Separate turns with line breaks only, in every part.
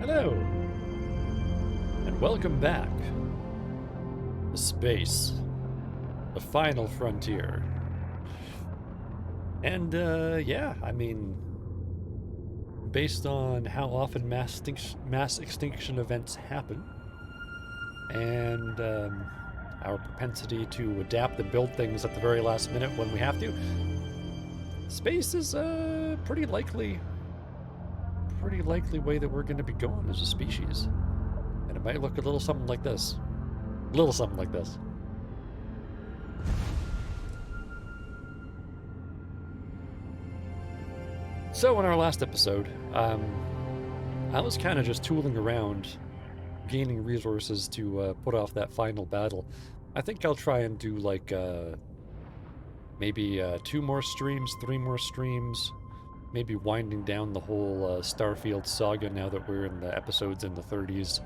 Hello, and welcome back to space, the final frontier. And, yeah, I mean, based on how often mass extinction events happen, and our propensity to adapt and build things at the very last minute when we have to, space is a pretty likely way that we're going to be going as a species. And it might look a little something like this. A little something like this. So in our last episode, I was kind of just tooling around, gaining resources to put off that final battle. I think I'll try and do like maybe 2 more streams, 3 more streams, maybe winding down the whole Starfield saga now that we're in the episodes in the 30s.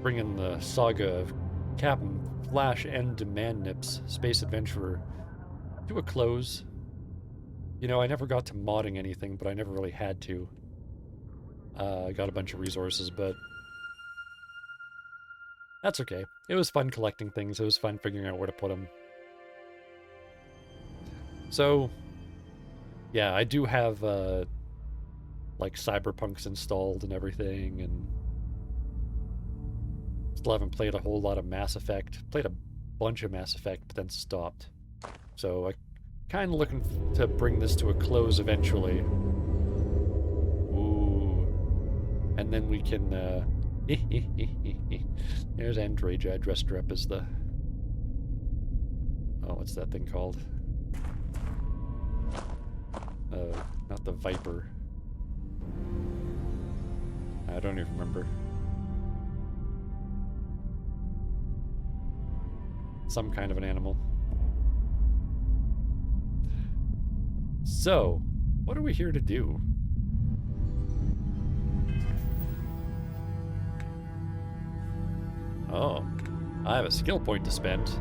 Bringing the saga of Captain Flash and Demandnips, Space Adventurer, to a close. You know, I never got to modding anything, but I never really had to. I got a bunch of resources, but that's okay. It was fun collecting things. It was fun figuring out where to put them. So, yeah, I do have, like, Cyberpunks installed and everything, and still haven't played a whole lot of Mass Effect. Played a bunch of Mass Effect, but then stopped. So, I kind of looking to bring this to a close eventually. Ooh. And then we can, there's Andreja dressed her up as the... Oh, what's that thing called? Not the Viper. I don't even remember. Some kind of an animal. So, what are we here to do? Oh, I have a skill point to spend.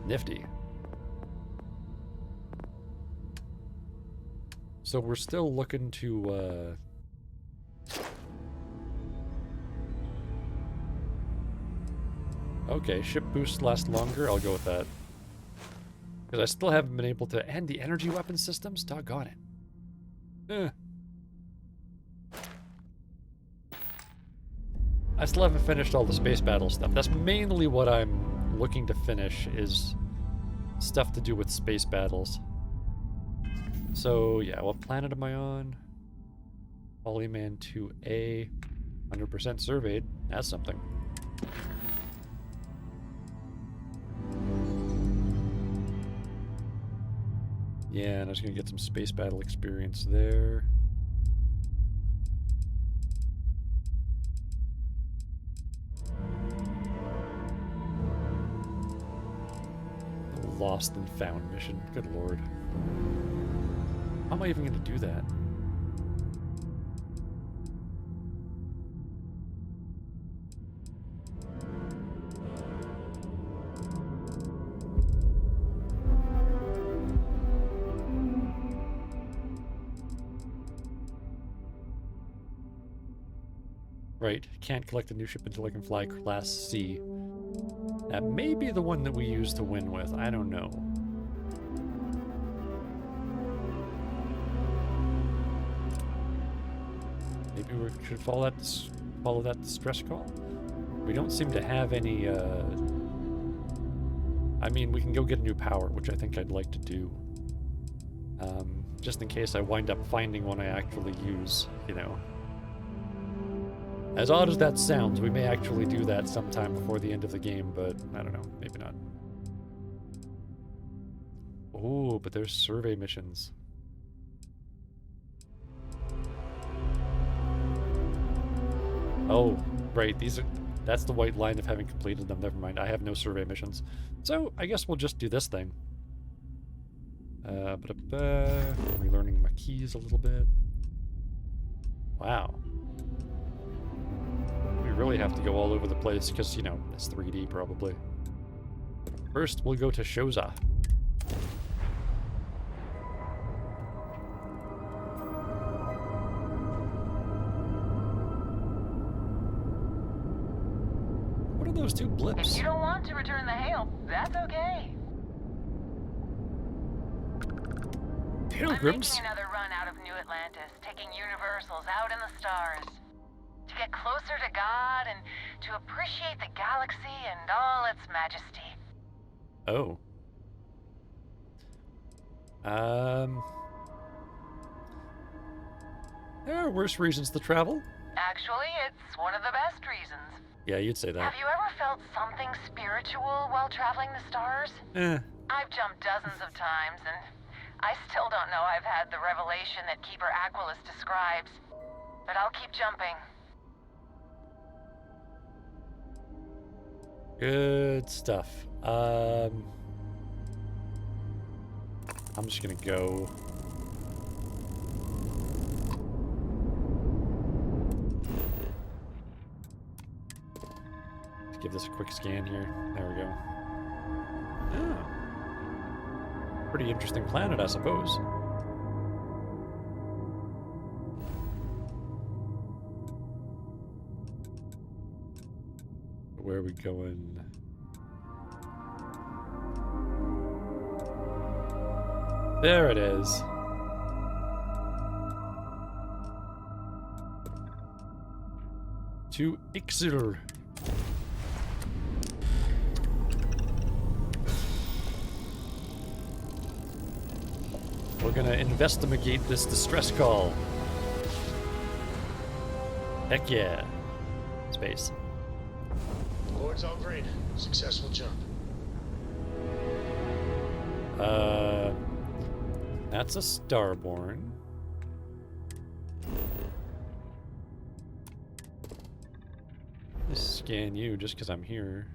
Nifty. So we're still looking to, okay, ship boosts last longer. I'll go with that. Because I still haven't been able to... And the energy weapon systems? Doggone it. I still haven't finished all the space battle stuff. That's mainly what I'm looking to finish, is stuff to do with space battles. So, yeah, what planet am I on? Polyman 2A. 100% surveyed. That's something. Yeah, and I was going to get some space battle experience there. The Lost and Found mission. Good lord. How am I even going to do that? Right, can't collect a new ship until I can fly Class C. That may be the one that we use to win with. I don't know. Maybe we should follow that distress call? We don't seem to have any, I mean, we can go get a new power, which I think I'd like to do. Just in case I wind up finding one I actually use, you know. As odd as that sounds, we may actually do that sometime before the end of the game, but I don't know, maybe not. Oh, but there's survey missions. Oh, right, that's the white line of having completed them. Never mind, I have no survey missions. So, I guess we'll just do this thing. Relearning my keys a little bit. Wow. We really have to go all over the place because, you know, it's 3D probably. First, we'll go to Shoza. two blips.
If you don't want to return the hail, that's okay.
Pilgrims?
I'm making another run out of New Atlantis, taking universals out in the stars. To get closer to God and to appreciate the galaxy and all its majesty.
Oh. There are worse reasons to travel.
Actually, it's one of the best reasons.
Yeah, you'd say that.
Have you ever felt something spiritual while traveling the stars? I've jumped dozens of times, and I still don't know I've had the revelation that Keeper Aquilus describes. But I'll keep jumping.
Good stuff. I'm just gonna go. Let's give this a quick scan here. There we go. Oh. Pretty interesting planet, I suppose. Where are we going? There it is. To Ixir. We're gonna investigate this distress call. Heck yeah. Space.
Board's all green. Successful jump.
That's a Starborn. Let's scan you just because I'm here.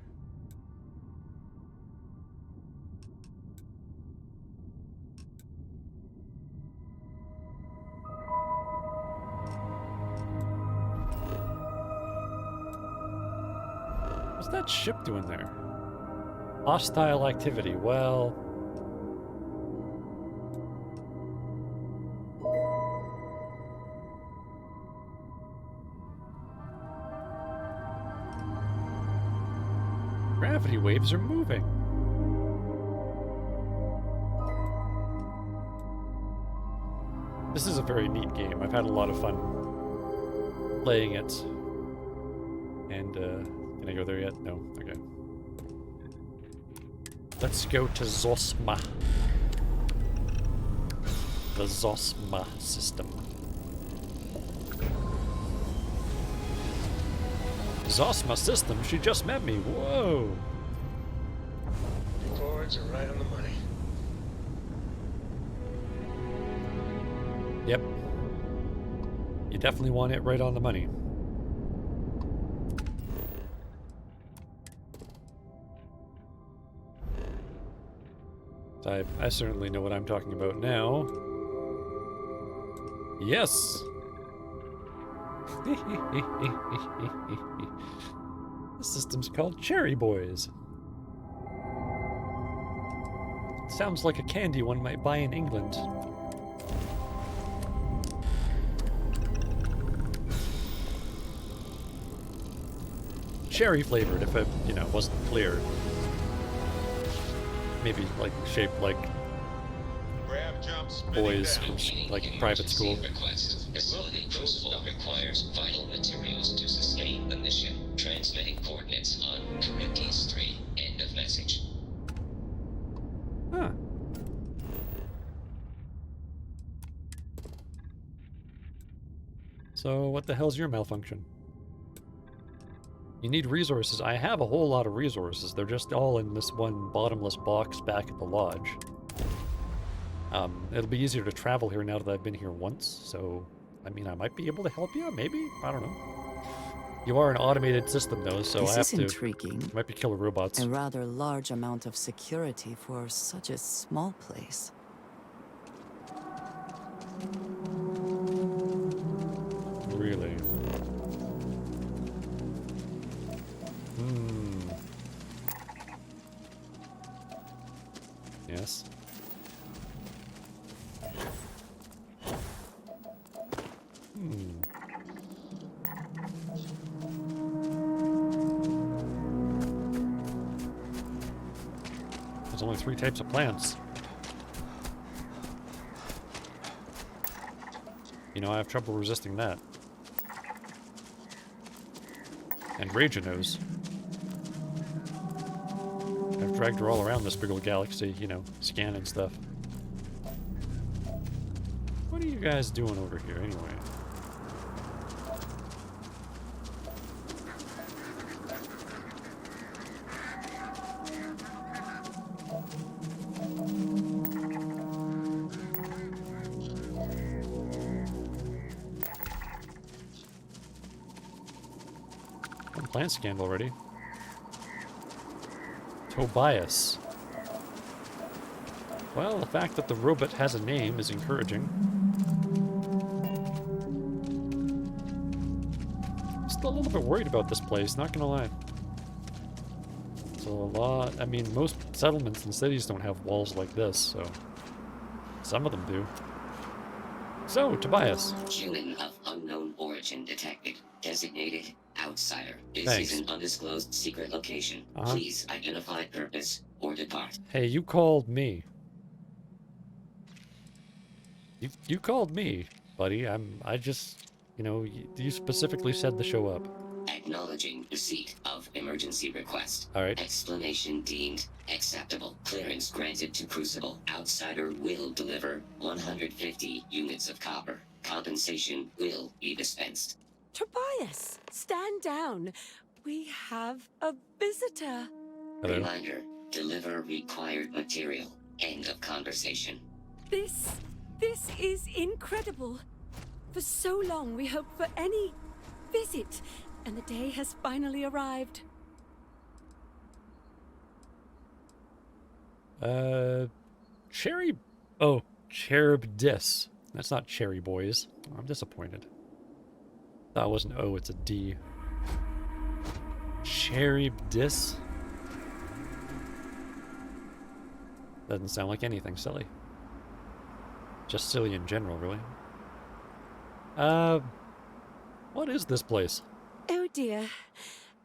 What's that ship doing there? Hostile activity. Well... Gravity waves are moving. This is a very neat game. I've had a lot of fun playing it. And, can I go there yet? No? Okay. Let's go to Zosma. The Zosma system. Zosma system? She just met me. Whoa.
Boards are right on the money.
Yep. You definitely want it right on the money. I certainly know what I'm talking about now. Yes! The system's called Cherry Boys. Sounds like a candy one might buy in England. Cherry flavored, if it, wasn't clear. Maybe like shaped like boys from like private school.
Facility Crucible requires vital materials to sustain the mission. Transmitting coordinates on Corinthians 3. End of message.
Huh. So what the hell's your malfunction? You need resources. I have a whole lot of resources. They're just all in this one bottomless box back at the lodge. It'll be easier to travel here now that I've been here once, so... I mean, I might be able to help you, maybe? I don't know. You are an automated system, though, so I have to...
intriguing.
Might be killer robots.
A rather large amount of security for such a small place.
Really? Yes. only 3 types of plants. You know, I have trouble resisting that. And Raja knows. I've dragged her all around this big old galaxy, you know, scanning stuff. What are you guys doing over here, anyway? Plant scanned already. Tobias. Well, the fact that the robot has a name is encouraging. Still a little bit worried about this place, not gonna lie. So a lot, I mean, most settlements and cities don't have walls like this, so some of them do. So, Tobias.
Human of unknown origin detected. Designated outsider. This
Thanks.
is an undisclosed secret location. Please identify purpose or depart.
Hey, you called me. You called me, buddy. I just, you know, you specifically said to show up.
Acknowledging receipt of emergency request.
All right.
Explanation deemed acceptable. Clearance granted to Crucible. Outsider will deliver 150 units of copper. Compensation will be dispensed.
Tobias, stand down. We have a visitor.
Hello.
Reminder, deliver required material. End of conversation.
This is incredible. For so long we hoped for any visit, and the day has finally arrived.
Cherry... Oh, Cherubdis. That's not Cherry Boys. I'm disappointed. That wasn't O, it's a D. Cherubdis? Doesn't sound like anything silly. Just silly in general, really. What is this place?
Oh dear,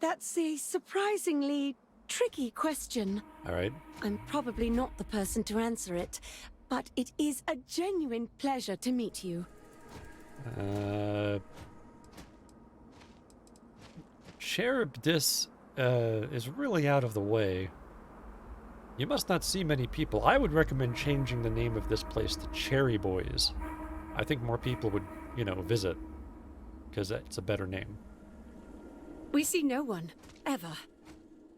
that's a surprisingly tricky question.
Alright.
I'm probably not the person to answer it, but it is a genuine pleasure to meet you.
Cherubdis, is really out of the way. You must not see many people. I would recommend changing the name of this place to Cherry Boys. I think more people would, you know, visit. Because it's a better name.
We see no one, ever.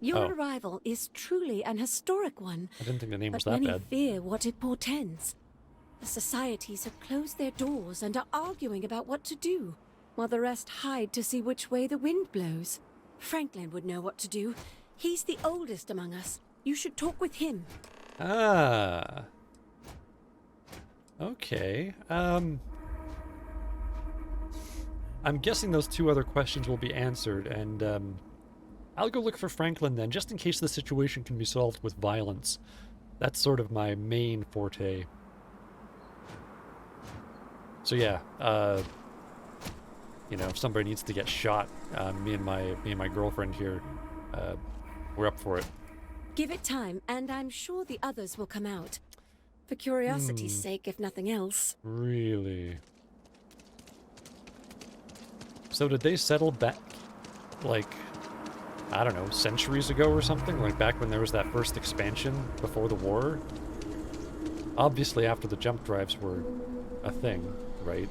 Your arrival is truly an historic one.
I didn't think the name was
But
that
many
bad.
fear what it portends. The societies have closed their doors and are arguing about what to do, while the rest hide to see which way the wind blows. Franklin would know what to do. He's the oldest among us. You should talk with him.
Ah. Okay. I'm guessing those 2 other questions will be answered, and I'll go look for Franklin then, just in case the situation can be solved with violence. That's sort of my main forte. So yeah, you know, if somebody needs to get shot, me and my girlfriend here, we're up for it.
Give it time, and I'm sure the others will come out. For curiosity's sake, if nothing else.
Really? So did they settle back, like, I don't know, centuries ago or something? Like back when there was that first expansion before the war? Obviously after the jump drives were a thing, right?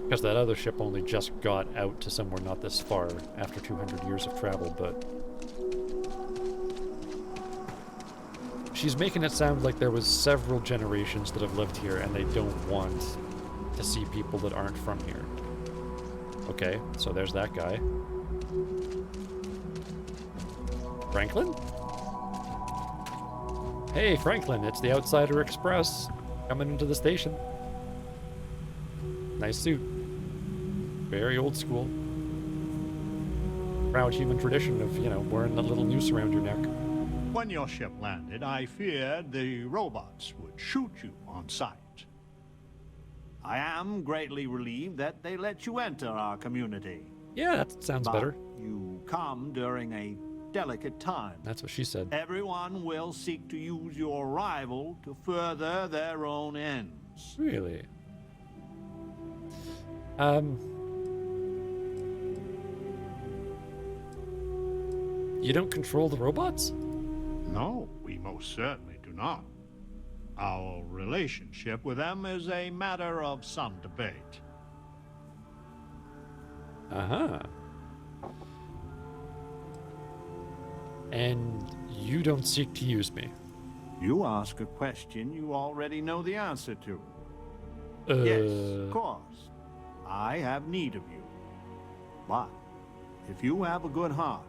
Because that other ship only just got out to somewhere not this far after 200 years of travel, but... She's making it sound like there was several generations that have lived here and they don't want to see people that aren't from here. Okay, so there's that guy. Franklin? Hey, Franklin, it's the Outsider Express coming into the station. Nice suit. Very old school. Proud human tradition of, you know, wearing that little noose around your neck.
When your ship landed, I feared the robots would shoot you on sight. I am greatly relieved that they let you enter our community.
Yeah, that sounds
But
better.
you come during a delicate time.
That's what she said.
Everyone will seek to use your arrival to further their own ends.
Really? You don't control the robots?
No, we most certainly do not. Our relationship with them is a matter of some debate.
Uh-huh. And you don't seek to use me?
You ask a question you already know the answer to. Yes, of course. I have need of you. But if you have a good heart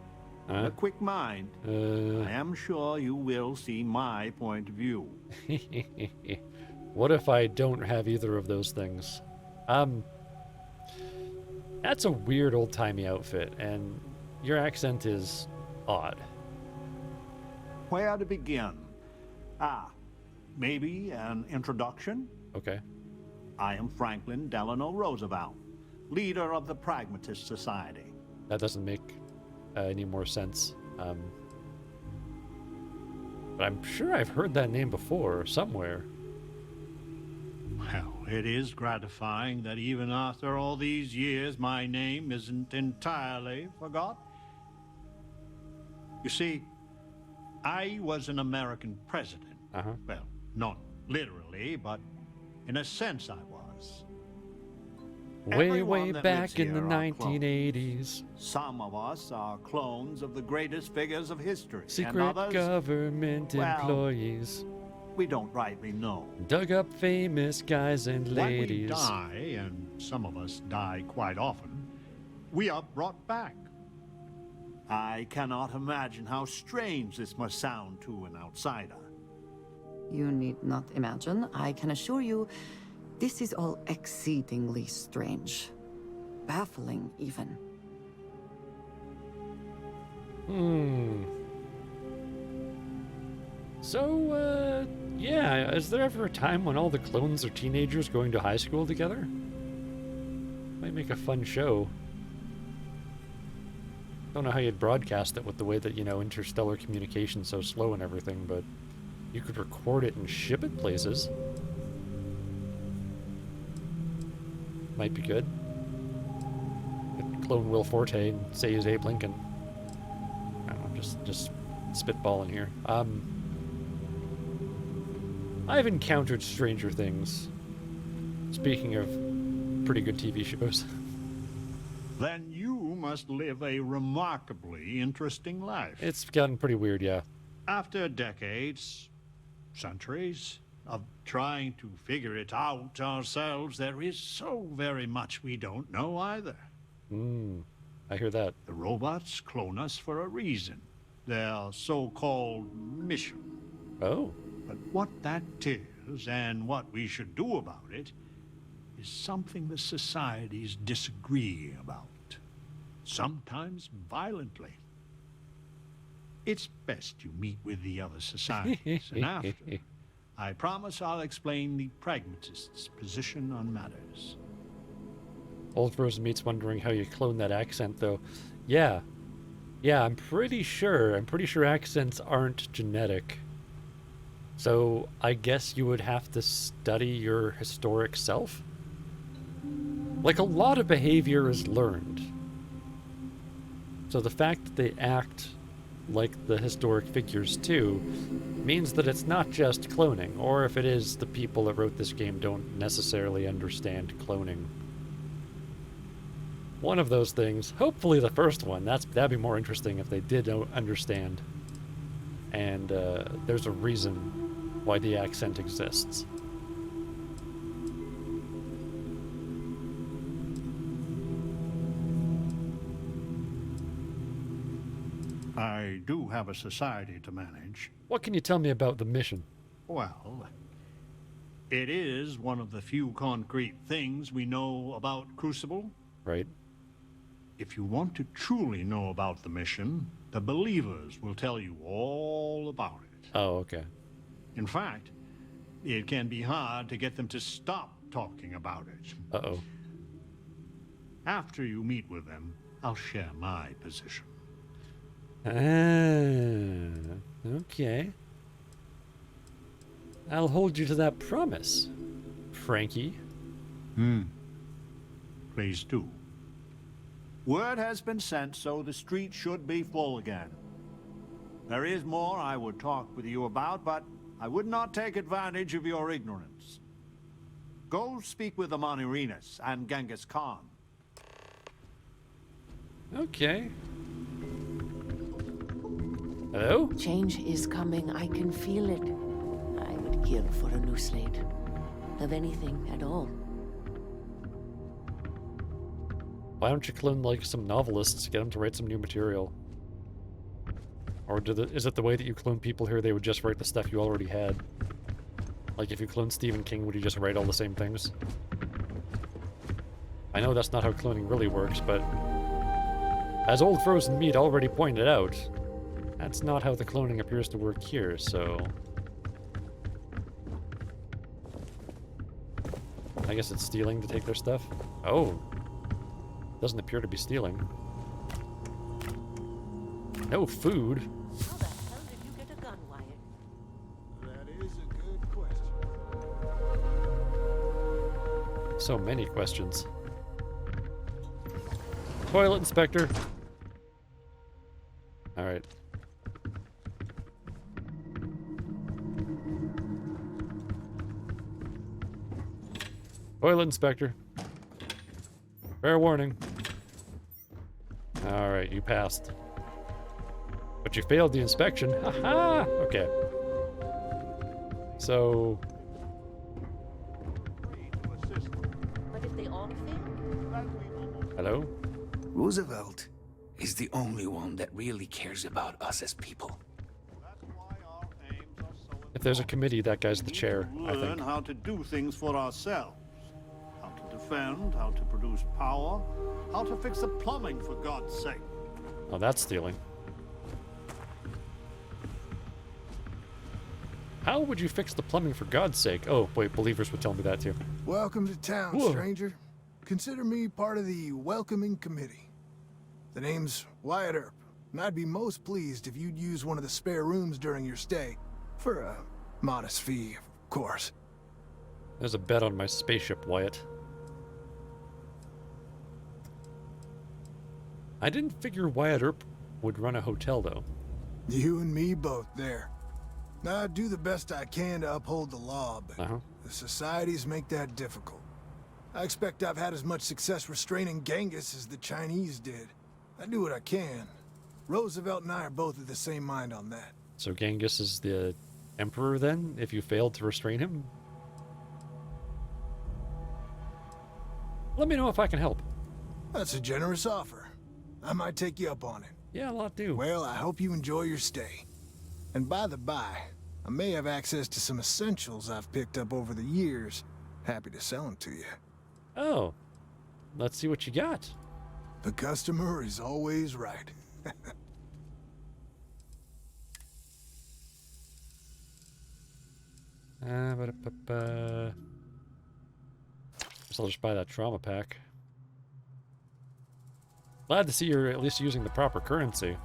and a quick mind, I am sure you will see my point of view.
What if I don't have either of those things? That's a weird old-timey outfit, and your accent is odd.
Where to begin? Maybe an introduction?
Okay.
I am Franklin Delano Roosevelt, leader of the Pragmatist Society.
That doesn't make any more sense. But I'm sure I've heard that name before, somewhere.
Well, it is gratifying that even after all these years, my name isn't entirely forgotten. You see, I was an American president. Well, not literally, but in a sense I was.
Way back in the 1980s.
Some of us are clones of the greatest figures of history.
Secret
and others,
government employees.
We don't rightly know.
Dug up famous guys and ladies.
When we die, and some of us die quite often, we are brought back. I cannot imagine how strange this must sound to an outsider.
You need not imagine. I can assure you, this is all exceedingly strange. Baffling, even.
So, yeah, is there ever a time when all the clones are teenagers going to high school together? Might make a fun show. Don't know how you'd broadcast it with the way that, you know, interstellar communication's so slow and everything, but you could record it and ship it places. Might be good. Could clone Will Forte and say he's Abe Lincoln. I don't know, just spitballing here. I've encountered stranger things. Speaking of pretty good TV shows.
Then you must live a remarkably interesting life.
It's gotten pretty weird, yeah.
After decades, centuries, of trying to figure it out ourselves, there is so very much we don't know either.
I hear that.
The robots clone us for a reason. Their so-called mission.
Oh.
But what that is and what we should do about it is something the societies disagree about. Sometimes violently. It's best you meet with the other societies, and after, I promise I'll explain the pragmatists' position on matters.
Old Frozen Meat's wondering how you clone that accent, though. Yeah, I'm pretty sure accents aren't genetic. So I guess you would have to study your historic self? Like, a lot of behavior is learned. So the fact that they act like the historic figures too means that it's not just cloning, or if it is, the people that wrote this game don't necessarily understand cloning. One of those things, hopefully the first one, that'd be more interesting if they did understand. And there's a reason why the accent exists.
I do have a society to manage.
What can you tell me about the mission?
Well, it is one of the few concrete things we know about Crucible.
Right.
If you want to truly know about the mission, the believers will tell you all about it.
Oh, okay.
In fact, it can be hard to get them to stop talking about it.
Uh-oh.
After you meet with them, I'll share my position.
Okay. I'll hold you to that promise, Frankie.
Please do. Word has been sent, so the street should be full again. There is more I would talk with you about, but I would not take advantage of your ignorance. Go speak with the Monirinas and Genghis Khan.
Okay. Hello?
Change is coming. I can feel it. I would kill for a new slate. Of anything at all.
Why don't you clone, like, some novelists to get them to write some new material? Or is it the way that you clone people here, they would just write the stuff you already had? Like, if you clone Stephen King, would you just write all the same things? I know that's not how cloning really works, but... as Old Frozen Meat already pointed out, that's not how the cloning appears to work here, so... I guess it's stealing to take their stuff? Oh. Doesn't appear to be stealing. No food.
How the hell did you get a gun, Wyatt?
That is a good question.
So many questions. Toilet inspector. Alright. Toilet inspector. Fair warning. Alright, you passed. But you failed the inspection. Haha! Okay. So...
But if they all fail?
hello?
Roosevelt is the only one that really cares about us as people.
If there's a committee, that guy's the chair, I
Learn
think.
how to do things for ourselves. How to defend, how to produce power, how to fix the plumbing, for God's sake.
Oh, that's stealing. How would you fix the plumbing, for God's sake? Oh, wait, believers would tell me that too.
Welcome to town,
Whoa.
stranger. Consider me part of the welcoming committee. The name's Wyatt Earp, and I'd be most pleased if you'd use one of the spare rooms during your stay. For a modest fee, of course.
There's a bet on my spaceship, Wyatt. I didn't figure Wyatt Earp would run a hotel, though.
You and me both there. Now, I do the best I can to uphold the law, but the societies make that difficult. I expect I've had as much success restraining Genghis as the Chinese did. I do what I can. Roosevelt and I are both of the same mind on that.
So Genghis is the emperor, then, if you failed to restrain him? Let me know if I can help.
That's a generous offer. I might take you up on it.
Yeah, a lot do.
Well, I hope you enjoy your stay. And by the by, I may have access to some essentials I've picked up over the years. Happy to sell them to you.
Oh. Let's see what you got.
The customer is always right.
Guess I'll just buy that trauma pack. Glad to see you're at least using the proper currency.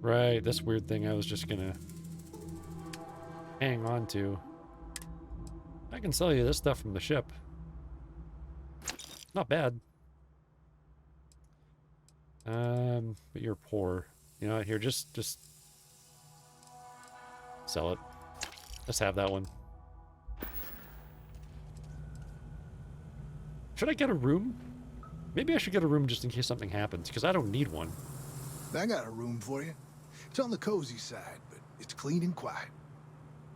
Right, this weird thing I was just gonna hang on to. I can sell you this stuff from the ship. Not bad. But you're poor. You know what, here, just sell it. Let's have that one. Should I get a room? Maybe I should get a room just in case something happens, because I don't need one.
I got a room for you. It's on the cozy side, but it's clean and quiet.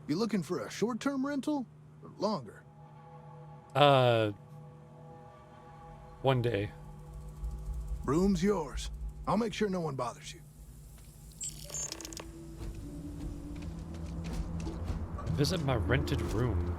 You looking for a short-term rental or longer?
One day.
Room's yours. I'll make sure no one bothers you.
Visit my rented room.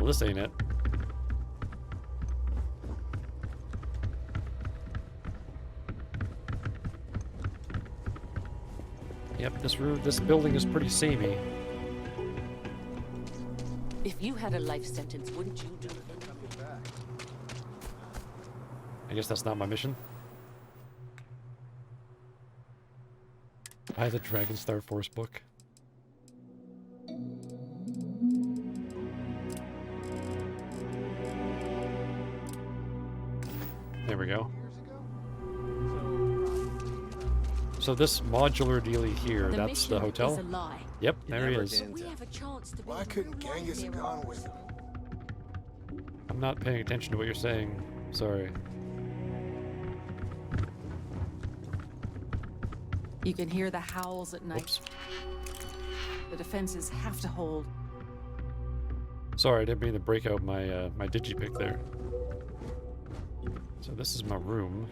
Well, this ain't it. Yep, this building is pretty samey.
If you had a life sentence, wouldn't you do it?
I guess that's not my mission. Buy the Dragonstar Force book. There we go. So this modular dealie here, that's the hotel?
Is a lie.
Yep, there he is.
We have a chance to
Why couldn't Genghis have gone with him?
I'm not paying attention to what you're saying. Sorry.
You can hear the howls at night.
Oops.
The defenses have to hold.
Sorry, I didn't mean to break out my my digipick there. So this is my room.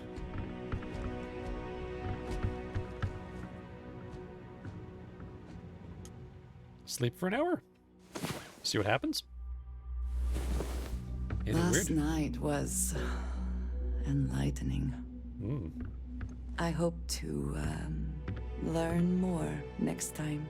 Sleep for an hour. See what happens. Anything
Last
weird?
night was enlightening. I hope to learn more next time.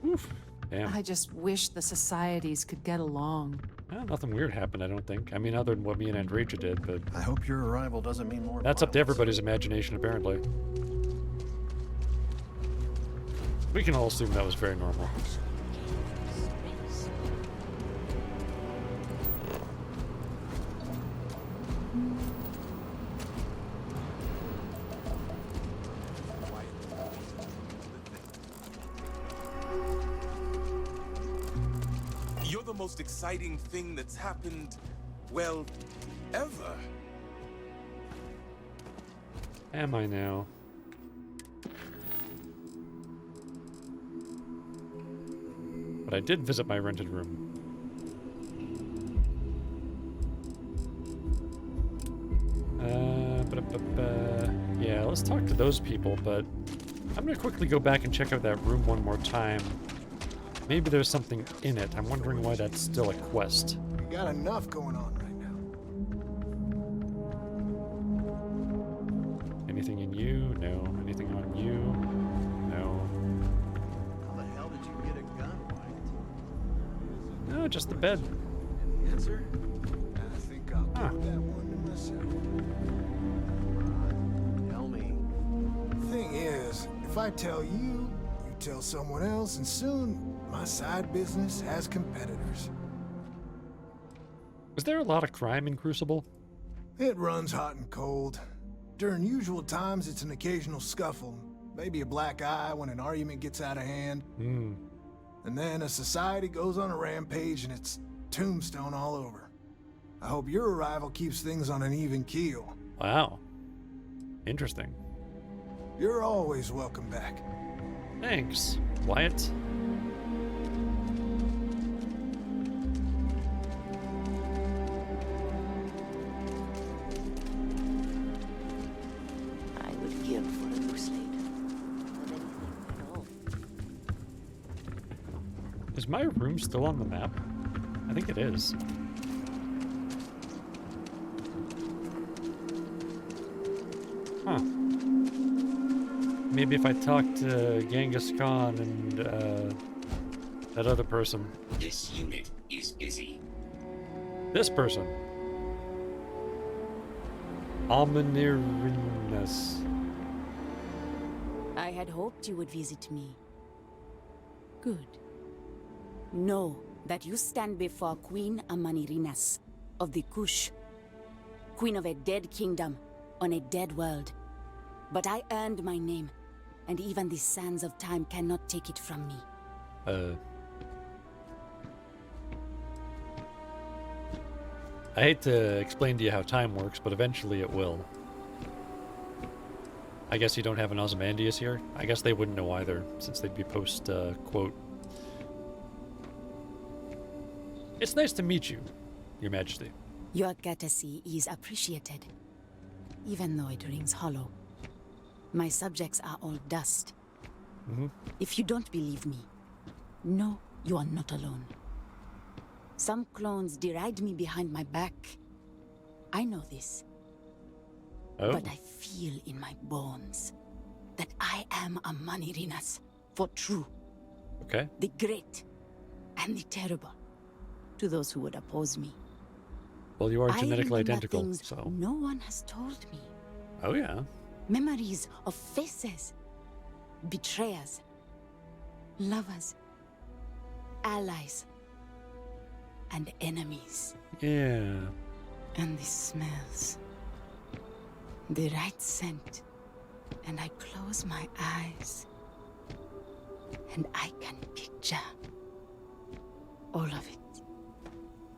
Oof. Damn.
I just wish the societies could get along.
Nothing weird happened, I don't think. I mean, other than what me and Andreja did, but...
I hope your arrival doesn't mean more
that's up to
violence.
everybody's imagination, apparently. We can all assume that was very normal.
You're the most exciting thing that's happened, well, ever.
Am I now? But I did visit my rented room. Yeah, let's talk to those people, but I'm gonna quickly go back and check out that room one more time. Maybe there's something in it. I'm wondering why that's still a quest.
We got enough going on right now.
Anything in you? No. Anything on you? No.
How the hell did you get a gun, Wyatt?
No, just the bed.
Any answer?
I think I'll give that one to myself.
Tell me.
Thing is, if I tell you, you tell someone else, and soon my side business has competitors.
Was there a lot of crime in Crucible?
It runs hot and cold. During usual times, it's an occasional scuffle, maybe a black eye when an argument gets out of hand. And then a society goes on a rampage and it's tombstone all over. I hope your arrival keeps things on an even keel.
Wow. Interesting.
You're always welcome back.
Thanks, Wyatt.
I would kill for a new slate. Of anything at all.
Is my room still on the map? I think it is. Huh. Maybe if I talk to Genghis Khan and that other person.
This unit is busy.
This person. Amanirinas.
I had hoped you would visit me. Good. Know that you stand before Queen Amanirinas of the Kush, queen of a dead kingdom on a dead world. But I earned my name, and even the sands of time cannot take it from me.
I hate to explain to you how time works, but eventually it will. I guess you don't have an Ozymandias here? I guess they wouldn't know either, since they'd be post-quote. It's nice to meet you, Your Majesty.
Your courtesy is appreciated, even though it rings hollow. My subjects are all dust. If you don't believe me, know you are not alone.
Some clones deride me behind my back. I know this.
Oh.
But I feel in my bones that I am a Manirinas for true.
Okay.
The great and the terrible to those who would oppose me.
Well, you are
I
genetically
remember
identical,
things
so.
no one has told me.
Oh, yeah.
Memories of faces, betrayers, lovers, allies, and enemies.
Yeah.
And the smells. The right scent. And I close my eyes. And I can picture all of it.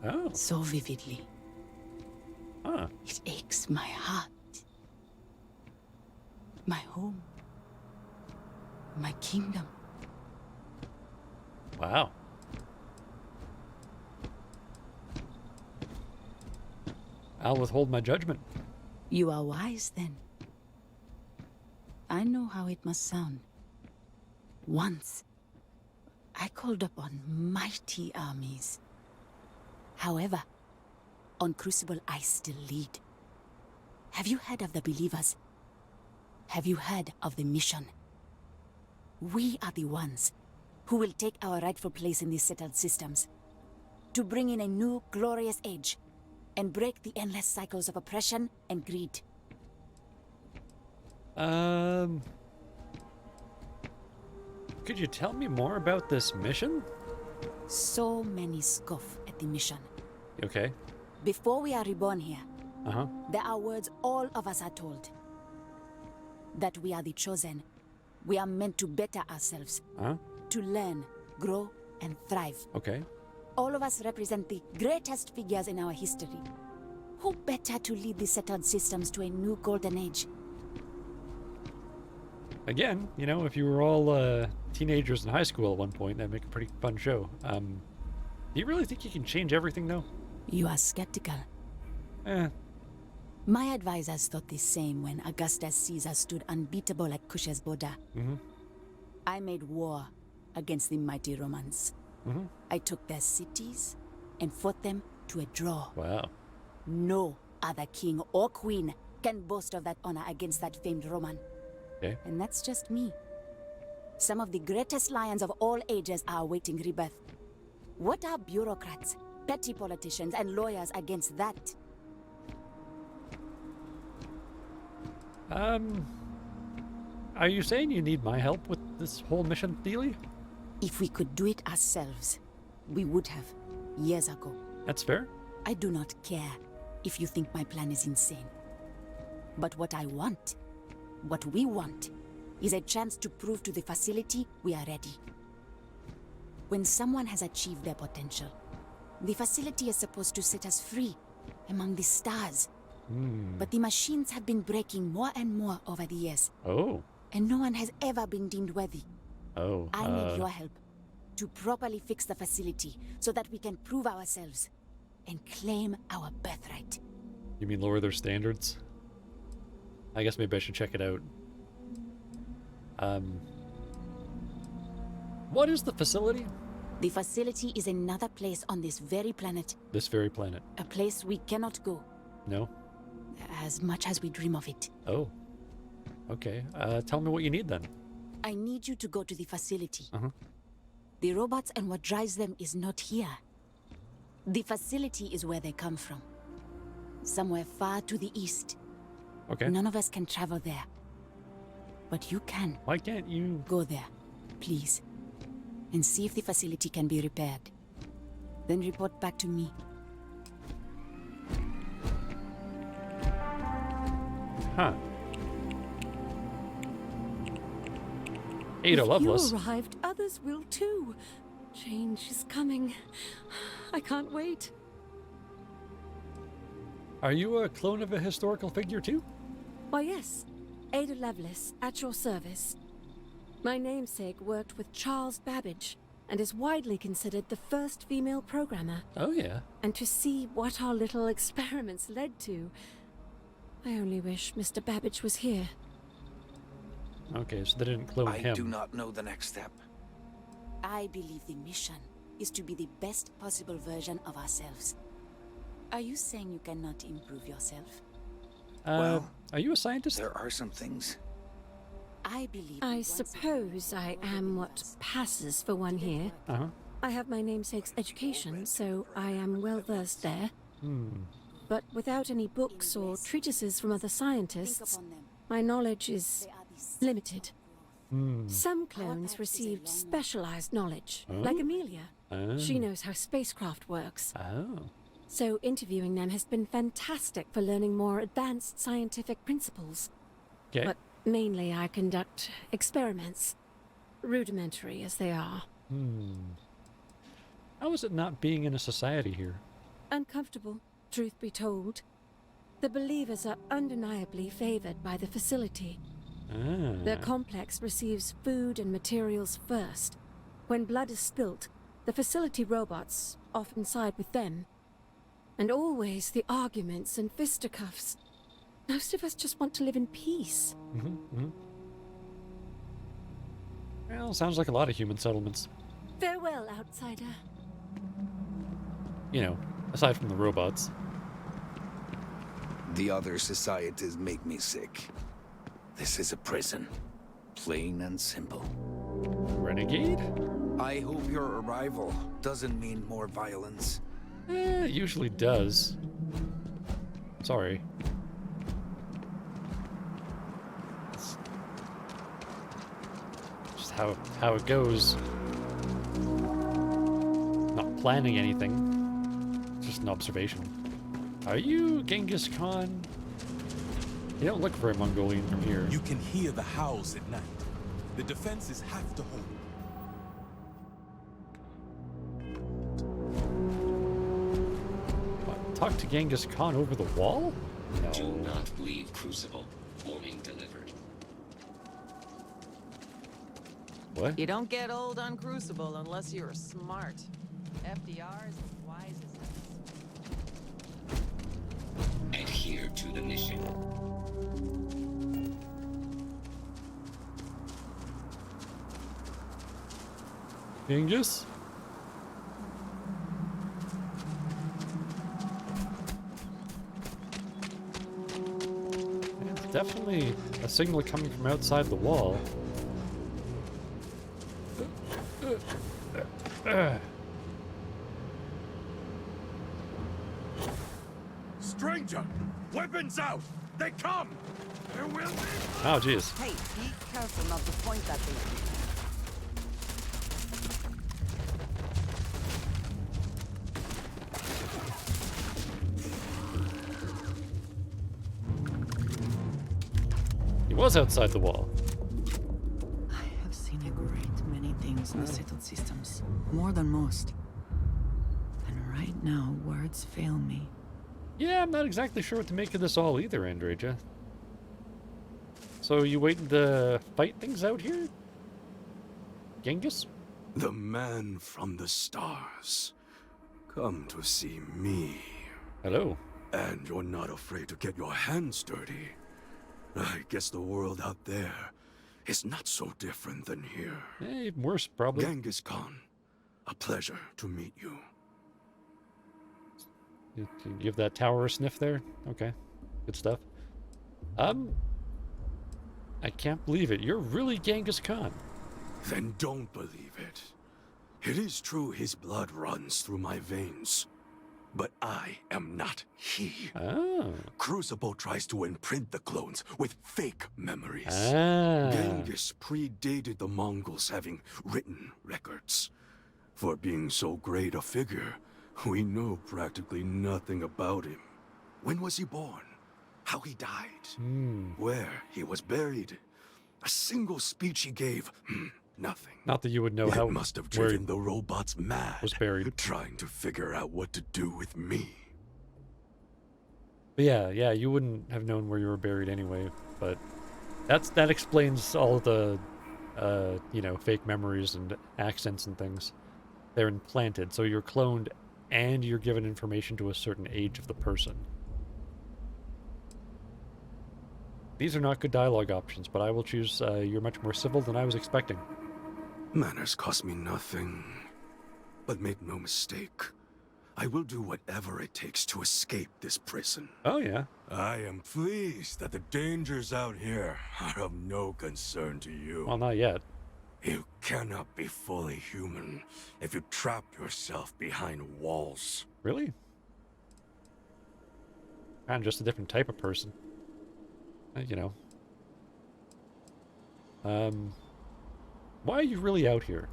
Oh.
So vividly.
Huh.
It aches my heart. My home. My kingdom.
Wow. I'll withhold my judgment.
You are wise then. I know how it must sound. Once, I called upon mighty armies. However, on Crucible I still lead. Have you heard of the Believers? Have you heard of the mission? We are the ones who will take our rightful place in these settled systems. To bring in a new, glorious age and break the endless cycles of oppression and greed.
Could you tell me more about this mission?
So many scoff at the mission.
Okay.
Before we are reborn here,
Uh-huh.
there are words all of us are told. That we are the chosen. We are meant to better ourselves.
Uh-huh.
To learn, grow, and thrive.
Okay.
All of us represent the greatest figures in our history. Who better to lead the settled systems to a new golden age?
Again, you know, if you were all teenagers in high school at one point, that'd make a pretty fun show. Do you really think you can change everything, though?
You are skeptical. My advisors thought the same when Augustus Caesar stood unbeatable at Cush's border.
Mm-hmm.
I made war against the mighty Romans.
Mm-hmm.
I took their cities and fought them to a draw.
Wow.
No other king or queen can boast of that honor against that famed Roman.
Okay.
And that's just me. Some of the greatest lions of all ages are awaiting rebirth. What are bureaucrats, petty politicians, and lawyers against that?
Are you saying you need my help with this whole mission, Thiele?
If we could do it ourselves, we would have, years ago.
That's fair.
I do not care if you think my plan is insane. But what I want, what we want, is a chance to prove to the facility we are ready. When someone has achieved their potential, the facility is supposed to set us free among the stars. But the machines have been breaking more and more over the years.
Oh.
And no one has ever been deemed worthy.
Oh.
I need your help to properly fix the facility so that we can prove ourselves and claim our birthright.
You mean lower their standards? I guess maybe I should check it out. What is the facility?
The facility is another place on this very planet.
This very planet.
A place we cannot go.
No?
As much as we dream of it.
Oh. Okay. Tell me what you need then.
I need you to go to the facility.
Uh-huh.
The robots and what drives them is not here. The facility is where they come from. Somewhere far to the east.
Okay.
None of us can travel there. But you can.
Why can't you?
Go there, please. And see if the facility can be repaired. Then report back to me.
Huh. Ada Lovelace.
If you arrived, others will too. Change is coming. I can't wait.
Are you a clone of a historical figure too?
Why, yes. Ada Lovelace, at your service. My namesake worked with Charles Babbage and is widely considered the first female programmer.
Oh, yeah.
And to see what our little experiments led to, I only wish Mr. Babbage was here.
Okay, so they didn't clone him.
I do not know the next step.
I believe the mission is to be the best possible version of ourselves. Are you saying you cannot improve yourself?
Well,
are you a scientist?
There are some things.
I believe.
I suppose I am what passes for one here. I have my namesake's education, so I am well versed there. But without any books or treatises from other scientists, my knowledge is limited. Some clones received specialized knowledge, like Amelia. She knows how spacecraft works. So interviewing them has been fantastic for learning more advanced scientific principles. But mainly I conduct experiments, rudimentary as they are.
How is it not being in a society here?
Uncomfortable, truth be told. The believers are undeniably favored by the facility. Their complex receives food and materials first. When blood is spilt, the facility robots often side with them. And always the arguments and fisticuffs. Most of us just want to live in peace.
Well, sounds like a lot of human settlements.
Farewell, outsider.
You know, aside from the robots.
The other societies make me sick. This is a prison. Plain and simple.
Renegade?
I hope your arrival doesn't mean more violence.
It usually does. Sorry. It's just how it goes. Not planning anything. Just an observation. Are you Genghis Khan? You don't look very Mongolian from here.
You can hear the howls at night. The defenses have to hold.
What, talk to Genghis Khan over the wall? No.
Do not leave Crucible. Warning delivered.
What?
You don't get old on Crucible unless you're smart. FDR is as wise as us.
Adhere to the mission.
Genghis? It's definitely a signal coming from outside the wall.
Stranger! Weapons out! They come! There will be...
Oh, jeez.
Hey, be careful not to point that thing.
He was outside the wall.
I have seen a great many things in the settled systems. More than most. And right now, words fail me.
Yeah, I'm not exactly sure what to make of this all either, Andreja. So you waiting to fight things out here? Genghis?
The man from the stars. Come to see me.
Hello.
And you're not afraid to get your hands dirty. I guess the world out there is not so different than here.
Even worse, probably.
Genghis Khan, a pleasure to meet you.
You give that tower a sniff there? Okay. Good stuff. I can't believe it. You're really Genghis Khan.
Then don't believe it. It is true his blood runs through my veins. But I am not he.
Oh.
Crucible tries to imprint the clones with fake memories.
Ah.
Genghis predated the Mongols having written records. For being so great a figure, we know practically nothing about him. When was he born? How he died? Where he was buried? A single speech he gave? Nothing.
Not that you would know how.
It must have driven the robots mad.
Was buried.
Trying to figure out what to do with me.
But yeah, you wouldn't have known where you were buried anyway. But that explains all the, fake memories and accents and things. They're implanted, so you're cloned, and you're given information to a certain age of the person. These are not good dialogue options, but I will choose you're much more civil than I was expecting.
Manners cost me nothing. But make no mistake, I will do whatever it takes to escape this prison.
Oh, yeah.
I am pleased that the dangers out here are of no concern to you.
Well, not yet.
You cannot be fully human if you trap yourself behind walls.
Really? I'm just a different type of person. You know. Why are you really out here?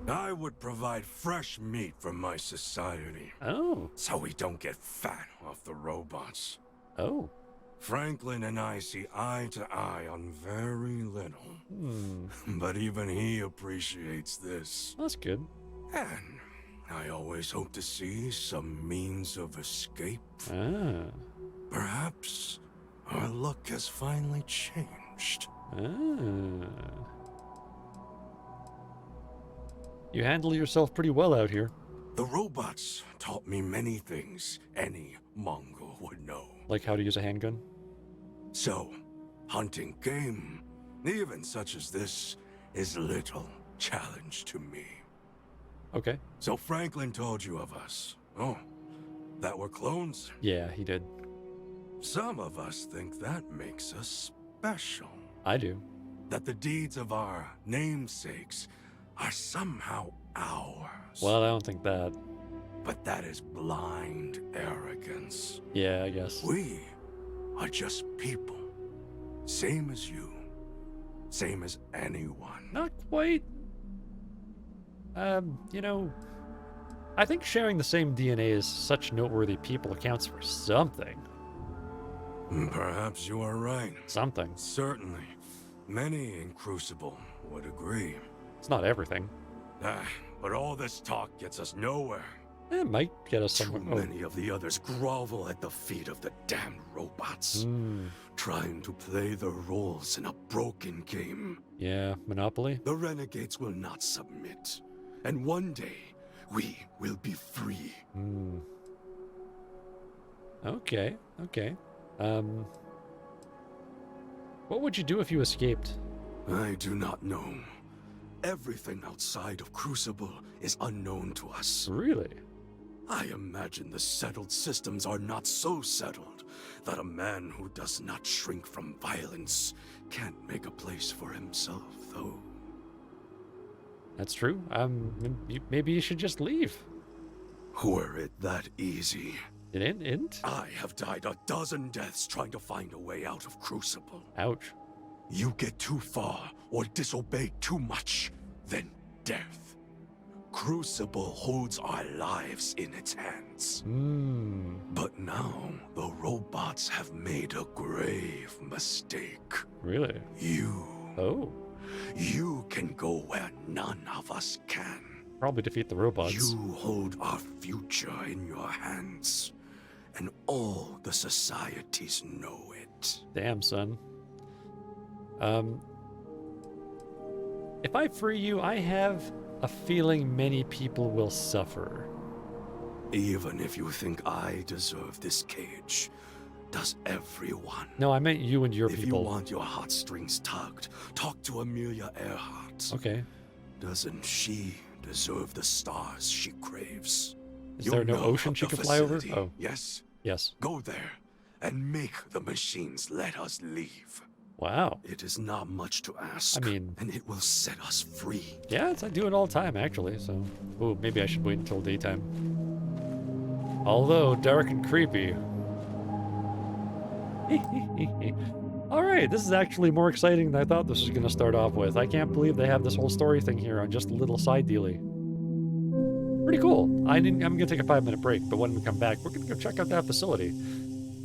I would provide fresh meat for my society.
Oh.
So we don't get fat off the robots.
Oh.
Franklin and I see eye to eye on very little. But even he appreciates this.
That's good.
And I always hope to see some means of escape.
Ah.
Perhaps our luck has finally changed.
Ah. You handle yourself pretty well out here.
The robots taught me many things any Mongol would know.
Like how to use a handgun?
So, hunting game, even such as this, is little challenge to me.
Okay.
So Franklin told you of us. Oh, that we're clones?
Yeah, he did.
Some of us think that makes us special.
I do.
That the deeds of our namesakes are somehow ours.
Well, I don't think that.
But that is blind arrogance.
Yeah, I guess.
We are just people. Same as you. Same as anyone.
Not quite. You know, I think sharing the same DNA as such noteworthy people accounts for something.
Perhaps you are right.
Something.
Certainly. Many in Crucible would agree.
It's not everything.
But all this talk gets us nowhere.
It might get us somewhere.
Too many of the others grovel at the feet of the damned robots. Trying to play their roles in a broken game.
Yeah, Monopoly.
The renegades will not submit. And one day, we will be free.
Okay, okay. What would you do if you escaped?
I do not know. Everything outside of Crucible is unknown to us.
Really?
I imagine the settled systems are not so settled that a man who does not shrink from violence can't make a place for himself, though.
That's true. Maybe you should just leave.
Were it that easy?
It isn't?
I have died a dozen deaths trying to find a way out of Crucible.
Ouch.
You get too far or disobey too much, then death. Crucible holds our lives in its hands. But now, the robots have made a grave mistake.
Really?
You.
Oh.
You can go where none of us can.
Probably defeat the robots.
You hold our future in your hands. And all the societies know it.
Damn, son. If I free you, I have a feeling many people will suffer.
Even if you think I deserve this cage, does everyone?
No, I meant you and your
people. If
people.
You want your heartstrings tugged, talk to Amelia Earhart.
Okay.
Doesn't she deserve the stars she craves?
Is there no ocean she can fly over? Oh.
Yes?
Yes.
Go there and make the machines let us leave.
Wow.
It is not much to ask.
I mean...
And it will set us free.
Yeah, I do it all the time, actually, so... Ooh, maybe I should wait until daytime. Although, dark and creepy. Alright, this is actually more exciting than I thought this was going to start off with. I can't believe they have this whole story thing here on just a little side dealy. Pretty cool. I'm going to take a 5-minute break, but when we come back, we're going to go check out that facility.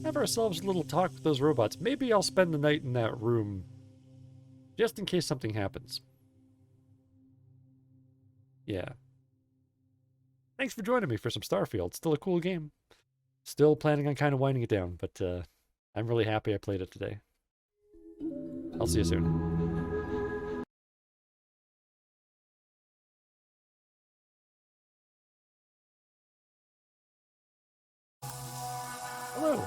Have ourselves a little talk with those robots. Maybe I'll spend the night in that room, just in case something happens. Yeah. Thanks for joining me for some Starfield. Still a cool game. Still planning on kind of winding it down, but I'm really happy I played it today. I'll see you soon. Hello.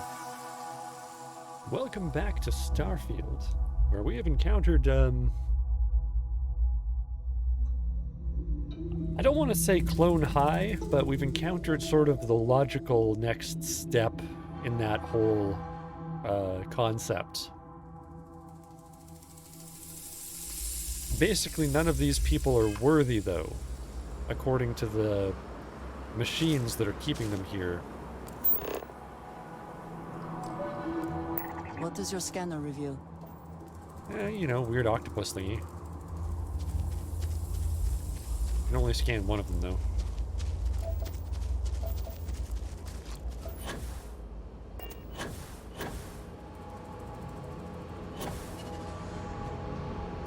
Welcome back to Starfield, where we have encountered, I don't want to say clone high, but we've encountered sort of the logical next step in that whole concept. Basically, none of these people are worthy, though, according to the machines that are keeping them here.
What does your scanner reveal?
You know, weird octopus thingy. You can only scan one of them, though.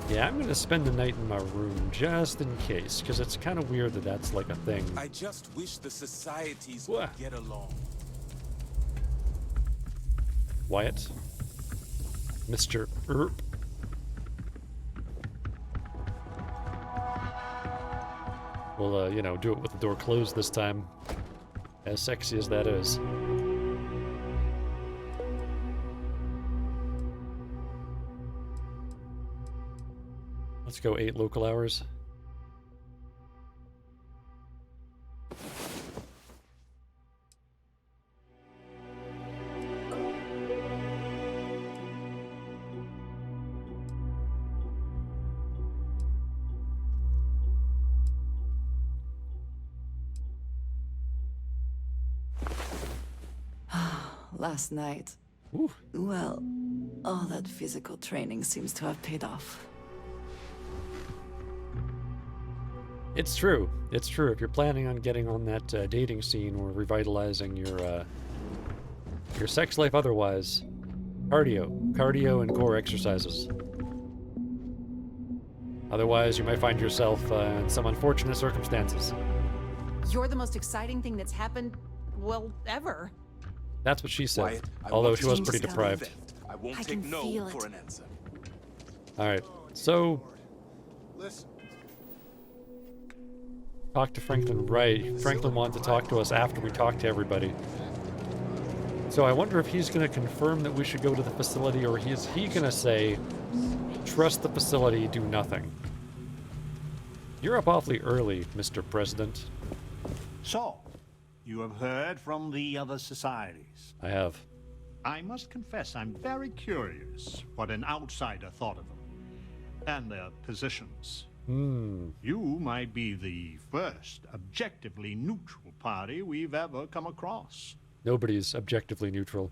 Yeah, I'm gonna spend the night in my room just in case, because it's kind of weird that that's like a thing.
I just wish the societies would get along.
Wyatt? Mr. Earp? We'll, you know, do it with the door closed this time. As sexy as that is. Let's go 8 local hours.
Last night.
Ooh.
Well, all that physical training seems to have paid off.
It's true. It's true. If you're planning on getting on that dating scene or revitalizing your sex life otherwise, cardio and core exercises. Otherwise, you might find yourself in some unfortunate circumstances.
You're the most exciting thing that's happened, well, ever.
That's what she said.
Wyatt,
although she was pretty deprived.
I won't take no for an answer.
All right. So,
Listen.
talk to Franklin Wright. Franklin wanted to talk to us after we talked to everybody. So I wonder if he's going to confirm that we should go to the facility, or is he going to say, trust the facility, do nothing? You're up awfully early, Mr. President.
So, you have heard from the other societies.
I have.
I must confess I'm very curious what an outsider thought of them and their positions. You might be the first objectively neutral party we've ever come across.
Nobody's objectively neutral.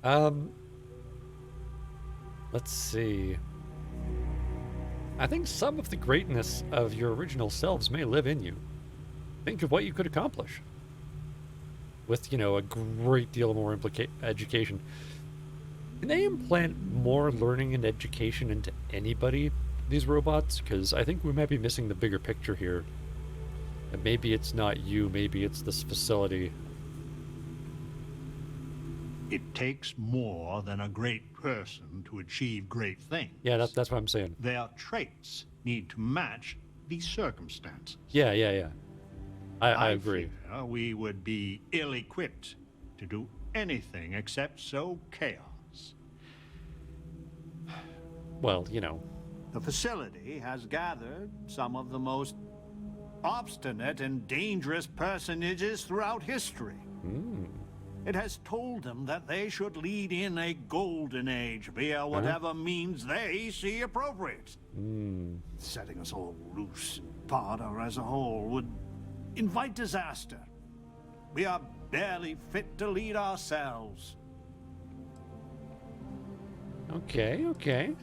Let's see. I think some of the greatness of your original selves may live in you. Think of what you could accomplish with, you know, a great deal more education. Can they implant more learning and education into anybody, these robots? Because I think we might be missing the bigger picture here. And maybe it's not you, maybe it's this facility.
It takes more than a great person to achieve great things.
Yeah, that's what I'm saying.
Their traits need to match the circumstances.
Yeah. I agree.
Fear we would be ill-equipped to do anything except sow chaos.
Well, you know.
The facility has gathered some of the most obstinate and dangerous personages throughout history. It has told them that they should lead in a golden age via whatever means they see appropriate. Setting us all loose, part or as a whole, would invite disaster. We are barely fit to lead ourselves.
Okay.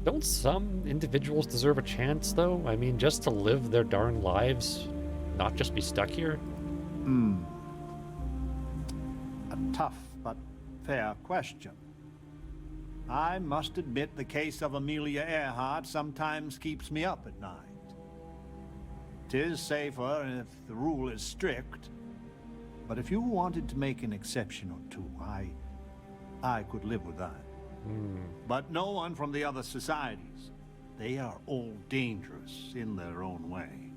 Don't some individuals deserve a chance, though? I mean, just to live their darn lives, not just be stuck here?
A tough but fair question. I must admit the case of Amelia Earhart sometimes keeps me up at night. 'Tis safer if the rule is strict, but if you wanted to make an exception or two, I could live with that. But no one from the other societies. They are all dangerous in their own way.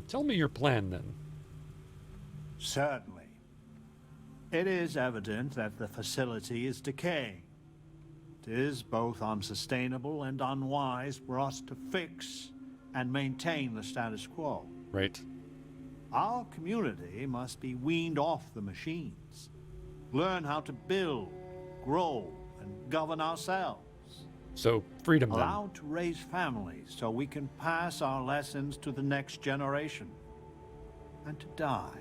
Tell me your plan, then.
Certainly. It is evident that the facility is decaying. is both unsustainable and unwise for us to fix and maintain the status quo.
Right.
Our community must be weaned off the machines. Learn how to build, grow, and govern ourselves.
So, freedom then.
Allowed to raise families so we can pass our lessons to the next generation. And to die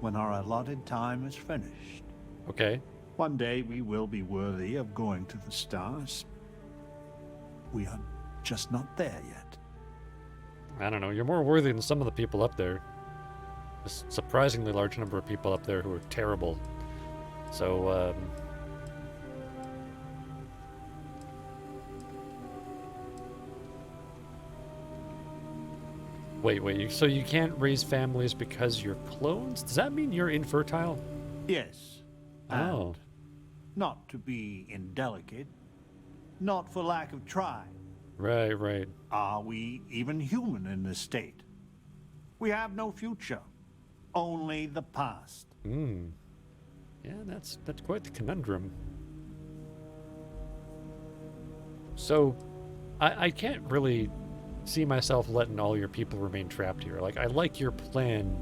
when our allotted time is finished.
Okay.
One day we will be worthy of going to the stars. We are just not there yet.
I don't know. You're more worthy than some of the people up there. There's a surprisingly large number of people up there who are terrible. So, Wait, so you can't raise families because you're clones? Does that mean you're infertile?
Yes.
Oh.
And not to be indelicate, not for lack of trying.
Right.
Are we even human in this state? We have no future, only the past.
Yeah, that's quite the conundrum. So, I can't really see myself letting all your people remain trapped here. Like, I like your plan,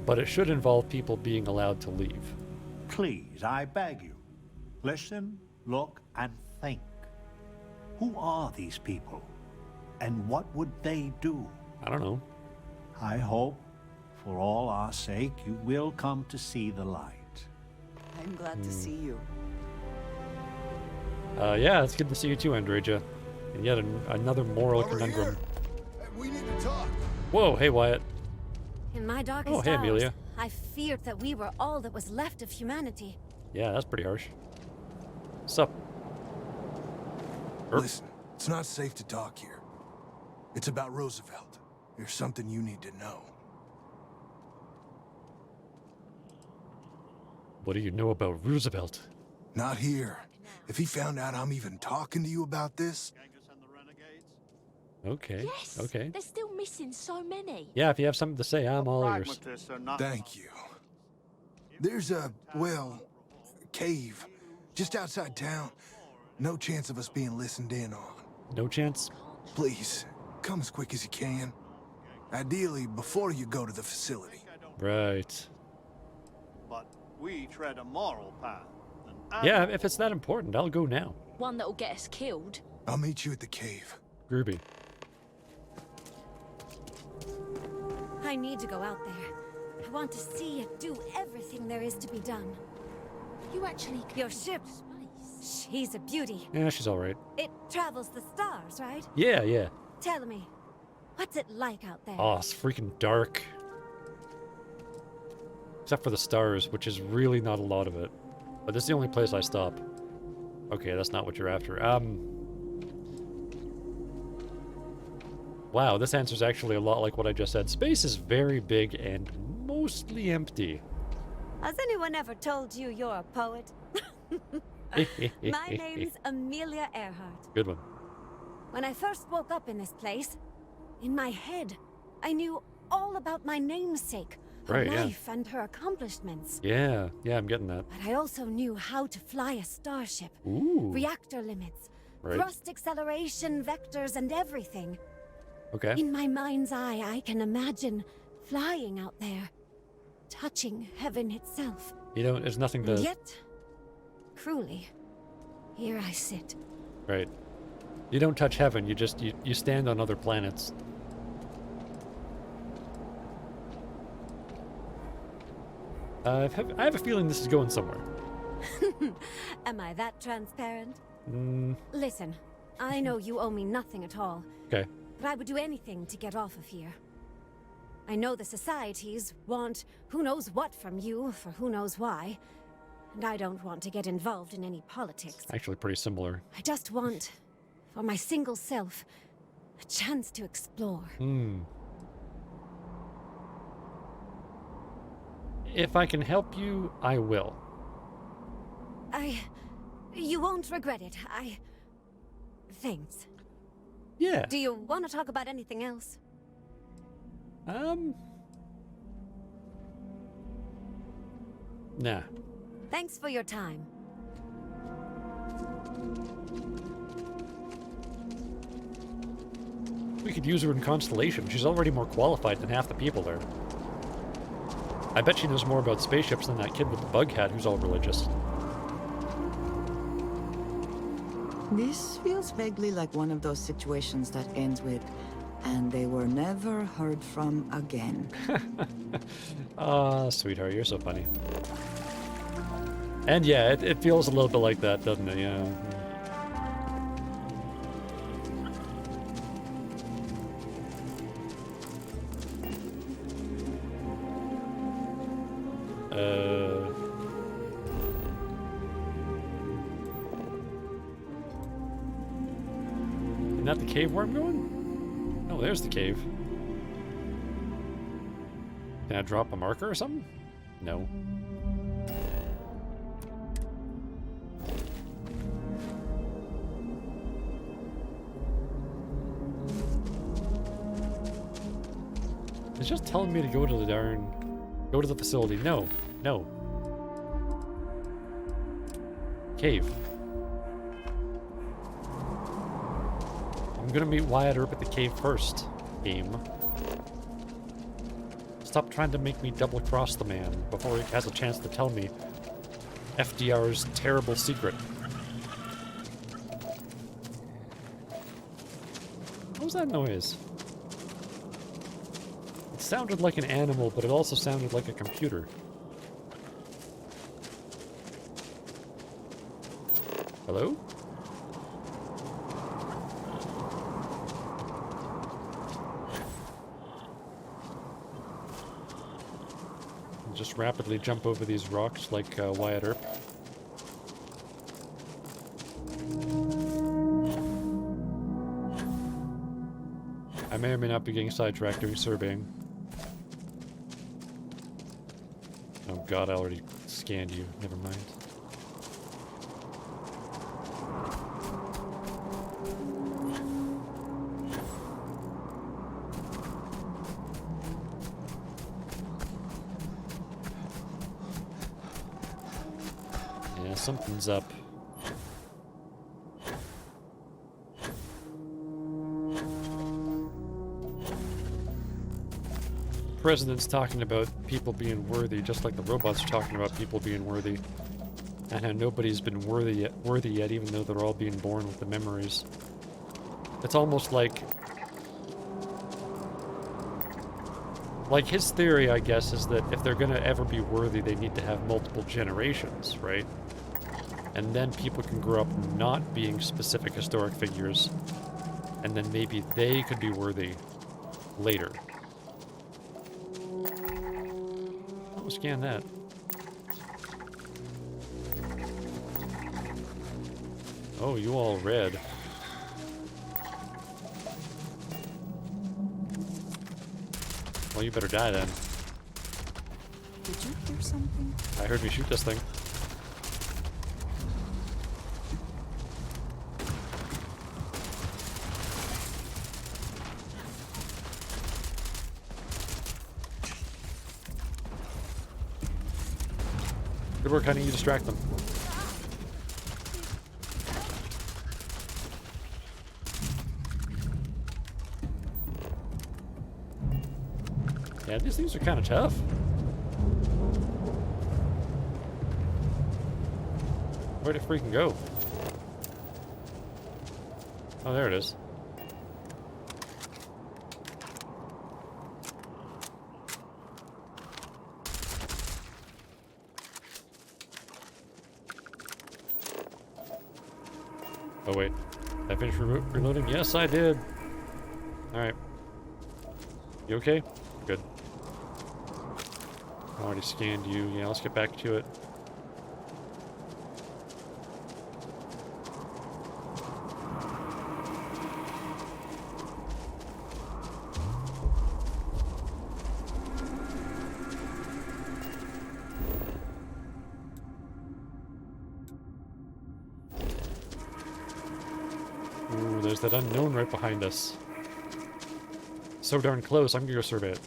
but it should involve people being allowed to leave.
Please, I beg you. Listen, look, and think. Who are these people? And what would they do?
I don't know.
I hope, for all our sake, you will come to see the light.
I'm glad to see you.
Yeah, it's good to see you too, Andreja. And yet another moral conundrum.
We need to talk.
Whoa, hey Wyatt.
In my darkest
Oh, hey
hours,
Amelia.
I feared that we were all that was left of humanity.
Yeah, that's pretty harsh. What's up?
Listen, it's not safe to talk here. It's about Roosevelt. There's something you need to know.
What do you know about Roosevelt?
Not here. If he found out I'm even talking to you about this...
Okay.
Yes.
Okay.
They're still missing so many.
Yeah, if you have something to say, I'm all ears.
Thank you. There's a, well, cave just outside town. No chance of us being listened in on.
No chance?
Please, come as quick as you can. Ideally, before you go to the facility.
Right.
But we tread a moral path.
Yeah, if it's that important, I'll go now.
One that'll get us killed.
I'll meet you at the cave.
Groovy.
I need to go out there. I want to see it do everything there is to be done.
You actually can.
Your ship. She's a beauty.
Yeah, she's all right.
It travels the stars, right?
Yeah.
Tell me, what's it like out there?
Oh, it's freaking dark. Except for the stars, which is really not a lot of it. But this is the only place I stop. Okay, that's not what you're after. Wow, this answer's actually a lot like what I just said. Space is very big and mostly empty.
Has anyone ever told you you're a poet? My name's Amelia Earhart.
Good one.
When I first woke up in this place, in my head, I knew all about my namesake, her life and her accomplishments.
Yeah, I'm getting that.
But I also knew how to fly a starship.
Ooh.
Reactor limits,
Right.
thrust acceleration, vectors, and everything.
Okay.
In my mind's eye, I can imagine flying out there, touching heaven itself.
You know, there's nothing to...
And yet, cruelly, here I sit.
Right. You don't touch heaven, you stand on other planets. I have a feeling this is going somewhere.
Am I that transparent?
Mm,
Listen, I know you owe me nothing at all,
okay.
but I would do anything to get off of here. I know the societies want who knows what from you for who knows why, and I don't want to get involved in any politics.
Actually pretty similar.
I just want, for my single self, a chance to explore.
If I can help you, I will.
You won't regret it. Thanks.
Yeah.
Do you want to talk about anything else?
Nah.
Thanks for your time.
We could use her in Constellation. She's already more qualified than half the people there. I bet she knows more about spaceships than that kid with the bug hat who's all religious.
This feels vaguely like one of those situations that ends with, and they were never heard from again.
Ah, sweetheart, you're so funny. And yeah, it feels a little bit like that, doesn't it? Yeah. Isn't that the cave where I'm going? Oh, there's the cave. Can I drop a marker or something? No. It's just telling me to go to the go to the facility. No, no. Cave. I'm gonna meet Wyatt Earp at the cave first, game. Stop trying to make me double-cross the man before he has a chance to tell me FDR's terrible secret. What was that noise? It sounded like an animal, but it also sounded like a computer. Hello? Just rapidly jump over these rocks like Wyatt Earp. I may or may not be getting sidetracked doing surveying. Oh god, I already scanned you. Never mind. Yeah, something's up. The president's talking about people being worthy, just like the robots are talking about people being worthy, and how nobody's been worthy yet, even though they're all being born with the memories. It's almost like his theory, I guess, is that if they're gonna ever be worthy, they need to have multiple generations, right? And then people can grow up not being specific historic figures, and then maybe they could be worthy later. I'll scan that. Oh, you all red. Well, you better die then.
Did you hear something?
I heard me shoot this thing. Good work, honey. You distract them. Yeah, these things are kind of tough. Where'd it freaking go? Oh, there it is. Oh wait, did I finish reloading? Yes, I did. Alright. You okay? Good. I already scanned you. Yeah, let's get back to it. Ooh, there's that unknown right behind us. So darn close, I'm gonna go survey it.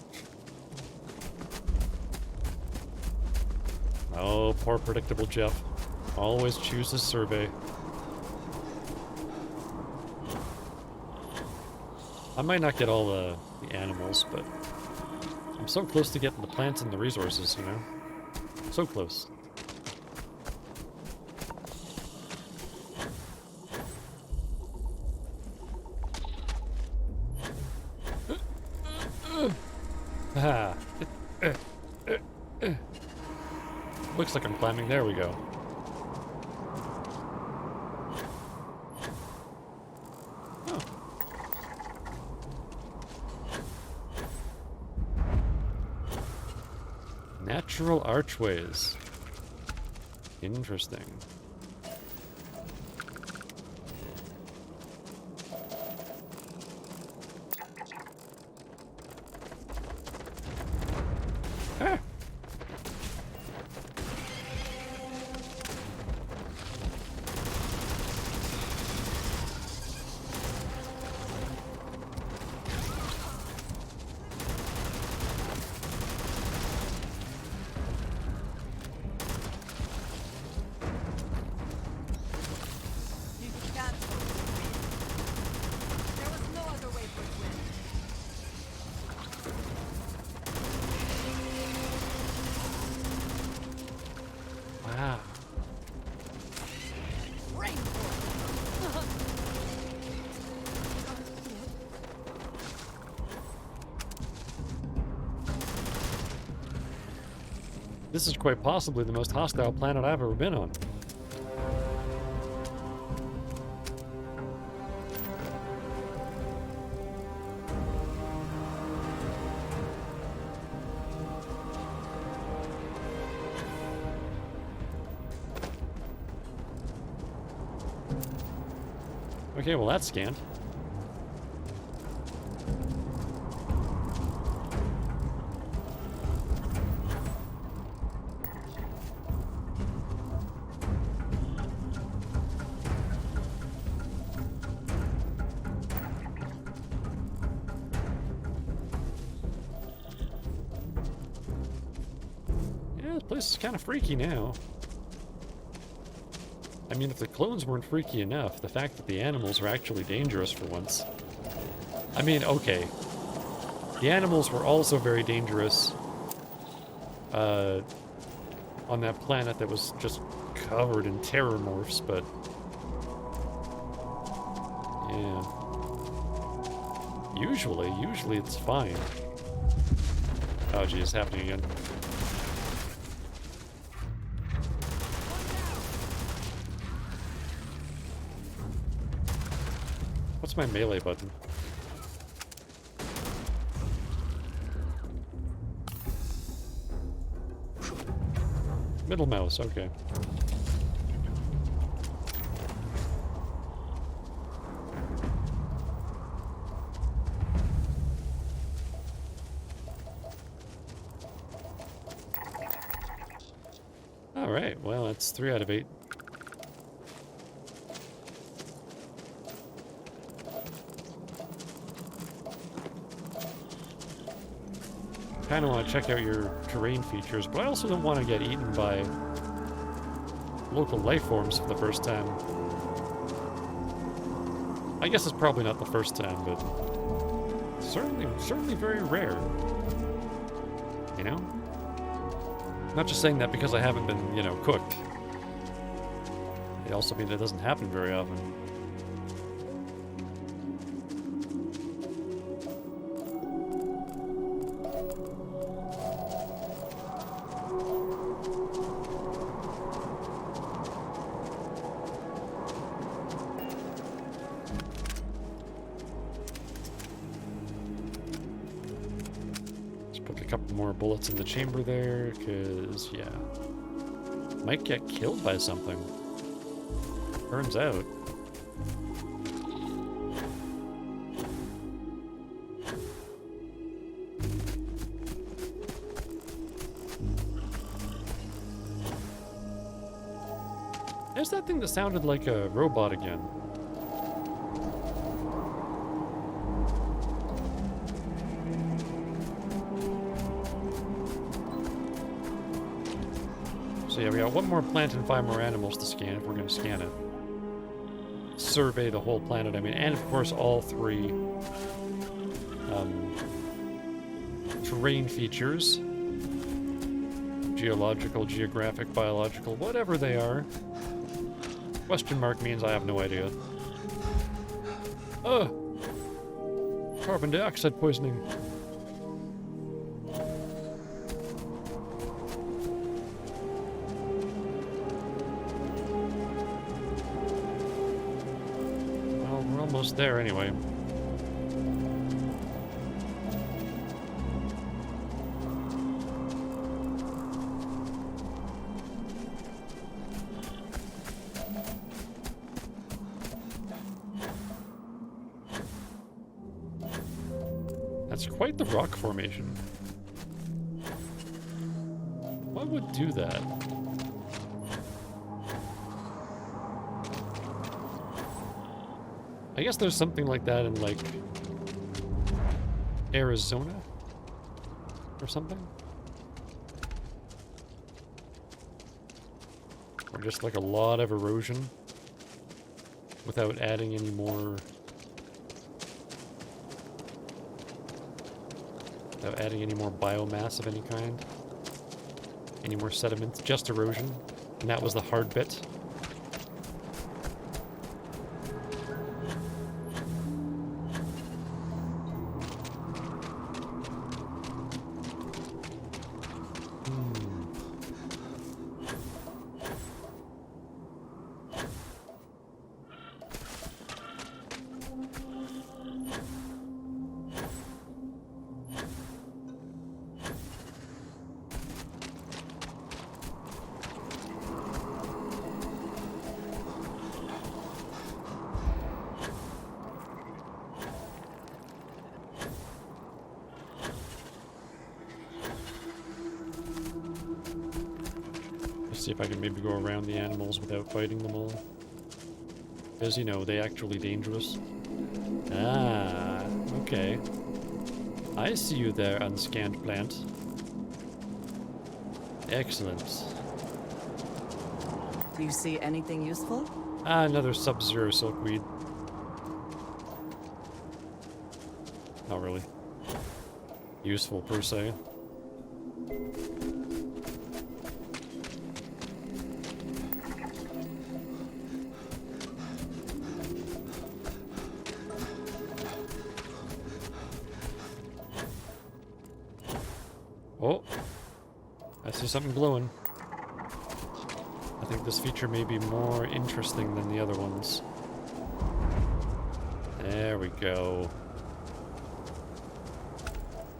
Oh, poor predictable Jeff. Always chooses survey. I might not get all the animals, but I'm so close to getting the plants and the resources, you know? So close. Ah. Looks like I'm climbing. There we go. Oh. Natural archways. Interesting. Ah. Wow. This is quite possibly the most hostile planet I've ever been on. Okay, well that's scanned. Yeah, this place is kind of freaky now. I mean, if the clones weren't freaky enough, the fact that the animals are actually dangerous for once. I mean, okay. The animals were also very dangerous on that planet that was just covered in terrormorphs, but... yeah. Usually it's fine. Oh geez, it's happening again. What's my melee button? Middle mouse, okay. Alright, well, that's 3 out of 8. Kind of want to check out your terrain features, but I also don't want to get eaten by local life forms for the first time. I guess it's probably not the first time, but certainly very rare. You know? Not just saying that because I haven't been, you know, cooked. It also means it doesn't happen very often. Bullets in the chamber there, because, yeah. Might get killed by something. Turns out. There's that thing that sounded like a robot again. So yeah, we got 1 more plant and 5 more animals to scan if we're going to scan it. Survey the whole planet, I mean, and of course all 3 terrain features. Geological, geographic, biological, whatever they are. Question mark means I have no idea. Carbon dioxide poisoning. Well, we're almost there anyway. That's quite the rock formation. What would do that? I guess there's something like that in, like, Arizona or something? Or just like a lot of erosion without adding any more... without adding any more biomass of any kind. Any more sediments, just erosion. And that was the hard bit. See if I can maybe go around the animals without fighting them all. Because, you know, they actually dangerous. Ah, okay. I see you there, unscanned plant. Excellent.
Do you see anything useful?
Ah, another sub-zero silkweed. Not really. Useful, per se. Oh, I see something glowing. I think this feature may be more interesting than the other ones. There we go.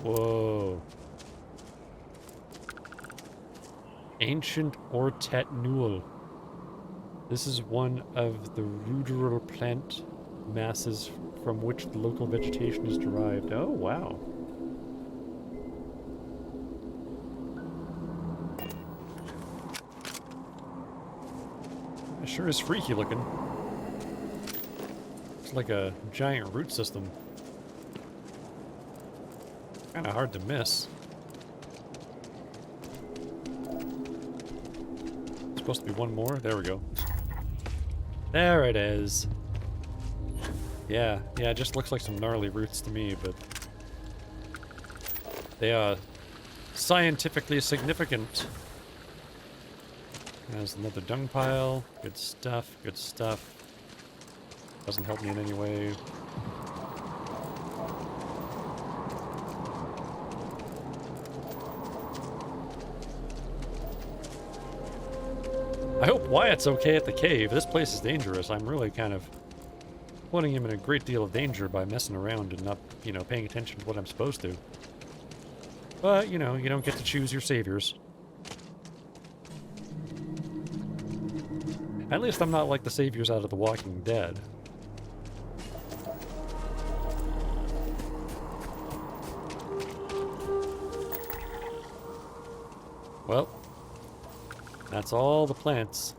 Whoa. Ancient Ortet Newell. This is one of the ruderal plant masses from which the local vegetation is derived. Oh, wow. Sure is freaky looking. It's like a giant root system. Kinda hard to miss. Supposed to be one more? There we go. There it is. Yeah, it just looks like some gnarly roots to me, but they are scientifically significant. There's another dung pile. Good stuff, good stuff. Doesn't help me in any way. I hope Wyatt's okay at the cave. This place is dangerous. I'm really kind of putting him in a great deal of danger by messing around and not, you know, paying attention to what I'm supposed to. But, you know, you don't get to choose your saviors. At least I'm not like the saviors out of The Walking Dead. Well, that's all the plants.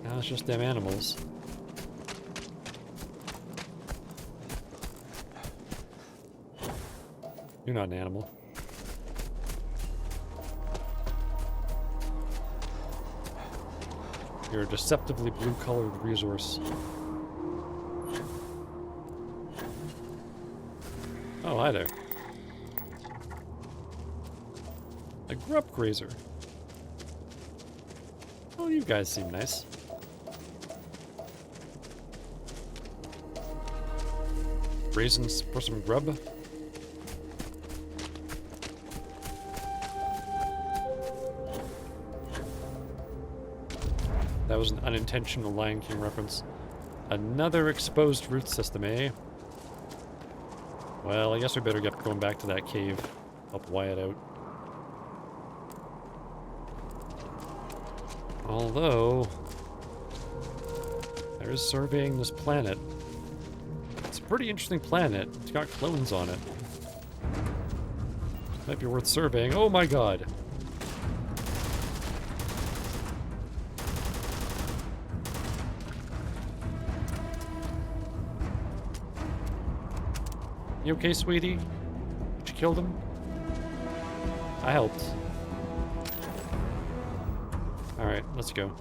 Now it's just them animals. You're not an animal. You're a deceptively blue-colored resource. Oh, hi there. A grub grazer. Oh, you guys seem nice. Raisins for some grub. That was an unintentional Lion King reference. Another exposed root system, eh? Well, I guess we better get going back to that cave. Help Wyatt out. Although, there's surveying this planet. It's a pretty interesting planet. It's got clones on it. Might be worth surveying. Oh my god! You okay, sweetie? Did you kill them? I helped. Alright, let's go.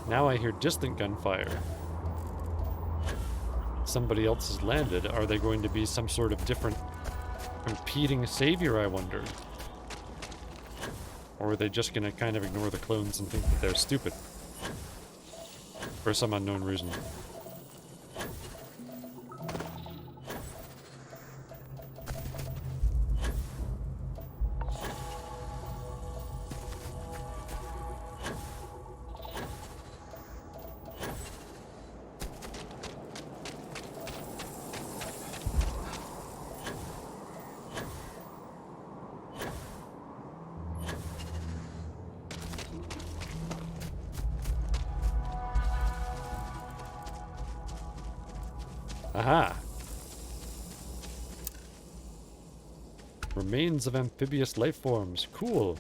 Now I hear distant gunfire. Somebody else has landed. Are they going to be some sort of different competing savior, I wonder? Or are they just going to kind of ignore the clones and think that they're stupid? For some unknown reason. Aha! Remains of amphibious life forms. Cool.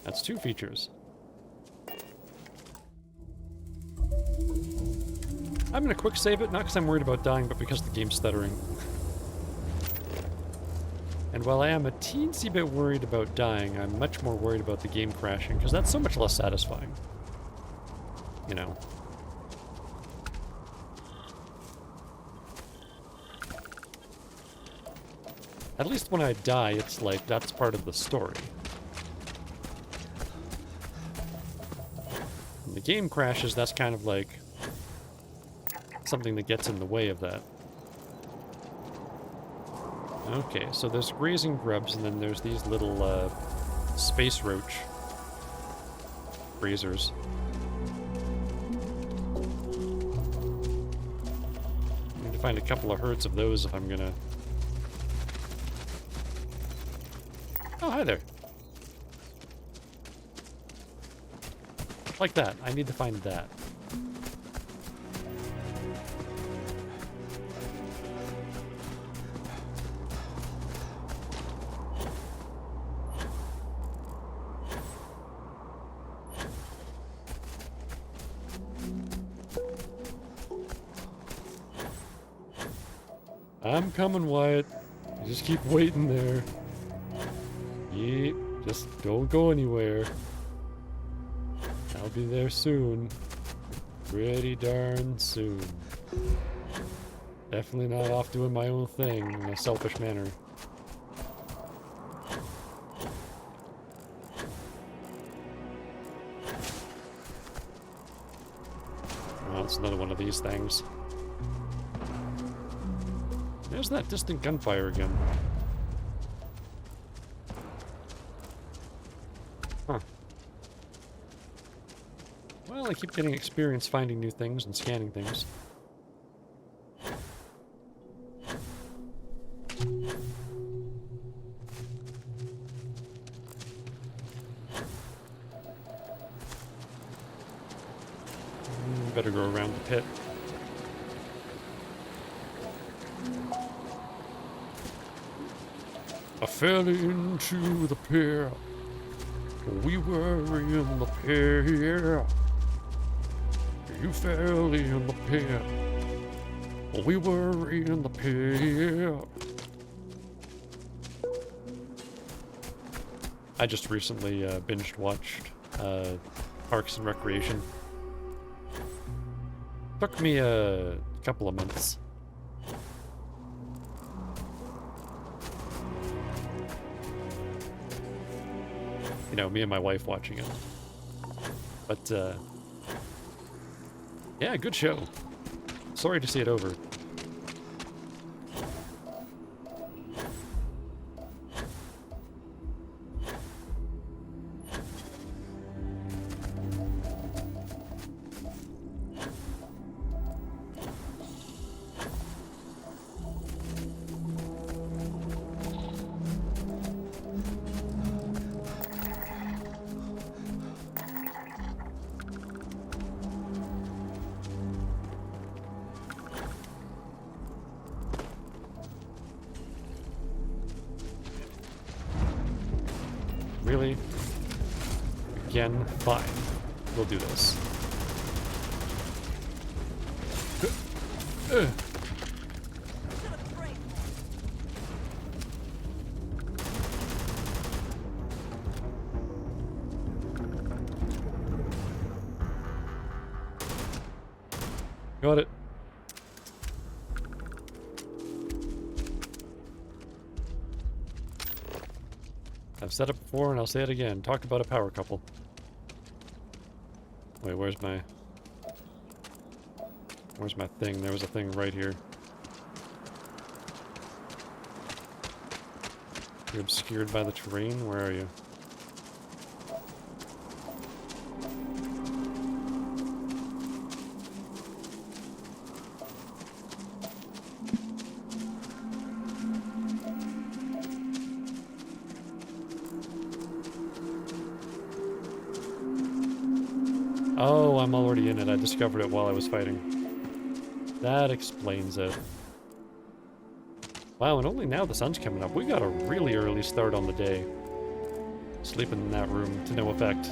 That's 2 features. I'm gonna quick save it, not because I'm worried about dying, but because the game's stuttering. And while I am a teensy bit worried about dying, I'm much more worried about the game crashing, because that's so much less satisfying. You know. At least when I die, it's like, that's part of the story. When the game crashes, that's kind of like something that gets in the way of that. Okay, so there's grazing grubs, and then there's these little space roach grazers. I need to find a couple of herds of those if I'm gonna... Oh, hi there. Like that. I need to find that. I'm coming, Wyatt. You just keep waiting there. Yep, just don't go anywhere. I'll be there soon. Pretty darn soon. Definitely not off doing my own thing in a selfish manner. Oh, it's another one of these things. There's that distant gunfire again. Huh. Well, I keep getting experience finding new things and scanning things. Better go around the pit. fell into the pit. We were in the pit. You fell in the pit. We were in the pit. I just recently binged watched Parks and Recreation. Took me a couple of months. You know, me and my wife watching it. But, yeah, good show. Sorry to see it over. Really? Again? Fine. We'll do this. Got it. I've said it before and I'll say it again. Talk about a power couple. Wait, where's my thing? There was a thing right here. You're obscured by the terrain? Where are you? Oh, I'm already in it. I discovered it while I was fighting. That explains it. Wow, and only now the sun's coming up. We got a really early start on the day. Sleeping in that room to no effect.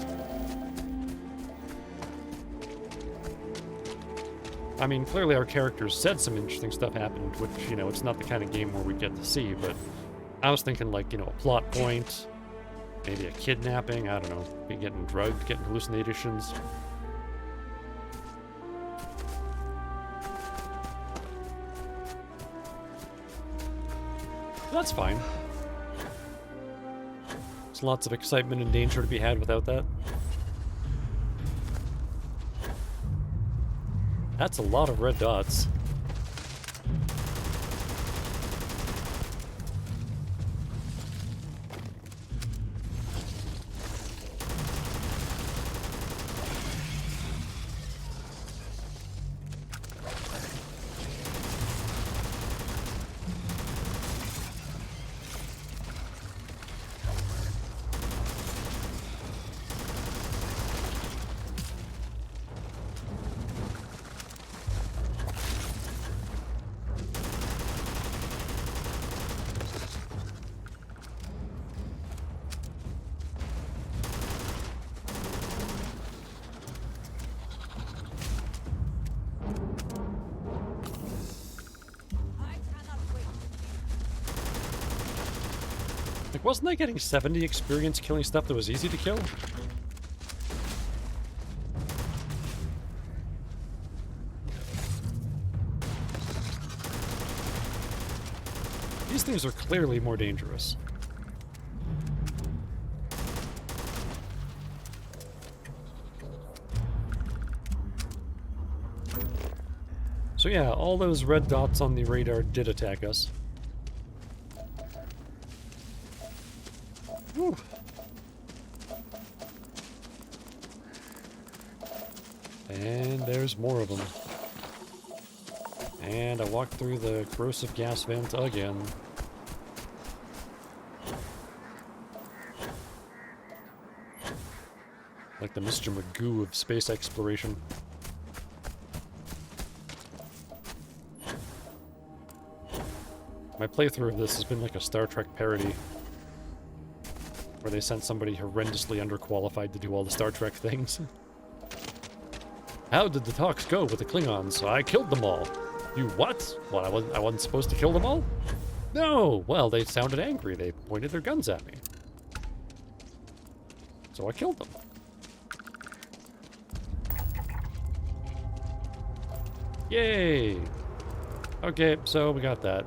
I mean, clearly our characters said some interesting stuff happened, which, you know, it's not the kind of game where we get to see, but I was thinking, like, you know, a plot point, maybe a kidnapping, I don't know, be getting drugged, getting hallucinations. That's fine. There's lots of excitement and danger to be had without that. That's a lot of red dots. Like, wasn't I getting 70 experience killing stuff that was easy to kill? These things are clearly more dangerous. So yeah, all those red dots on the radar did attack us. Whew. And there's more of them. And I walked through the corrosive gas vent again. Like the Mr. Magoo of space exploration. My playthrough of this has been like a Star Trek parody. Where they sent somebody horrendously underqualified to do all the Star Trek things. How did the talks go with the Klingons? I killed them all. You what? What, I wasn't supposed to kill them all? No! Well, they sounded angry. They pointed their guns at me. So I killed them. Yay! Okay, so we got that.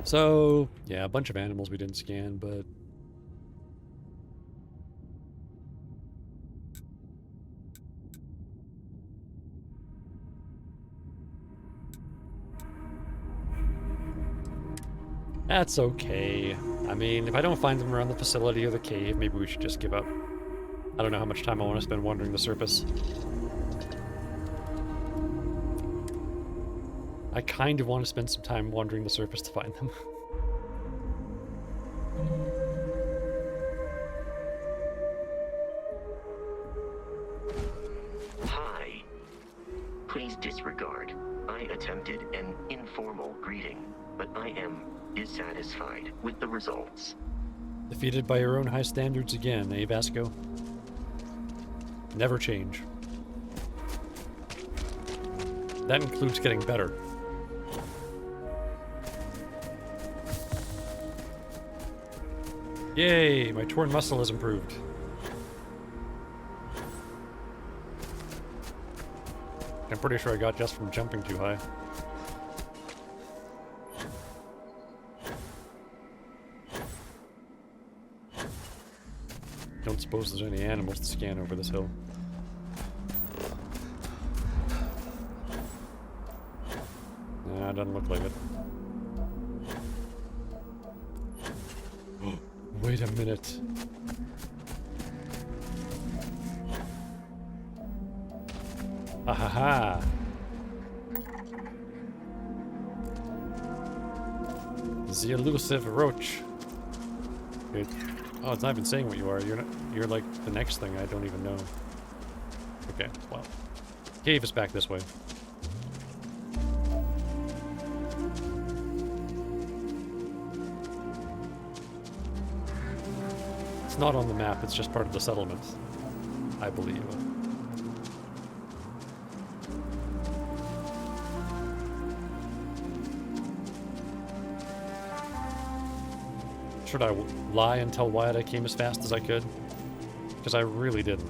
So, yeah, a bunch of animals we didn't scan, but... That's okay. I mean, if I don't find them around the facility or the cave, maybe we should just give up. I don't know how much time I want to spend wandering the surface. I kind of want to spend some time wandering the surface to find them.
Hi. Please disregard. I attempted an informal greeting, but I am dissatisfied with the results.
Defeated by your own high standards again, eh, Vasco? Never change. That includes getting better. Yay, my torn muscle has improved. I'm pretty sure I got just from jumping too high. Don't suppose there's any animals to scan over this hill. Nah, doesn't look like it. Wait a minute. Ahaha! The elusive roach. It, oh, it's not even saying what you are. You're like the next thing I don't even know. Okay, well. Cave is back this way. It's not on the map, it's just part of the settlement, I believe. Should I lie and tell Wyatt I came as fast as I could? Because I really didn't.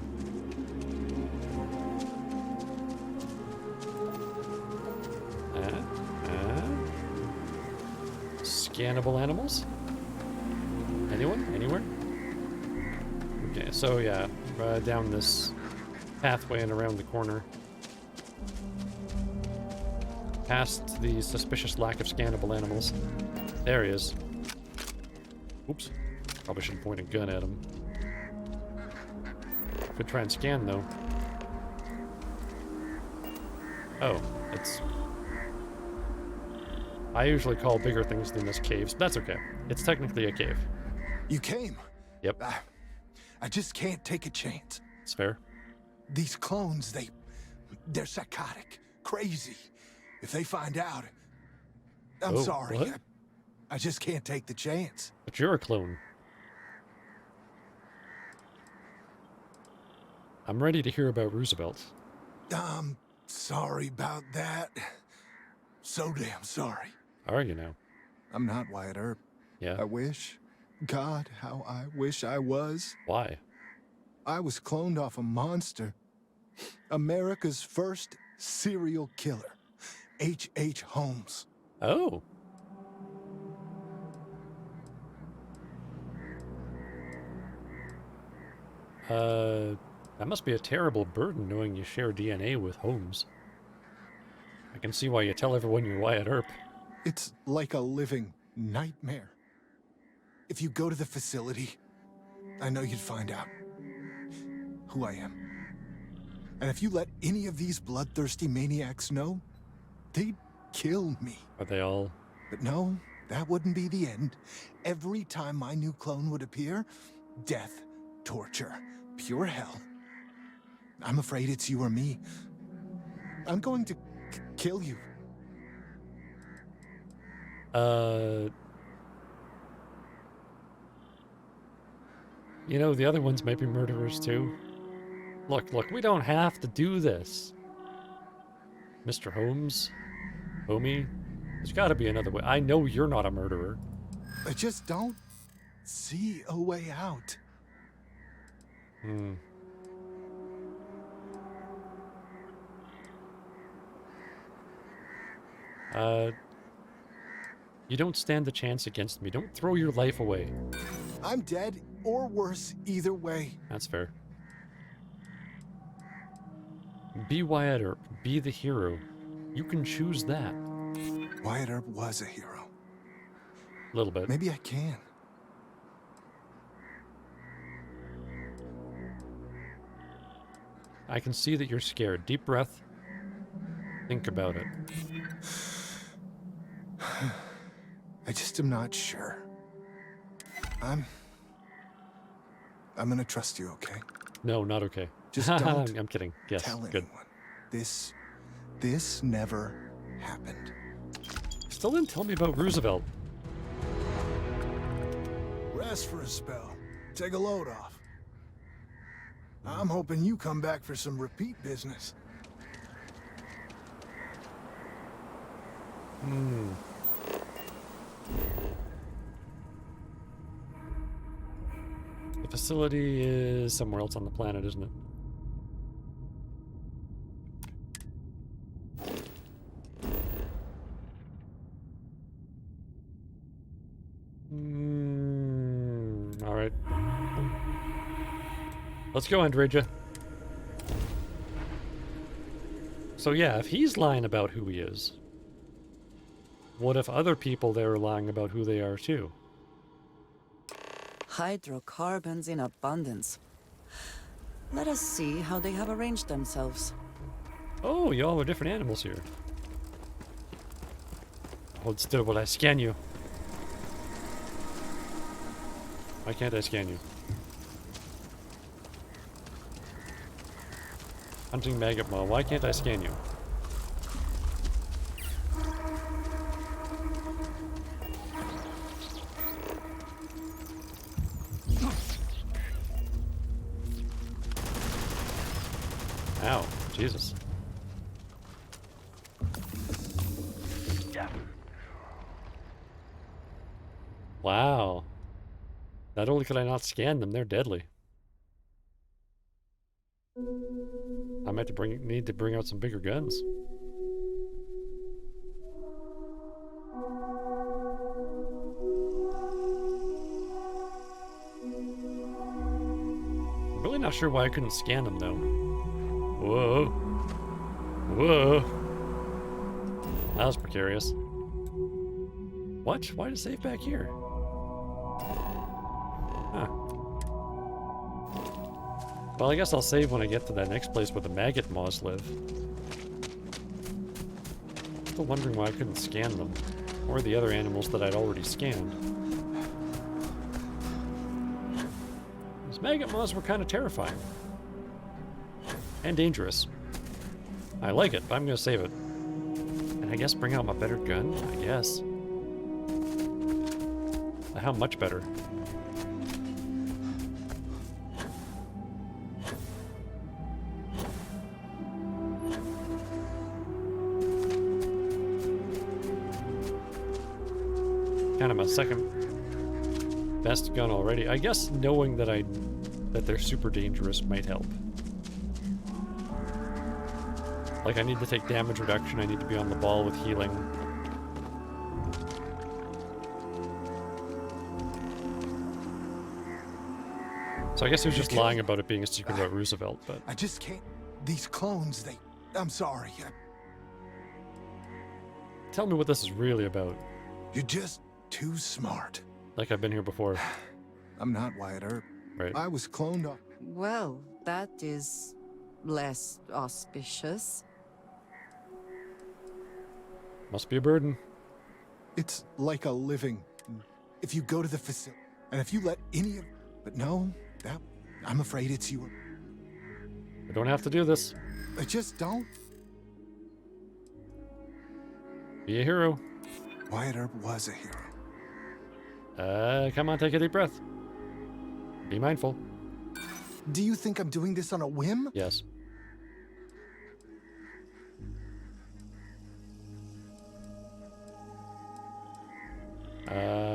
Scannable animals? Anyone? Anywhere? Okay, so yeah, down this pathway and around the corner. Past the suspicious lack of scannable animals. There he is. Oops. Probably shouldn't point a gun at him. Could try and scan, though. Oh, it's... I usually call bigger things than this caves, but that's okay. It's technically a cave.
You came?
Yep.
I just can't take a chance.
It's fair.
These clones, they're psychotic, crazy. If they find out, I'm sorry.
What?
I just can't take the chance.
But you're a clone. I'm ready to hear about Roosevelt.
Sorry about that. So damn sorry.
Are you now?
I'm not Wyatt Earp.
Yeah.
I wish. God, how I wish I was.
Why?
I was cloned off a monster. America's first serial killer. H.H. Holmes.
Oh. That must be a terrible burden knowing you share DNA with Holmes. I can see why you tell everyone you're Wyatt Earp.
It's like a living nightmare. If you go to the facility, I know you'd find out who I am. And if you let any of these bloodthirsty maniacs know, they'd kill me.
Are they all?
But no, that wouldn't be the end. Every time my new clone would appear, death, torture, pure hell. I'm afraid it's you or me. I'm going to kill you.
You know, the other ones might be murderers too. Look, we don't have to do this. Mr. Holmes? Homie? There's gotta be another way. I know you're not a murderer.
I just don't see a way out.
Hmm. You don't stand a chance against me. Don't throw your life away.
I'm dead or worse either way.
That's fair. Be Wyatt Earp. Be the hero. You can choose that.
Wyatt Earp was a hero.
A little bit.
Maybe I can.
I can see that you're scared. Deep breath. Think about it.
I just am not sure. I'm gonna trust you, okay?
No, not okay.
Just don't.
I'm kidding. Yes,
tell
good.
anyone. This never happened.
Still didn't tell me about Roosevelt.
Rest for a spell. Take a load off. I'm hoping you come back for some repeat business.
Hmm. The facility is somewhere else on the planet, isn't it? All right. Let's go, Andreja. So yeah, if he's lying about who he is, what if other people there are lying about who they are too?
Hydrocarbons in abundance. Let us see how they have arranged themselves.
Oh, y'all are different animals here. Hold still while I scan you. Why can't I scan you? Hunting maggot maw. Why can't I scan you? Ow, Jesus. Wow. Not only could I not scan them, they're deadly. I might need to bring out some bigger guns. I'm really not sure why I couldn't scan them though. Whoa. Whoa. That was precarious. What? Why did it save back here? Huh. Well, I guess I'll save when I get to that next place where the maggot moths live. Still wondering why I couldn't scan them. Or the other animals that I'd already scanned. These maggot moths were kind of terrifying. And dangerous. I like it, but I'm gonna save it. And I guess bring out my better gun? I guess. How much better? Kind of my second best gun already. I guess knowing that they're super dangerous might help. Like I need to take damage reduction, I need to be on the ball with healing. So I guess he was just lying about it being a secret about Roosevelt, but...
I just can't... These clones, I'm sorry.
Tell me what this is really about.
You're just too smart.
Like I've been here before.
I'm not Wyatt Earp.
Right.
I was cloned off...
Well, that is less auspicious.
Must be a burden.
It's like a living. If you go to the facility, and if you let any of... But no, I'm afraid it's you.
I don't have to do this.
I just don't.
Be a hero.
Wyatt Earp was a hero.
Come on, take a deep breath. Be mindful.
Do you think I'm doing this on a whim?
Yes.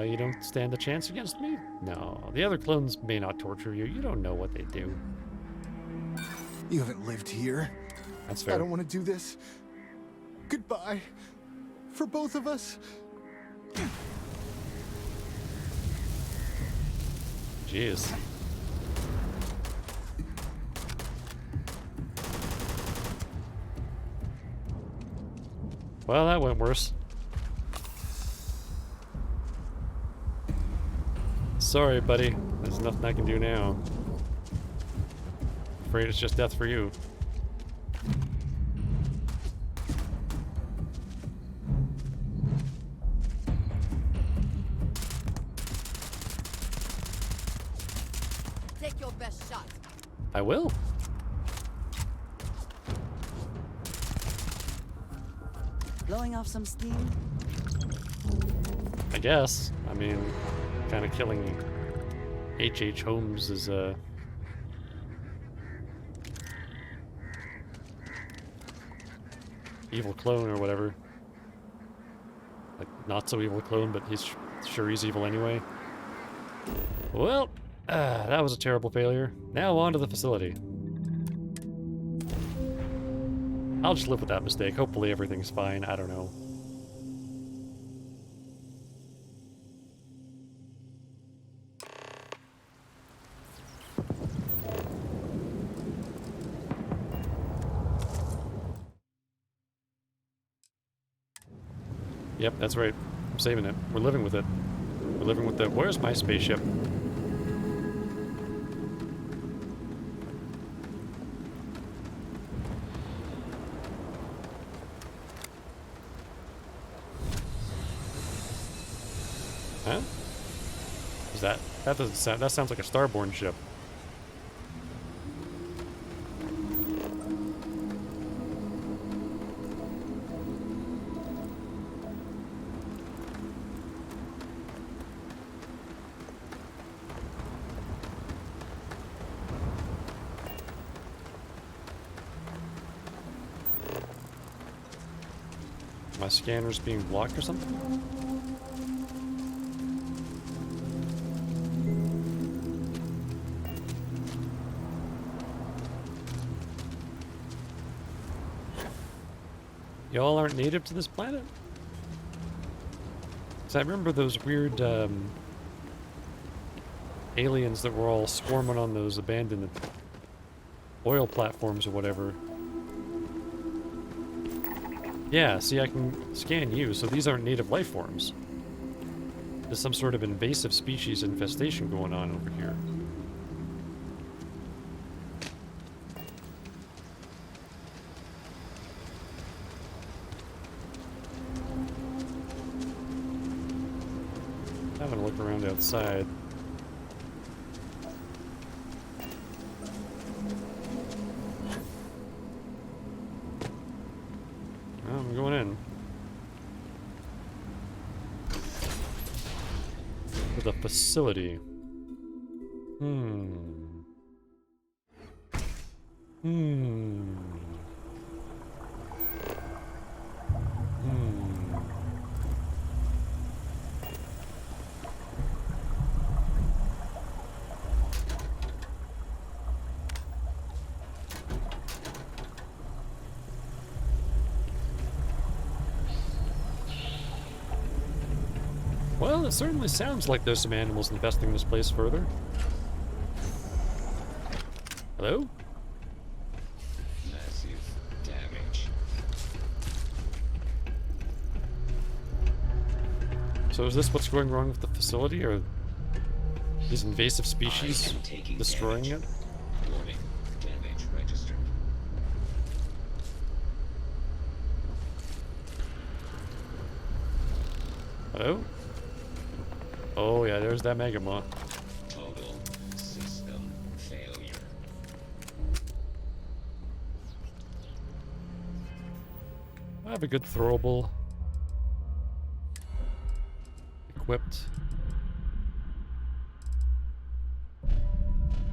You don't stand a chance against me? No. The other clones may not torture you. You don't know what they do.
You haven't lived here.
That's fair.
I don't want to do this. Goodbye. For both of us.
Jeez. Well, that went worse. Sorry, buddy. There's nothing I can do now. Afraid it's just death for you.
Take your best shot.
I will.
Blowing off some steam?
I guess. I mean, kind of killing H.H. Holmes is evil clone or whatever. Like, not so evil clone, but he's sure he's evil anyway. Well, that was a terrible failure. Now on to the facility. I'll just live with that mistake. Hopefully everything's fine. I don't know. Yep, that's right. I'm saving it. We're living with it. We're living with the... Where's my spaceship? Huh? Is that... That doesn't sound... That sounds like a Starborn ship. My scanner's being blocked or something? Y'all aren't native to this planet? Because I remember those weird aliens that were all swarming on those abandoned oil platforms or whatever. Yeah, see, I can scan you, so these aren't native life forms. There's some sort of invasive species infestation going on over here. Having a look around outside. I'm going in. To the facility. Well, it certainly sounds like there's some animals infesting this place further. Hello?
Massive damage.
So is this what's going wrong with the facility, or these invasive species destroying it?
Warning, damage registered.
Hello? Oh yeah, there's that Megamaw.
Total system failure.
I have a good throwable. equipped.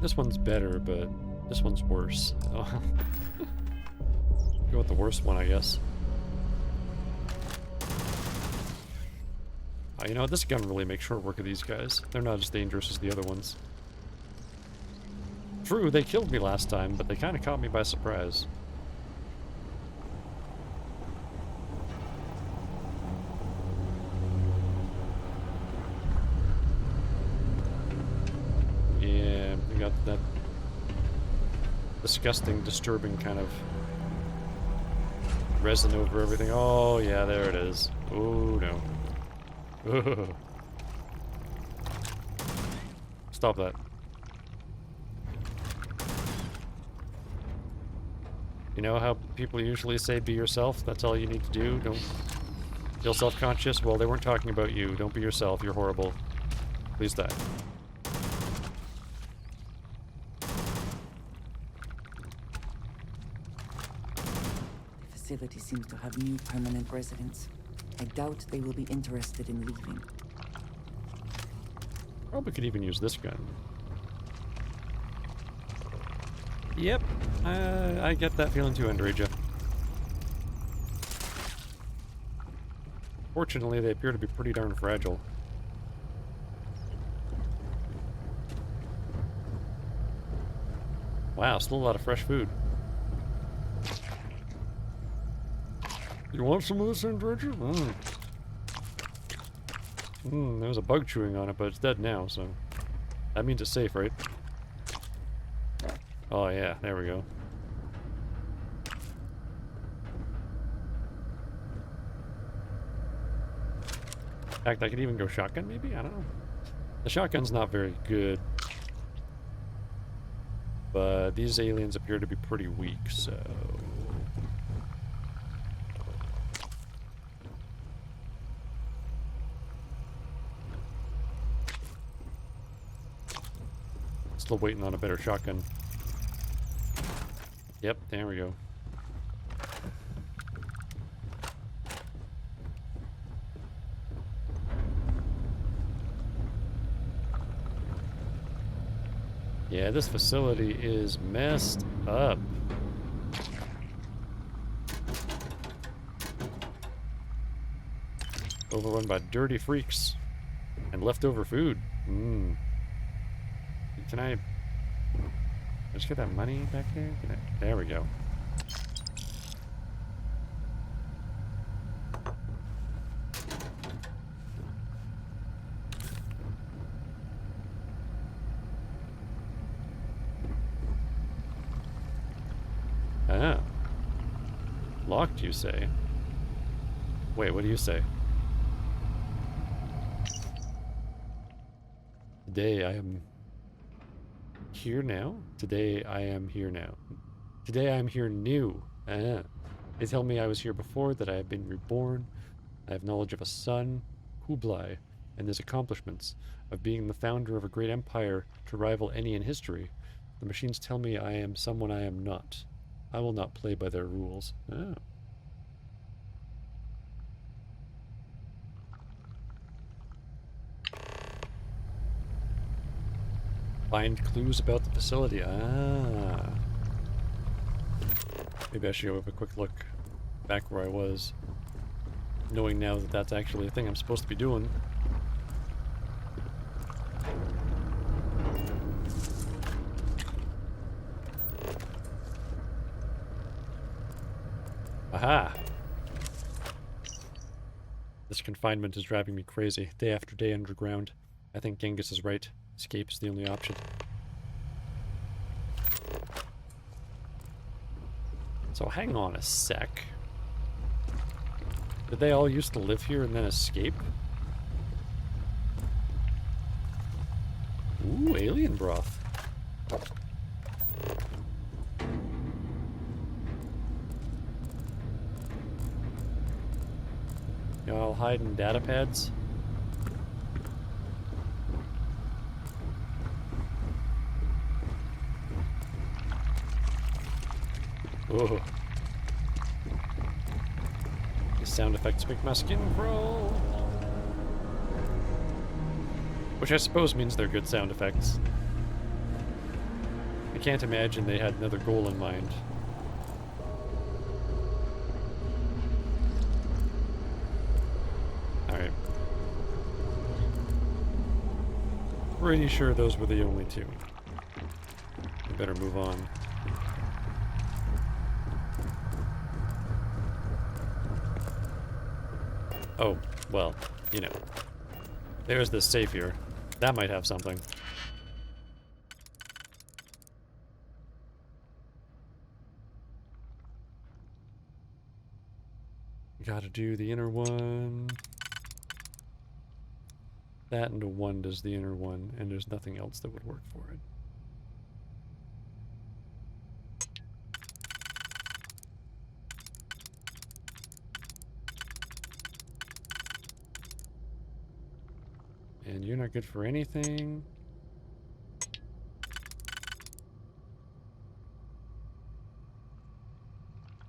This one's better, but this one's worse. Oh. Go with the worst one, I guess. You know, this gun really makes short work of these guys. They're not as dangerous as the other ones. True, they killed me last time, but they kind of caught me by surprise. Yeah, we got that disgusting, disturbing kind of resin over everything. Oh, yeah, there it is. Oh, no. Stop that. You know how people usually say be yourself? That's all you need to do? Don't feel self-conscious? Well, they weren't talking about you. Don't be yourself. You're horrible. Please die.
The facility seems to have new permanent residents. I doubt they will be interested in leaving.
Probably could even use this gun. Yep, I get that feeling too, Andreja. Fortunately, they appear to be pretty darn fragile. Wow, still a lot of fresh food. You want some of this, Andreja? There was a bug chewing on it, but it's dead now, so... That means it's safe, right? Oh yeah, there we go. In fact, I could even go shotgun, maybe? I don't know. The shotgun's not very good. But these aliens appear to be pretty weak, so... Still waiting on a better shotgun. Yep, there we go. Yeah, this facility is messed up. Overrun by dirty freaks and leftover food. Can I just get that money back there? There we go. Ah. Locked, you say? Wait, what do you say? Today I am here now? Today I am here now. Today I am here new. Ah. They tell me I was here before, that I have been reborn. I have knowledge of a son, Kublai, and his accomplishments of being the founder of a great empire to rival any in history. The machines tell me I am someone I am not. I will not play by their rules. Ah. Find clues about the facility. Ah. Maybe I should go have a quick look back where I was, knowing now that that's actually a thing I'm supposed to be doing. Aha! This confinement is driving me crazy, day after day underground. I think Genghis is right. Escape is the only option. So hang on a sec. Did they all used to live here and then escape? Ooh, alien broth. Y'all hiding data pads? Oh. These sound effects make my skin crawl. Which I suppose means they're good sound effects. I can't imagine they had another goal in mind. Alright. Pretty sure those were the only two. We better move on. Oh, well, you know. There's this safe here. That might have something. Gotta do the inner one. That and a 1 does the inner one, and there's nothing else that would work for it. And you're not good for anything.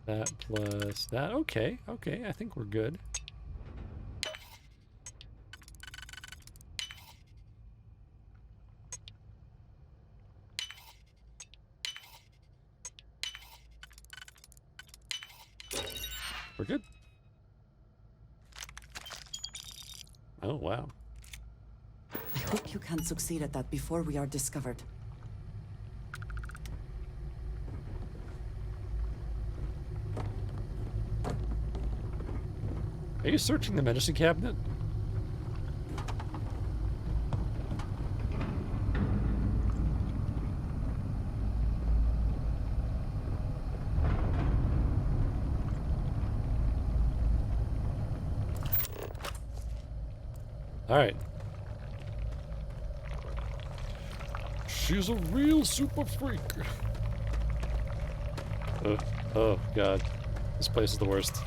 That plus that. Okay, okay, I think we're good. We're good. Oh, wow.
I hope you can succeed at that before we are discovered.
Are you searching the medicine cabinet? Alright. She's a real super freak. Oh, God. This place is the worst.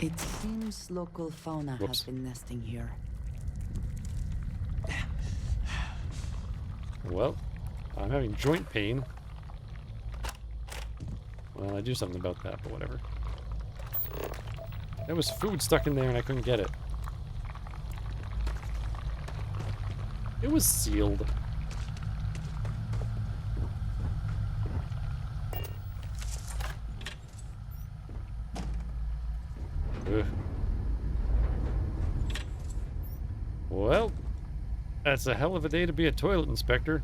It seems local fauna has been nesting here.
Well, I'm having joint pain. Well, I do something about that, but whatever. There was food stuck in there and I couldn't get it. It was sealed. Ugh. Well, that's a hell of a day to be a toilet inspector.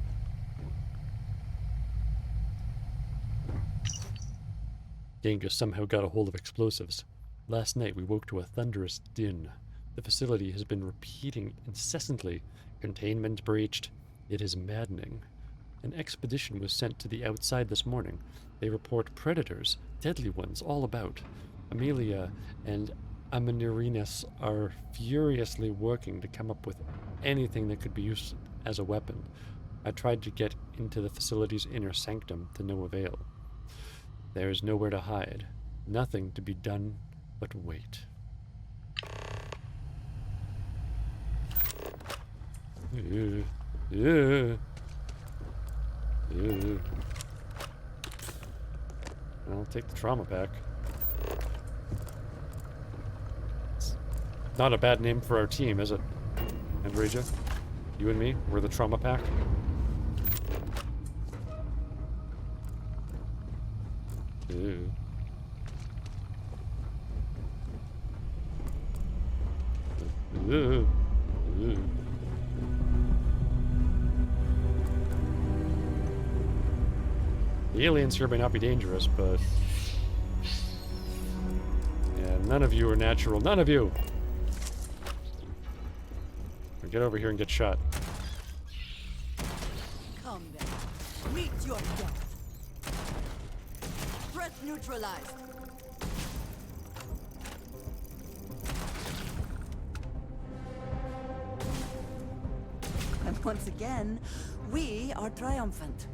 Genghis somehow got a hold of explosives. Last night we woke to a thunderous din. The facility has been repeating incessantly, "Containment breached." It is maddening. An expedition was sent to the outside this morning. They report predators, deadly ones, all about. Amelia and Amanirinus are furiously working to come up with anything that could be used as a weapon. I tried to get into the facility's inner sanctum to no avail. There is nowhere to hide. Nothing to be done but wait. I'll take the trauma pack. It's not a bad name for our team, is it? Andreja? You and me? We're the trauma pack? Ew. Ew. Ew. The aliens here may not be dangerous, but... yeah, none of you are natural. None of you! Now get over here and get shot.
Come then. Meet your death. Threat neutralized.
And once again, we are triumphant.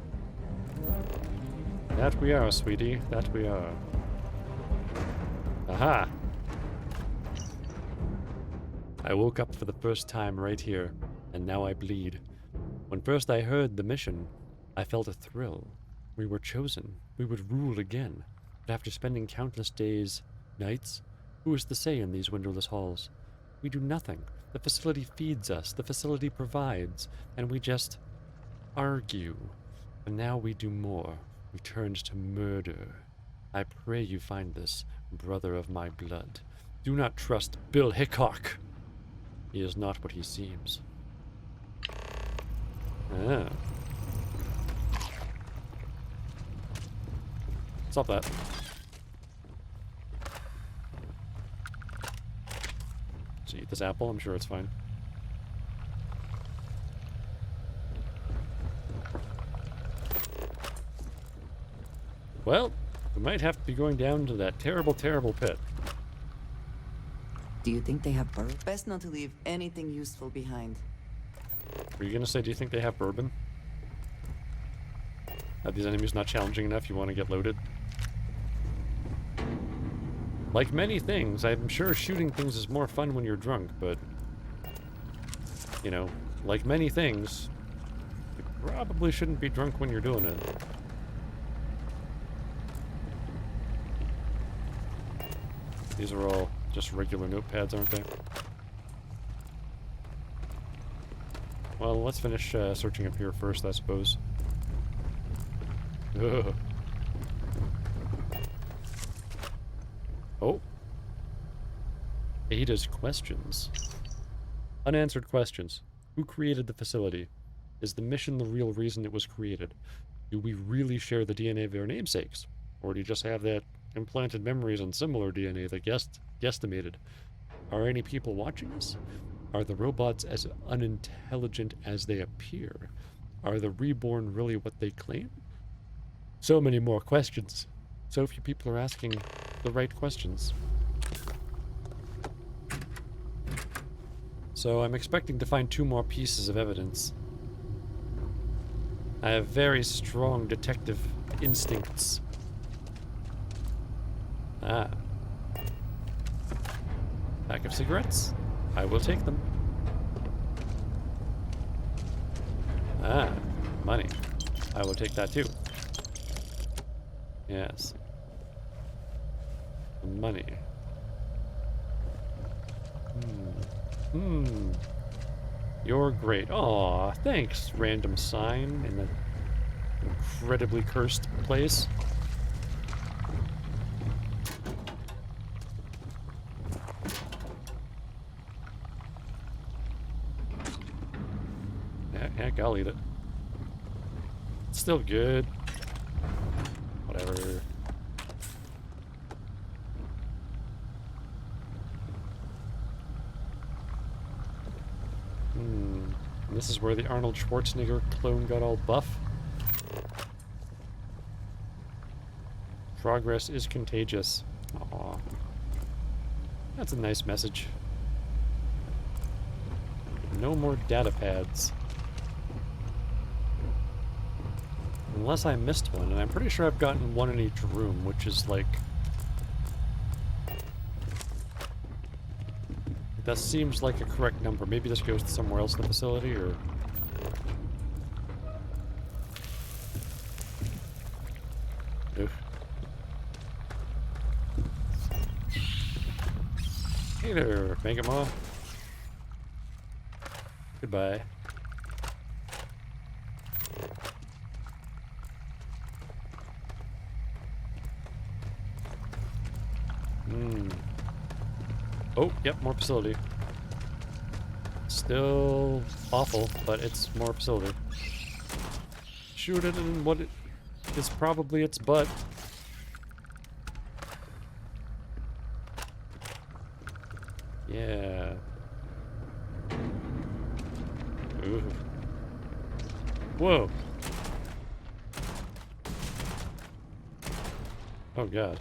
That we are, sweetie. That we are. Aha! I woke up for the first time right here, and now I bleed. When first I heard the mission, I felt a thrill. We were chosen. We would rule again. But after spending countless days, nights, who is to say in these windowless halls? We do nothing. The facility feeds us, the facility provides, and we just argue. And now we do more. We turned to murder. I pray you find this, brother of my blood. Do not trust Bill Hickok. He is not what he seems. Ah. Stop that. So eat this apple, I'm sure it's fine. Well, we might have to be going down to that terrible, terrible pit.
Do you think they have bourbon? Best not to leave anything useful behind.
Were you gonna say, do you think they have bourbon? Are these enemies not challenging enough? You want to get loaded? Like many things, I'm sure shooting things is more fun when you're drunk, but... You know, like many things, you probably shouldn't be drunk when you're doing it. These are all just regular notepads, aren't they? Well, let's finish searching up here first, I suppose. Ugh. Oh. Ada's questions. Unanswered questions. Who created the facility? Is the mission the real reason it was created? Do we really share the DNA of our namesakes? Or do you just have that implanted memories on similar DNA that guesstimated? Are any people watching us? Are the robots as unintelligent as they appear? Are the reborn really what they claim? So many more questions. So few people are asking the right questions. So I'm expecting to find 2 more pieces of evidence. I have very strong detective instincts. Ah. Pack of cigarettes? I will take them. Ah, money. I will take that too. Yes. Money. You're great. Aw, thanks, random sign in an incredibly cursed place. Heck, I'll eat it. It's still good. Whatever. This is where the Arnold Schwarzenegger clone got all buff. Progress is contagious. Aw. That's a nice message. No more data pads. Unless I missed one, and I'm pretty sure I've gotten one in each room, which is like... That seems like a correct number. Maybe this goes to somewhere else in the facility, or... Ugh. Hey there, Megama. Goodbye. Oh, yep, more facility. Still awful, but it's more facility. Shoot it in what it is probably its butt. Yeah. Ooh. Whoa. Oh god.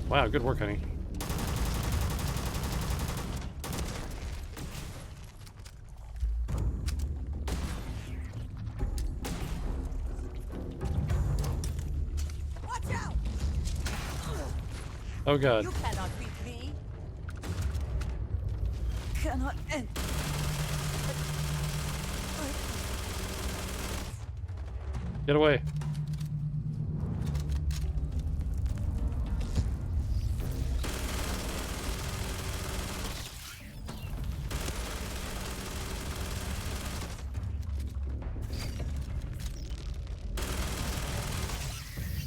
Wow, good work, honey.
Watch out!
Oh god.
You cannot beat me. Cannot end.
Get away.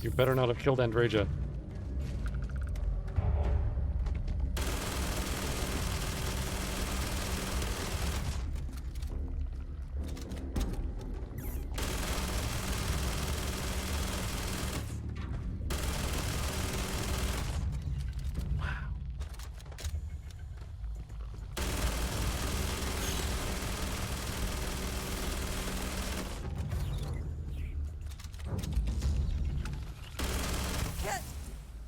You better not have killed Andreja.
Can't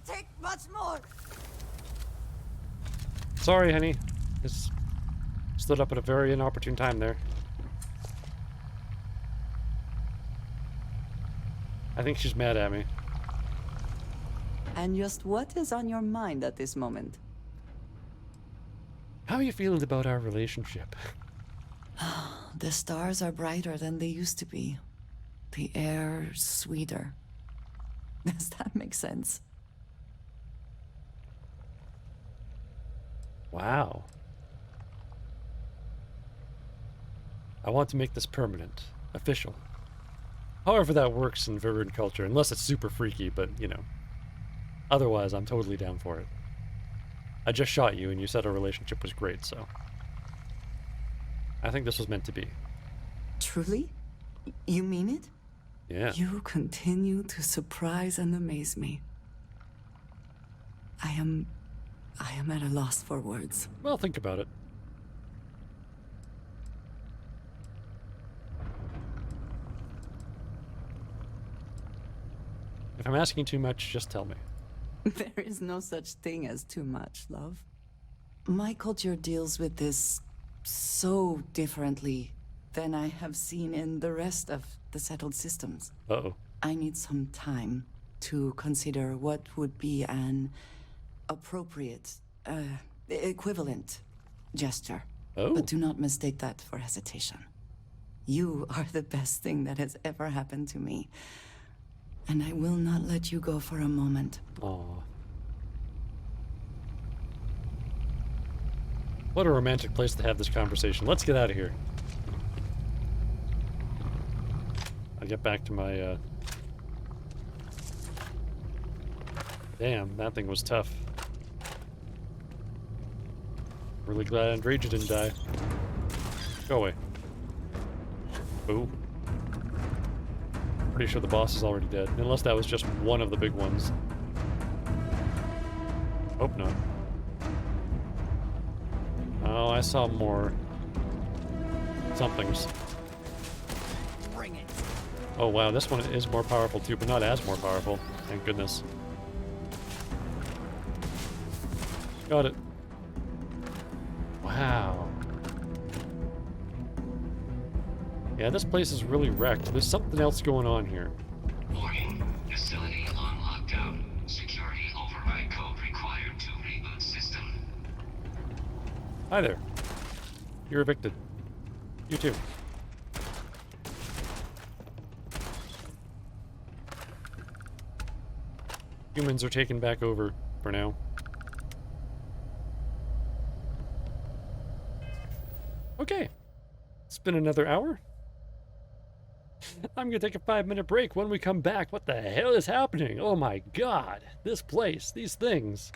take much more.
Sorry, honey. Just stood up at a very inopportune time there. I think she's mad at me.
And just what is on your mind at this moment?
How are you feeling about our relationship?
The stars are brighter than they used to be. The air sweeter. Does that make sense?
Wow. I want to make this permanent, official. However that works in Varun culture, unless it's super freaky, but, you know. Otherwise, I'm totally down for it. I just shot you, and you said our relationship was great, so... I think this was meant to be.
Truly? You mean it?
Yeah.
You continue to surprise and amaze me. I am at a loss for words.
Well, think about it. If I'm asking too much, just tell me.
There is no such thing as too much, love. My culture deals with this so differently than I have seen in the rest of the settled systems.
Uh-oh.
I need some time to consider what would be an appropriate, equivalent gesture.
Oh.
But do not mistake that for hesitation. You are the best thing that has ever happened to me. And I will not let you go for a moment.
Aw. What a romantic place to have this conversation. Let's get out of here. I'll get back to my, Damn, that thing was tough. Really glad Andreja didn't die. Go away. Boo. Pretty sure the boss is already dead, unless that was just one of the big ones. Hope not. Oh, I saw more somethings.
Bring it.
Oh wow, this one is more powerful too, but not as more powerful. Thank goodness. Got it. Wow. Yeah, this place is really wrecked. There's something else going on here.
Warning. Facility on lockdown. Security override code required to reboot system.
Hi there. You're evicted. You too. Humans are taken back over for now. Okay. It's been another hour. I'm gonna take a 5-minute break. When we come back, what the hell is happening? Oh my god. This place, these things.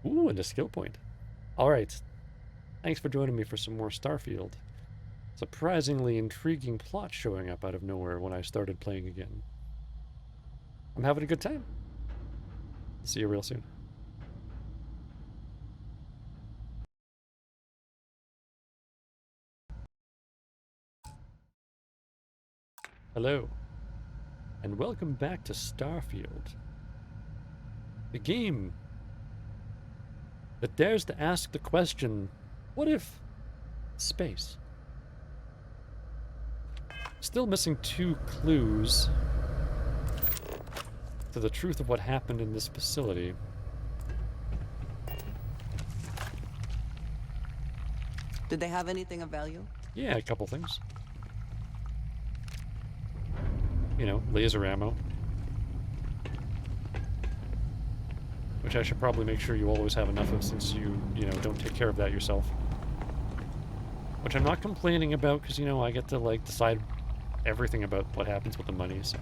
Ooh, and a skill point. Alright. Thanks for joining me for some more Starfield. Surprisingly intriguing plot showing up out of nowhere when I started playing again. I'm having a good time. See you real soon. Hello, and welcome back to Starfield. The game that dares to ask the question, what if space? Still missing 2 clues to the truth of what happened in this facility.
Did they have anything of value?
Yeah, a couple things. You know, laser ammo. Which I should probably make sure you always have enough of since you know, don't take care of that yourself. Which I'm not complaining about because, you know, I get to, like, decide everything about what happens with the money, so.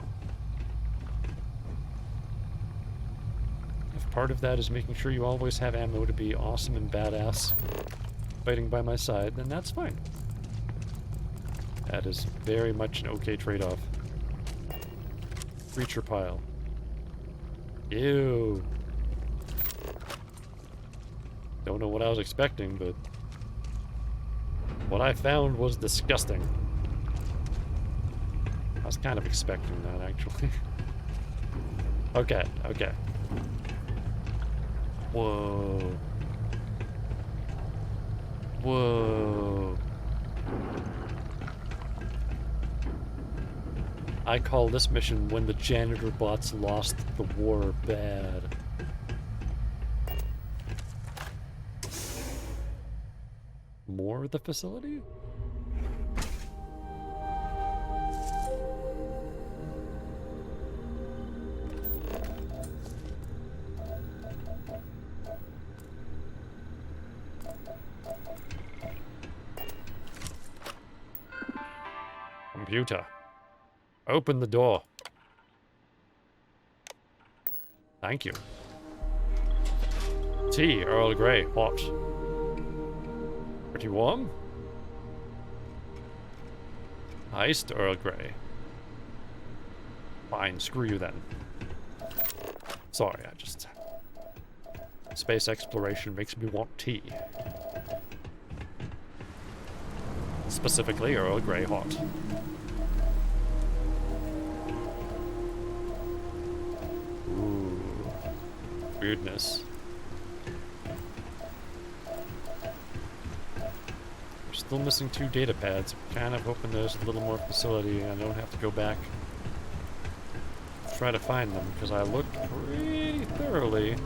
part of that is making sure you always have ammo to be awesome and badass fighting by my side, then that's fine. That is very much an okay trade-off. Creature pile. Ew. Don't know what I was expecting, but what I found was disgusting. I was kind of expecting that, actually. Okay, okay. Whoa. Whoa. I call this mission when the janitor bots lost the war bad. More of the facility? Computer. Open the door. Thank you. Tea, Earl Grey, hot. Pretty warm? Iced Earl Grey. Fine, screw you then. Sorry, I just... Space exploration makes me want tea. Specifically, Earl Grey hot. Ooh. Weirdness. We're still missing 2 data pads. I'm kind of hoping there's a little more facility and I don't have to go back to try to find them, because I looked pretty thoroughly.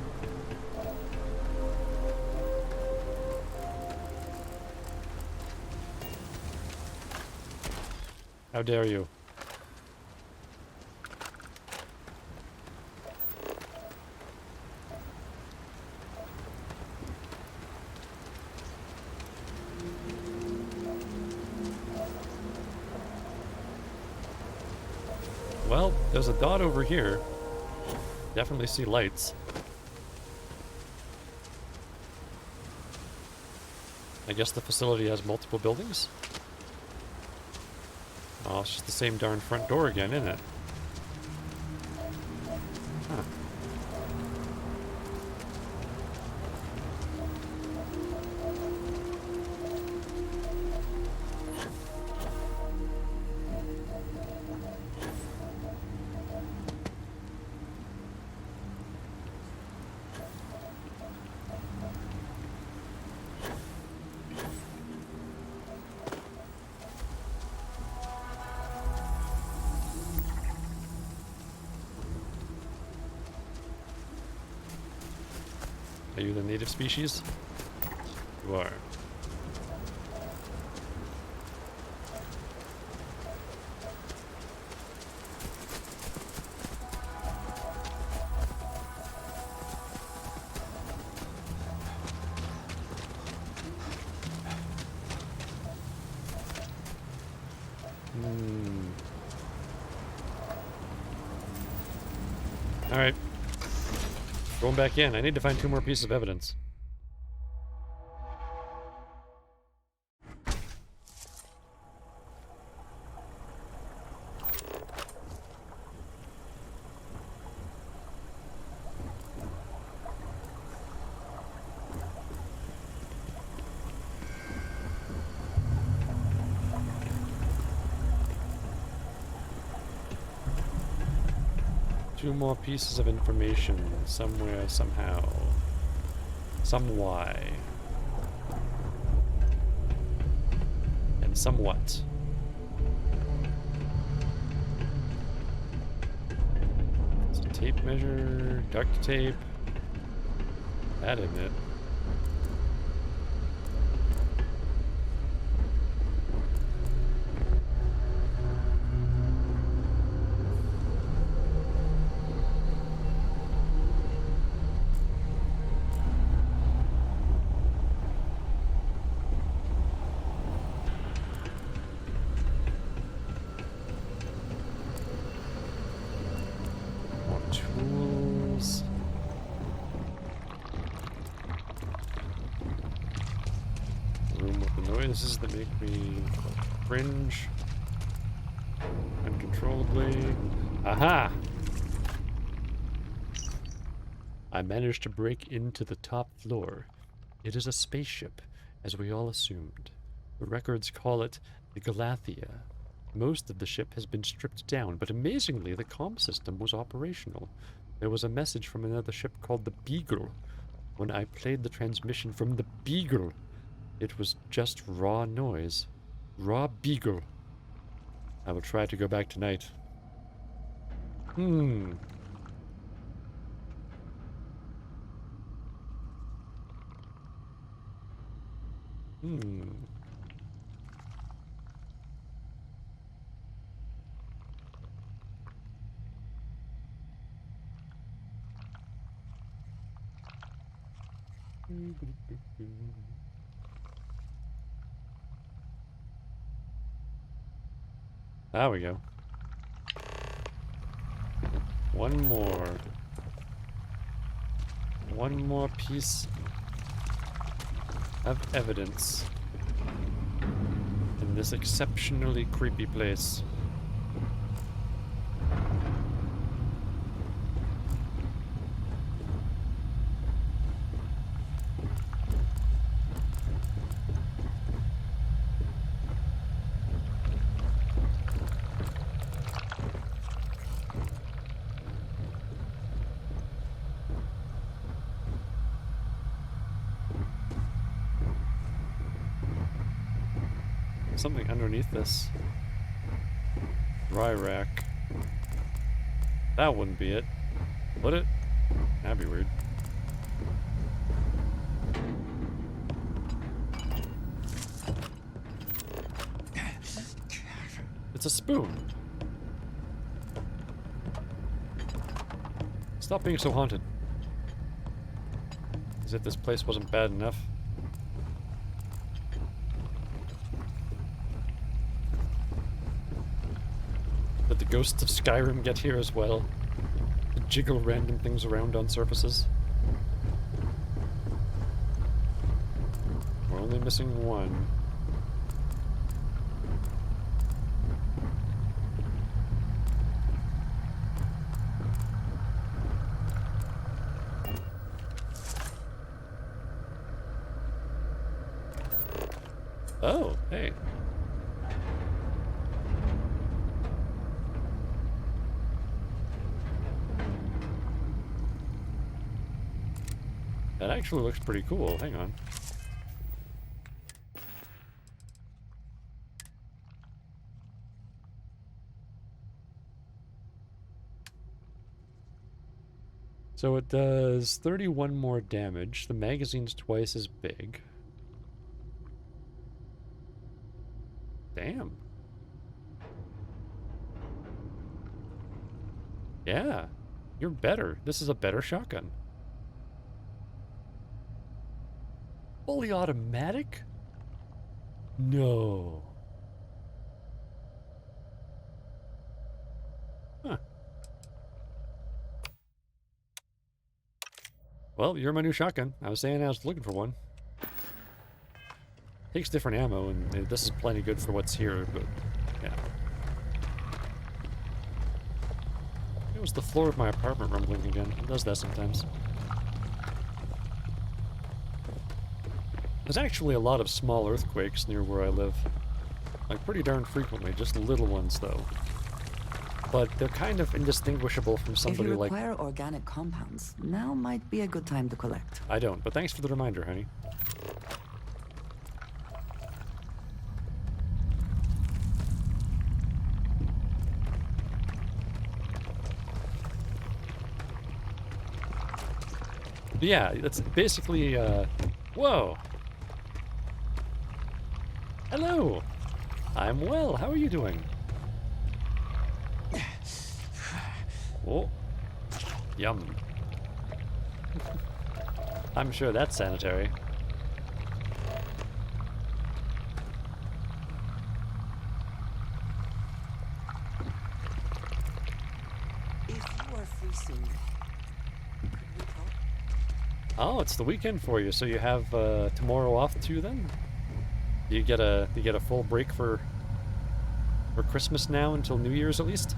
How dare you? Well, there's a dot over here. Definitely see lights. I guess the facility has multiple buildings? Oh, it's just the same darn front door again, isn't it? Huh. Are you the native species? You are. Alright. Going back in. I need to find 2 more pieces of evidence. Two more pieces of information somewhere, somehow. Some why. And somewhat. It's a tape measure, duct tape. That isn't it. noises that make me cringe uncontrollably. Aha! I managed to break into the top floor. It is a spaceship, as we all assumed. The records call it the Galathea. Most of the ship has been stripped down, but amazingly the comm system was operational. There was a message from another ship called the Beagle. When I played the transmission from the Beagle, it was just raw noise. Raw Beagle. I will try to go back tonight. Hmm. There we go. One more. One more piece of evidence in this exceptionally creepy place. Something underneath this dry rack. That wouldn't be it, would it? That'd be weird. It's a spoon. Stop being so haunted. As if this place wasn't bad enough. Did the ghosts of Skyrim get here as well? To jiggle random things around on surfaces? We're only missing one. Oh, hey. That actually looks pretty cool. Hang on. So it does 31 more damage. The magazine's twice as big. Damn. Yeah. You're better. This is a better shotgun. Fully automatic? No. Huh. Well, you're my new shotgun. I was saying I was looking for one. Takes different ammo, and this is plenty good for what's here, but yeah. It was the floor of my apartment rumbling again. It does that sometimes. There's actually a lot of small earthquakes near where I live. Like, pretty darn frequently, just little ones, though. But they're kind of indistinguishable from somebody like...
If you require organic compounds, now might be a good time to collect.
I don't, but thanks for the reminder, honey. Yeah, that's basically, whoa! Hello! I'm well, how are you doing? Oh. Yum. I'm sure that's sanitary.
If you are free soon,
oh, it's the weekend for you, so you have tomorrow off too then? You get a full break for Christmas now until New Year's at least?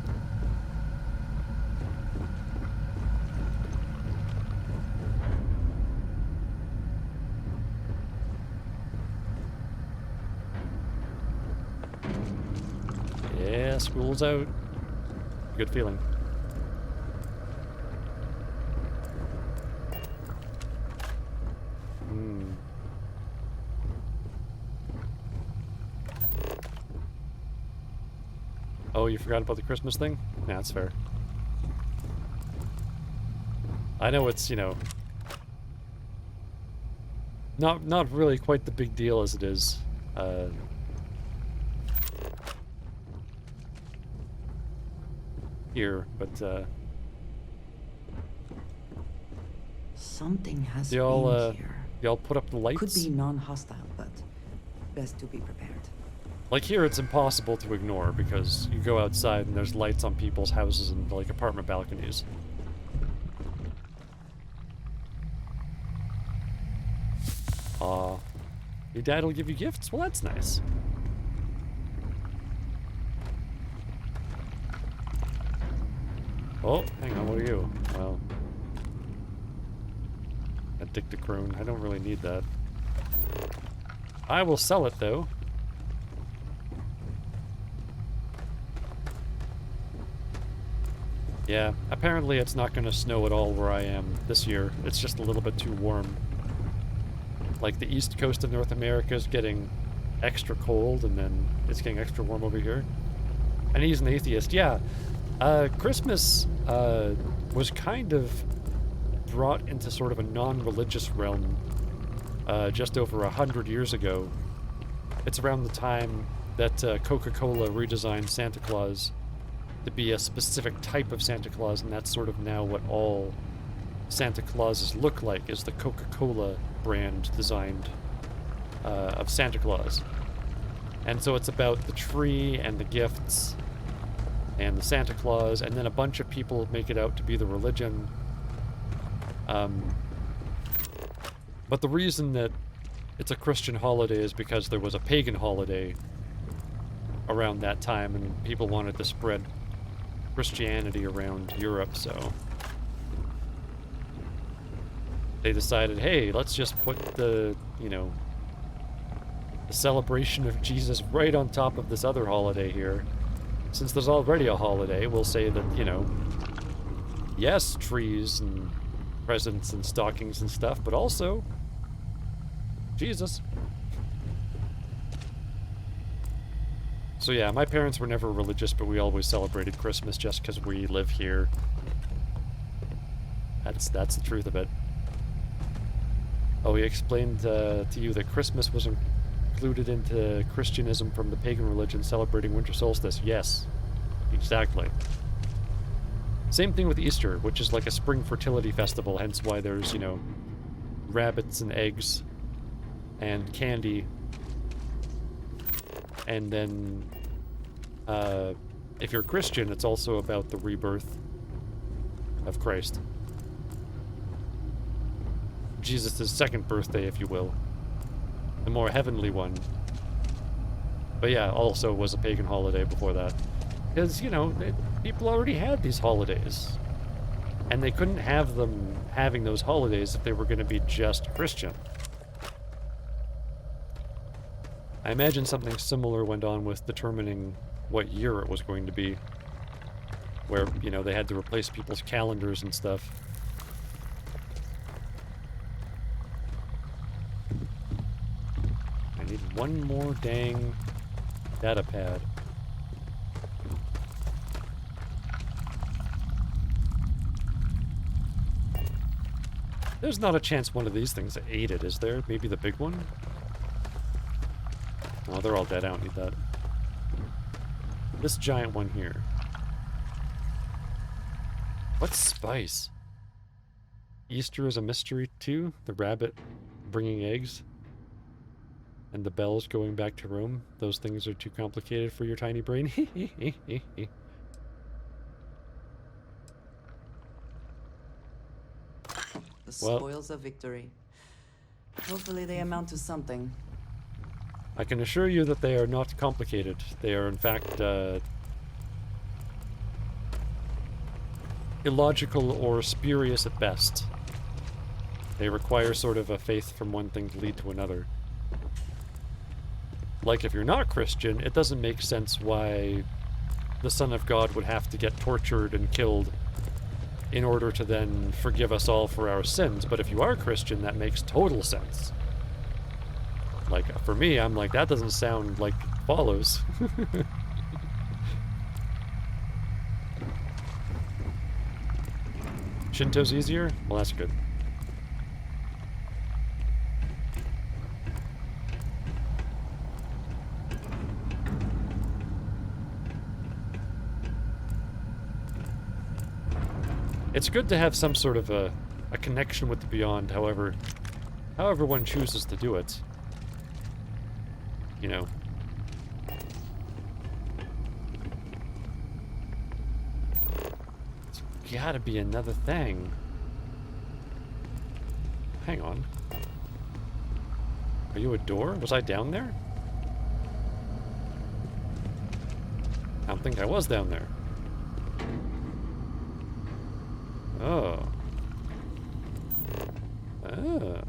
Yeah, school's out. Good feeling. Oh, you forgot about the Christmas thing? Yeah, that's fair. I know it's, you know, not really quite the big deal as it is. Here, but
something has
y'all
been here.
y'all put up the lights?
Could be non-hostile, but best to be prepared.
Like here, it's impossible to ignore because you go outside and there's lights on people's houses and like apartment balconies. Your dad will give you gifts? Well, that's nice. Oh, hang on, what are you? Well, a dictacrone. I don't really need that. I will sell it, though. Yeah, apparently it's not going to snow at all where I am this year. It's just a little bit too warm. Like, the east coast of North America is getting extra cold, and then it's getting extra warm over here. And he's an atheist. Yeah, Christmas was kind of brought into sort of a non-religious realm just over 100 years ago. It's around the time that Coca-Cola redesigned Santa Claus to be a specific type of Santa Claus, and that's sort of now what all Santa Clauses look like, is the Coca-Cola brand designed of Santa Claus. And so it's about the tree and the gifts and the Santa Claus, and then a bunch of people make it out to be the religion. But the reason that it's a Christian holiday is because there was a pagan holiday around that time, and people wanted to spread Christianity around Europe, so they decided, hey, let's just put the, you know, the celebration of Jesus right on top of this other holiday here. Since there's already a holiday, we'll say that, you know, yes, trees and presents and stockings and stuff, but also Jesus. So yeah, my parents were never religious, but we always celebrated Christmas just because we live here. That's the truth of it. Oh, he explained to you that Christmas was included into Christianism from the pagan religion celebrating winter solstice. Yes, exactly. Same thing with Easter, which is like a spring fertility festival, hence why there's, you know, rabbits and eggs and candy. And then, if you're Christian, it's also about the rebirth of Christ. Jesus' second birthday, if you will. The more heavenly one. But yeah, also was a pagan holiday before that. Because, you know, people already had these holidays. And they couldn't have them having those holidays if they were going to be just Christian. I imagine something similar went on with determining what year it was going to be. Where, you know, they had to replace people's calendars and stuff. I need one more dang data pad. There's not a chance one of these things ate it, is there? Maybe the big one? Oh, they're all dead. I don't need that. This giant one here. What's spice? Easter is a mystery too? The rabbit bringing eggs? And the bells going back to Rome? Those things are too complicated for your tiny brain?
The spoils of victory. Hopefully they amount to something.
I can assure you that they are not complicated. They are, in fact, illogical or spurious at best. They require sort of a faith from one thing to lead to another. Like, if you're not Christian, it doesn't make sense why the Son of God would have to get tortured and killed in order to then forgive us all for our sins. But if you are Christian, that makes total sense. Like, for me, I'm like, that doesn't sound like follows. Shinto's easier? Well, that's good. It's good to have some sort of a connection with the beyond, however one chooses to do it. You know. It's gotta be another thing. Hang on. Are you a door? Was I down there? I don't think I was down there. Oh. Oh.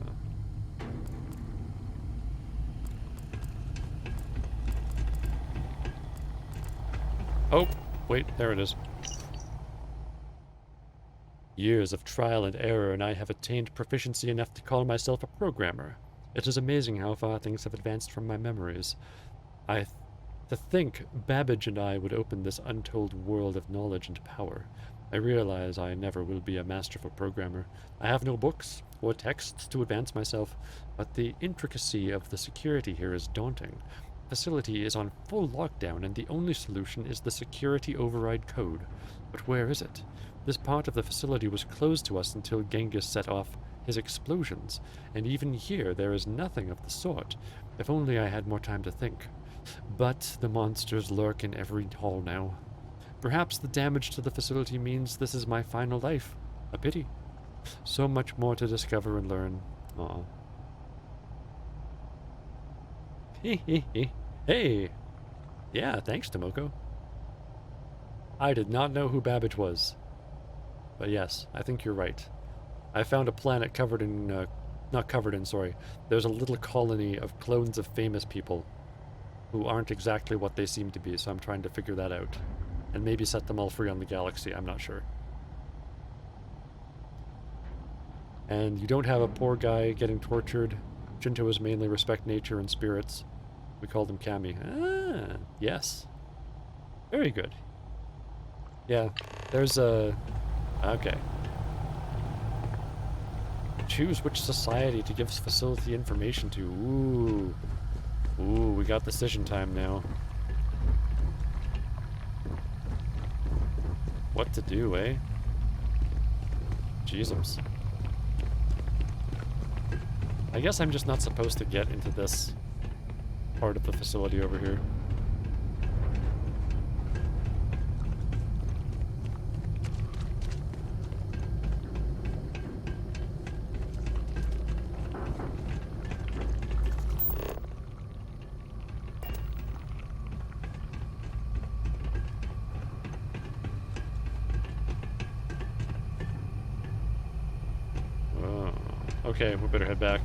Oh, wait, there it is. Years of trial and error, and I have attained proficiency enough to call myself a programmer. It is amazing how far things have advanced from my memories. To think Babbage and I would open this untold world of knowledge and power. I realize I never will be a masterful programmer. I have no books or texts to advance myself, but the intricacy of the security here is daunting. The facility is on full lockdown, and the only solution is the security override code. But where is it? This part of the facility was closed to us until Genghis set off his explosions, and even here there is nothing of the sort. If only I had more time to think. But the monsters lurk in every hall now. Perhaps the damage to the facility means this is my final life. A pity. So much more to discover and learn. Aw. Hey! Yeah, thanks, Tomoko. I did not know who Babbage was. But yes, I think you're right. I found a planet covered in, not covered in, sorry. There's a little colony of clones of famous people who aren't exactly what they seem to be, so I'm trying to figure that out. And maybe set them all free on the galaxy, I'm not sure. And you don't have a poor guy getting tortured. Shintoists mainly respect nature and spirits. We called him Kami. Ah, yes. Very good. Yeah, there's a... Okay. Choose which society to give facility information to. Ooh. Ooh, we got decision time now. What to do, eh? Jesus. I guess I'm just not supposed to get into this part of the facility over here. Okay, we better head back.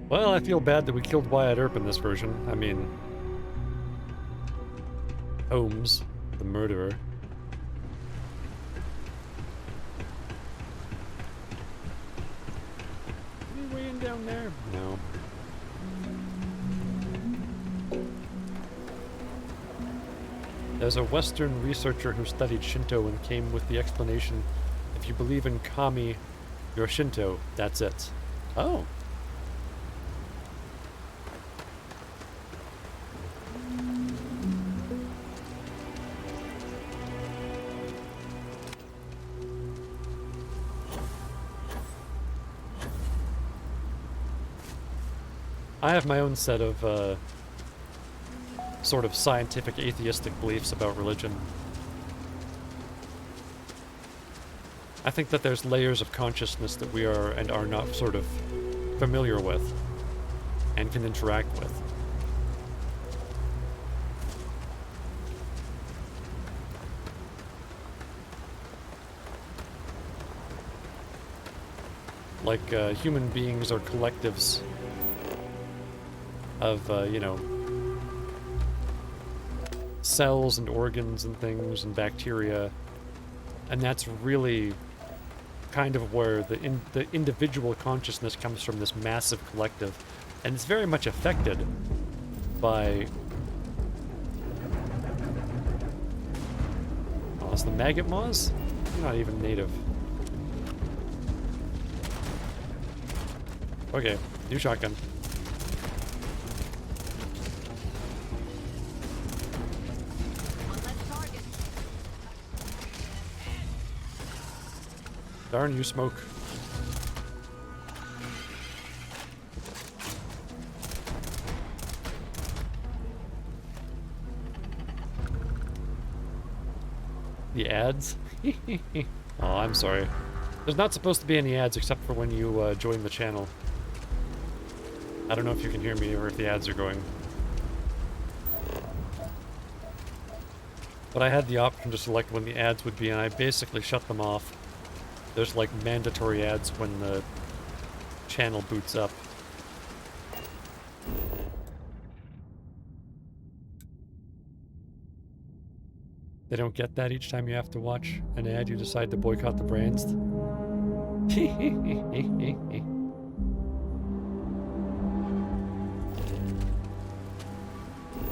Well, I feel bad that we killed Wyatt Earp in this version. I mean... Holmes, the murderer. Any way in down there? No. There's a Western researcher who studied Shinto and came with the explanation, if you believe in Kami, you're Shinto, that's it. Oh. I have my own set of, sort of scientific atheistic beliefs about religion. I think that there's layers of consciousness that we are and are not sort of familiar with and can interact with. Like, human beings are collectives of, you know, cells and organs and things and bacteria, and that's really kind of where the individual consciousness comes from, this massive collective, and it's very much affected by... Oh, it's the maggot moths? You're not even native. Okay, new shotgun. Darn you, smoke. The ads? Oh, I'm sorry. There's not supposed to be any ads except for when you join the channel. I don't know if you can hear me or if the ads are going. But I had the option to select when the ads would be, and I basically shut them off. There's like mandatory ads when the channel boots up. They don't get that each time you have to watch an ad, you decide to boycott the brands.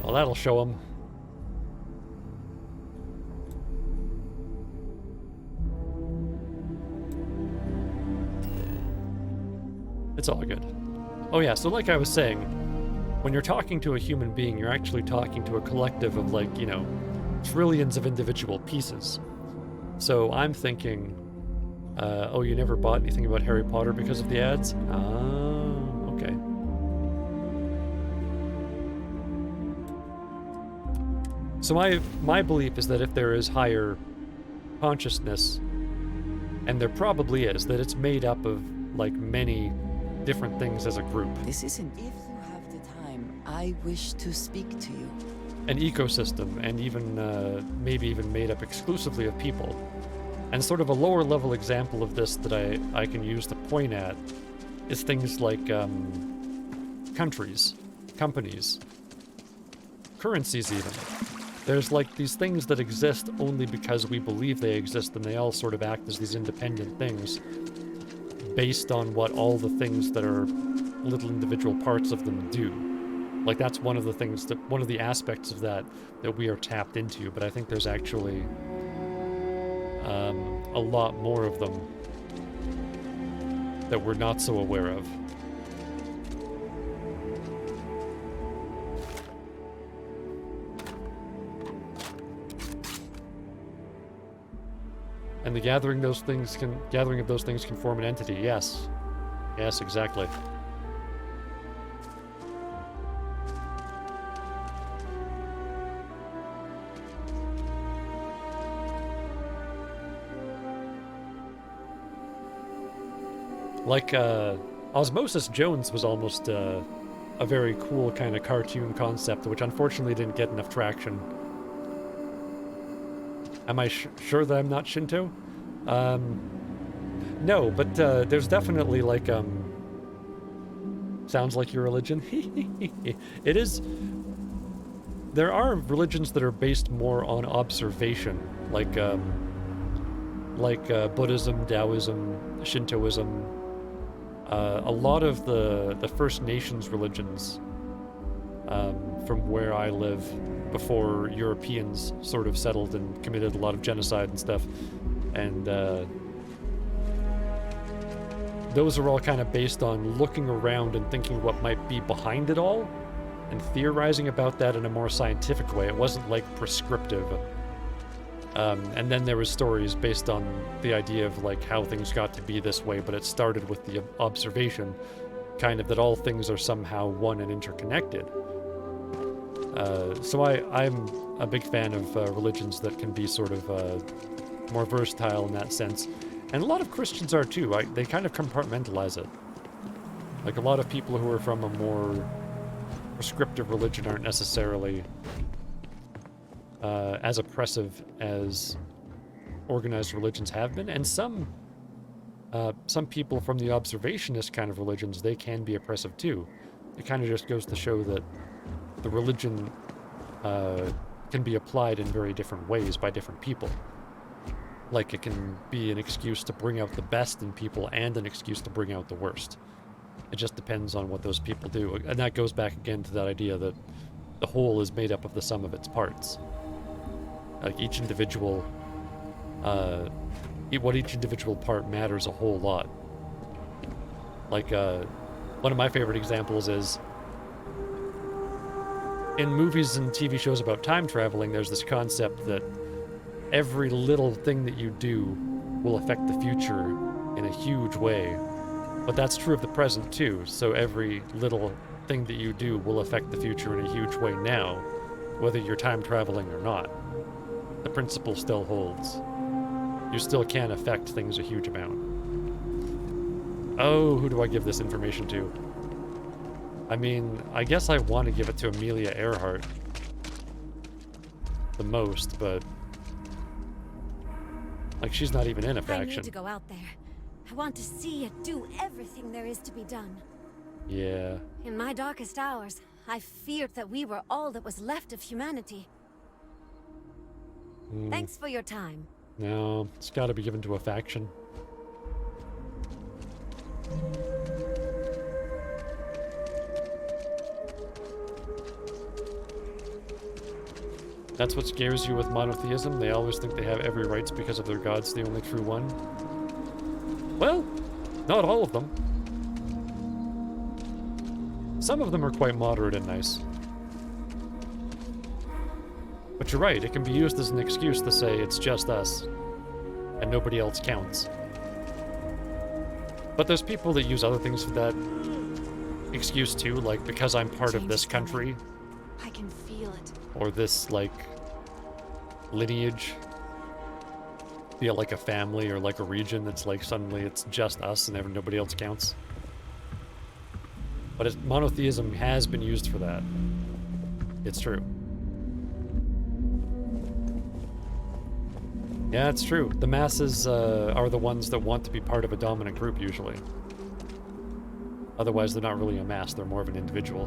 Well, that'll show them. It's all good. Oh yeah, so like I was saying, when you're talking to a human being, you're actually talking to a collective of, like, you know, trillions of individual pieces. So I'm thinking, oh, you never bought anything about Harry Potter because of the ads? Oh, okay. So my belief is that if there is higher consciousness, and there probably is, that it's made up of, like, many different things as a group.
This isn't... If you have the time, I wish to speak to you.
An ecosystem, and even, maybe even made up exclusively of people. And sort of a lower level example of this that I can use to point at is things like, countries, companies, currencies even. There's like these things that exist only because we believe they exist, and they all sort of act as these independent things based on what all the things that are little individual parts of them do. Like, that's one of the things that, one of the aspects of that we are tapped into, but I think there's actually a lot more of them that we're not so aware of. And the gathering of those things can form an entity. Yes. Yes, exactly. Like, Osmosis Jones was almost a very cool kind of cartoon concept, which unfortunately didn't get enough traction. Am I sure that I'm not Shinto? No, but there's definitely, like, sounds like your religion. It is... There are religions that are based more on observation, like Buddhism, Taoism, Shintoism. A lot of the First Nations religions from where I live before Europeans sort of settled and committed a lot of genocide and stuff. And those are all kind of based on looking around and thinking what might be behind it all and theorizing about that in a more scientific way. It wasn't like prescriptive. And then there was stories based on the idea of like how things got to be this way, but it started with the observation, kind of that all things are somehow one and interconnected. So I'm a big fan of religions that can be sort of more versatile in that sense. And a lot of Christians are too. They kind of compartmentalize it. Like, a lot of people who are from a more prescriptive religion aren't necessarily as oppressive as organized religions have been. And some people from the observationist kind of religions, they can be oppressive too. It kind of just goes to show that the religion can be applied in very different ways by different people. Like, it can be an excuse to bring out the best in people and an excuse to bring out the worst. It just depends on what those people do. And that goes back again to that idea that the whole is made up of the sum of its parts. Like, each individual, what each individual part matters a whole lot. Like, one of my favorite examples is, in movies and TV shows about time traveling, there's this concept that every little thing that you do will affect the future in a huge way. But that's true of the present too, so every little thing that you do will affect the future in a huge way now, whether you're time traveling or not. The principle still holds. You still can affect things a huge amount. Oh, who do I give this information to? I mean, I guess I want to give it to Amelia Earhart the most, but like, she's not even in a faction.
I need to go out there. I want to see and do everything there is to be done.
Yeah.
In my darkest hours, I feared that we were all that was left of humanity. Thanks for your time.
No, it's got to be given to a faction. That's what scares you with monotheism? They always think they have every rights because of their god's the only true one? Well, not all of them. Some of them are quite moderate and nice. But you're right, it can be used as an excuse to say it's just us, and nobody else counts. But there's people that use other things for that excuse too, like, because I'm part of this country.
I can feel it.
Or this, like, lineage. Feel like a family or like a region that's like suddenly it's just us and nobody else counts. But monotheism has been used for that. It's true. Yeah, it's true. The masses are the ones that want to be part of a dominant group, usually. Otherwise, they're not really a mass, they're more of an individual.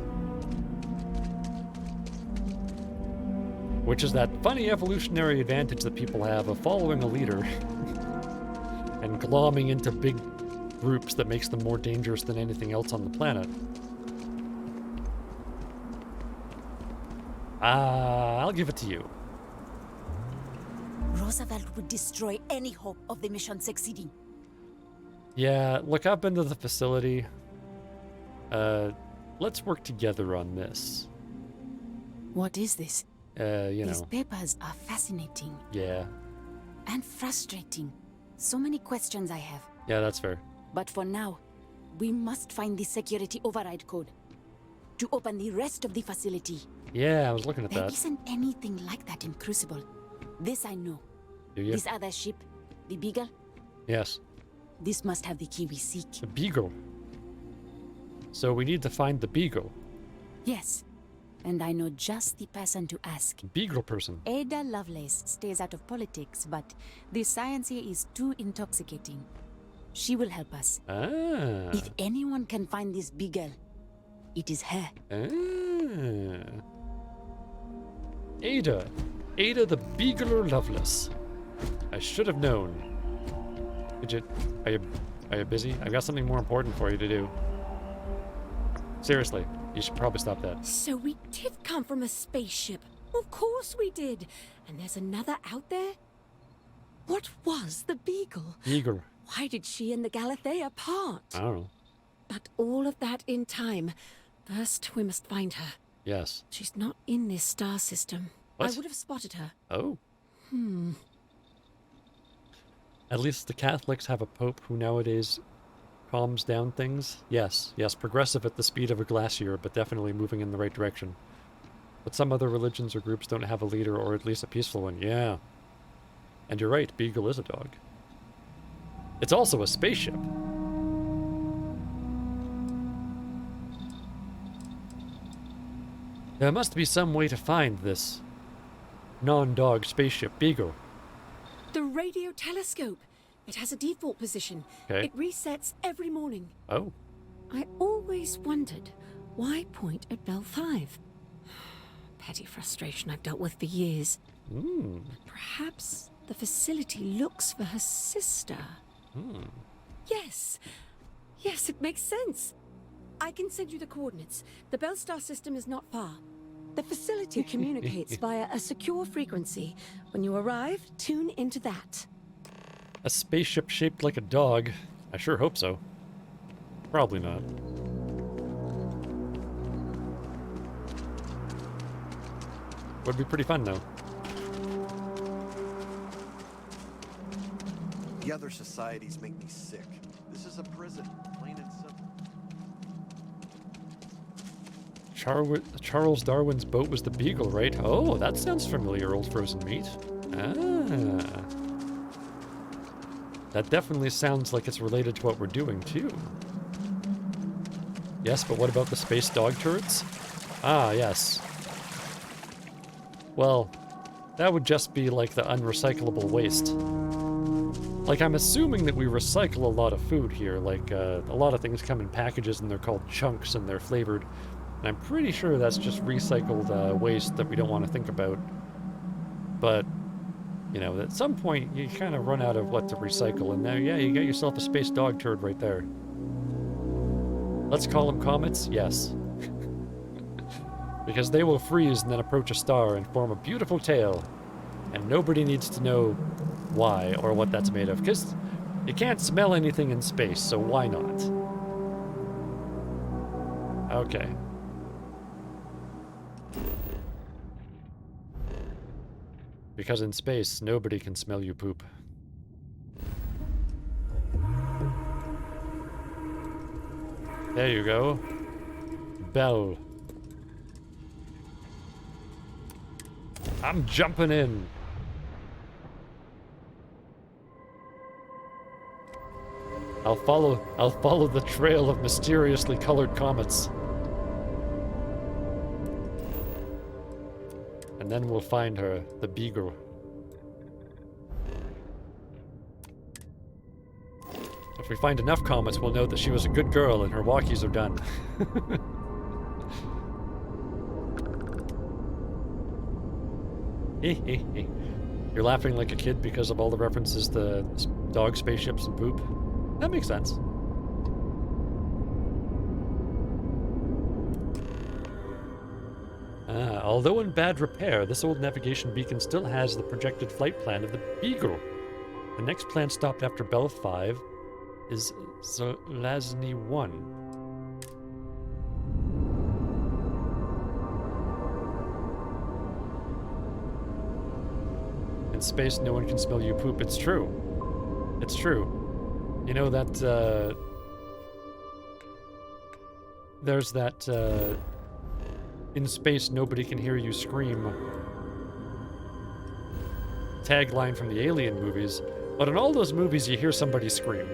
Which is that funny evolutionary advantage that people have of following a leader and glomming into big groups that makes them more dangerous than anything else on the planet. I'll give it to you.
Roosevelt would destroy any hope of the mission succeeding.
Yeah, look, I've been to the facility. Let's work together on this.
What is this?
You
These
know.
papers are fascinating.
Yeah.
And frustrating. So many questions I have.
Yeah, that's fair.
But for now, we must find the security override code to open the rest of the facility.
Yeah, I was looking at
There
that.
isn't anything like that in Crucible. This I know.
Do you?
This other ship, the Beagle,
Yes.
this must have the key we seek.
The Beagle. So we need to find the Beagle.
Yes. And I know just the person to ask.
Beagle person.
Ada Lovelace stays out of politics, but the science here is too intoxicating. She will help us.
Ah.
If anyone can find this Beagle, it is her.
Ah. Ada. Ada the Beagler Loveless. I should have known. Are you busy? I've got something more important for you to do. Seriously, you should probably stop that.
So we did come from a spaceship. Of course we did. And there's another out there? What was the Beagle?
Beagle.
Why did she and the Galathea part?
I don't know.
But all of that in time. First, we must find her.
Yes.
She's not in this star system.
What?
I would have spotted her.
Oh.
Hmm.
At least the Catholics have a pope who nowadays calms down things. Yes, progressive at the speed of a glacier, but definitely moving in the right direction. But some other religions or groups don't have a leader, or at least a peaceful one. Yeah. And you're right, Beagle is a dog. It's also a spaceship. There must be some way to find this non-dog spaceship Beagle.
The radio telescope. It has a default position.
Okay.
It resets every morning.
Oh.
I always wondered, why point at Bell 5? Petty frustration I've dealt with for years. Perhaps the facility looks for her sister. Yes. Yes, it makes sense. I can send you the coordinates. The Bellstar system is not far. The facility communicates via a secure frequency. When you arrive, tune into that.
A spaceship shaped like a dog. I sure hope so. Probably not. Would be pretty fun, though.
The other societies make me sick. This is a prison, plain and simple.
Charles Darwin's boat was the Beagle, right? Oh, that sounds familiar, old frozen meat. Ah. That definitely sounds like it's related to what we're doing, too. Yes, but what about the space dog turrets? Ah, yes. Well, that would just be like the unrecyclable waste. Like, I'm assuming that we recycle a lot of food here. Like, a lot of things come in packages and they're called chunks and they're flavored. And I'm pretty sure that's just recycled waste that we don't want to think about. But, you know, at some point you kind of run out of what to recycle. And now, yeah, you got yourself a space dog turd right there. Let's call them comets? Yes. Because they will freeze and then approach a star and form a beautiful tail. And nobody needs to know why or what that's made of. Because you can't smell anything in space, so why not? Okay. Because in space, nobody can smell you poop. There you go. Bell. I'm jumping in. I'll follow the trail of mysteriously colored comets. And then we'll find her, the Beagle. If we find enough comets, we'll know that she was a good girl and her walkies are done. You're laughing like a kid because of all the references to dog spaceships and poop? That makes sense. Although in bad repair, this old navigation beacon still has the projected flight plan of the Beagle. The next planned stop after Bell 5 is Zelazny 1. In space, no one can smell you poop. It's true. It's true. You know that, there's that, in space, nobody can hear you scream tagline from the Alien movies, but in all those movies, you hear somebody scream.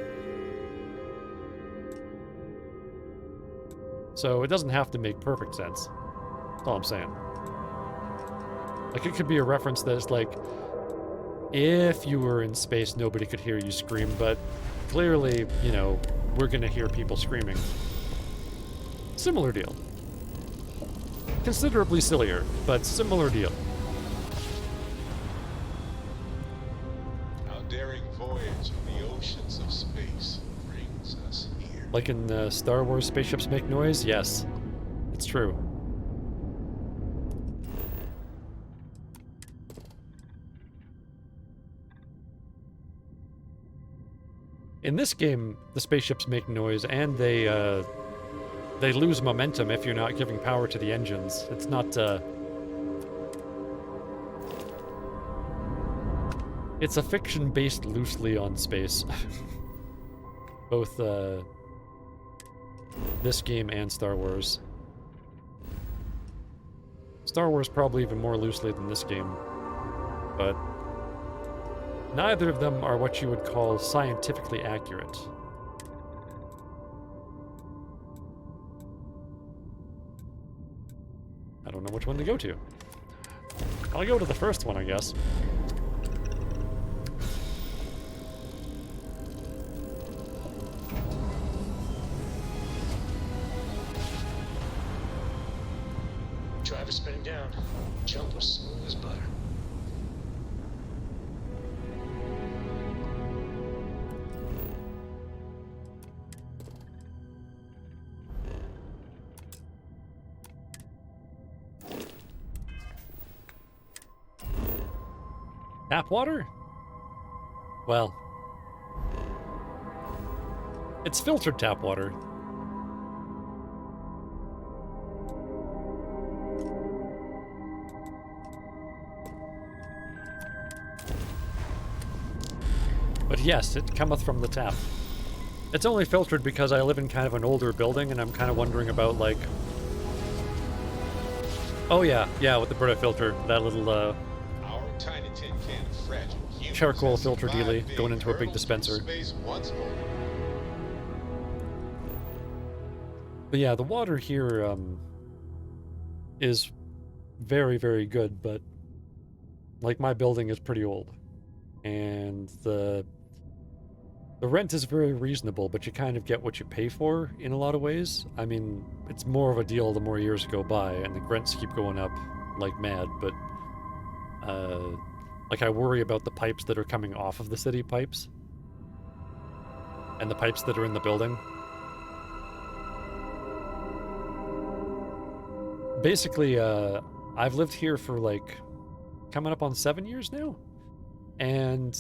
So it doesn't have to make perfect sense. That's all I'm saying. Like, it could be a reference that's like, if you were in space, nobody could hear you scream, but clearly, you know, we're gonna hear people screaming. Similar deal. Considerably sillier, but similar deal.
Our daring voyage in the oceans of space brings us here.
Like in Star Wars, spaceships make noise? Yes, it's true. In this game, the spaceships make noise, and they lose momentum if you're not giving power to the engines. It's not, it's a fiction based loosely on space. Both, this game and Star Wars. Star Wars probably even more loosely than this game. But neither of them are what you would call scientifically accurate. I don't know which one to go to. I'll go to the first one, I guess.
Driver spinning down. Jump was smooth as butter.
Tap water? Well, it's filtered tap water. But yes, it cometh from the tap. It's only filtered because I live in kind of an older building, and I'm kind of wondering about, like... Oh yeah, with the Brita filter, that little,
Our tiny tin can of fragile humans
charcoal
has
filter
survived
dealie
being
going into a big
hurled
dispenser.
through space once more.
But yeah, the water here, is very, very good, but, like, my building is pretty old. And the rent is very reasonable, but you kind of get what you pay for in a lot of ways. I mean, it's more of a deal the more years go by, and the rents keep going up like mad, but, like, I worry about the pipes that are coming off of the city pipes, and the pipes that are in the building. Basically, I've lived here for, like, coming up on 7 years now, and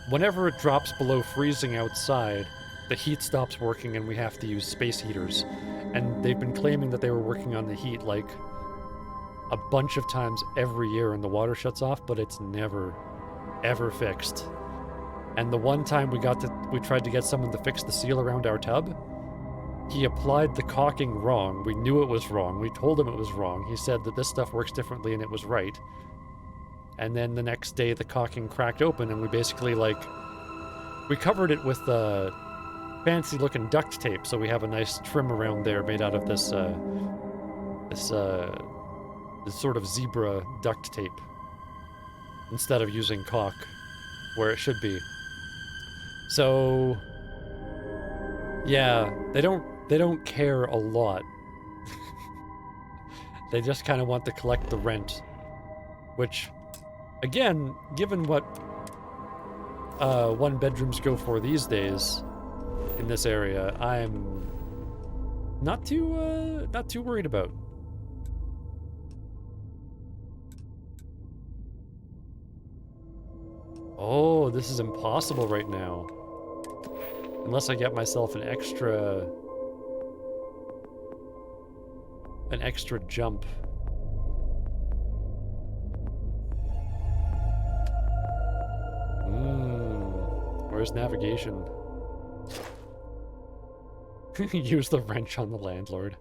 whenever it drops below freezing outside, the heat stops working and we have to use space heaters. And they've been claiming that they were working on the heat, like, a bunch of times every year, and the water shuts off, but it's never, ever fixed. And the one time we tried to get someone to fix the seal around our tub, he applied the caulking wrong. We knew it was wrong. We told him it was wrong. He said that this stuff works differently and it was right. And then the next day the caulking cracked open, and we basically, like, we covered it with fancy looking duct tape, so we have a nice trim around there made out of this sort of zebra duct tape instead of using caulk where it should be. So yeah, they don't care a lot. They just kind of want to collect the rent, which, again, given what one bedrooms go for these days in this area, I'm not too worried about. Oh, this is impossible right now. Unless I get myself an extra jump. Where's navigation? Use the wrench on the landlord.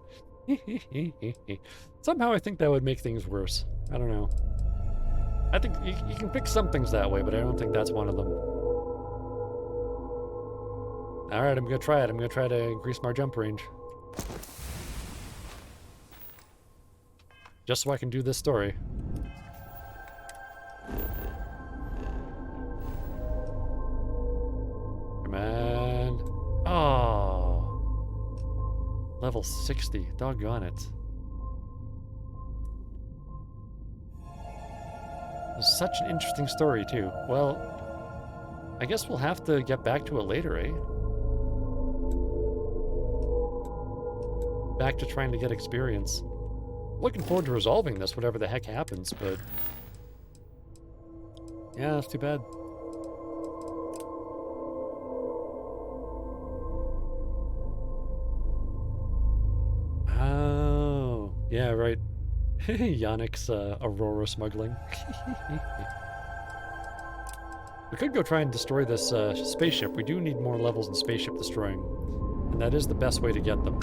Somehow I think that would make things worse. I don't know. I think you can pick some things that way, but I don't think that's one of them. Alright, I'm gonna try it. I'm gonna try to increase my jump range. Just so I can do this story. Come on. Oh. Level 60. Doggone it. It was such an interesting story, too. Well, I guess we'll have to get back to it later, eh? Back to trying to get experience. Looking forward to resolving this, whatever the heck happens, but... yeah, that's too bad. Oh, yeah, right. Yannick's Aurora smuggling. We could go try and destroy this spaceship. We do need more levels in spaceship destroying, and that is the best way to get them.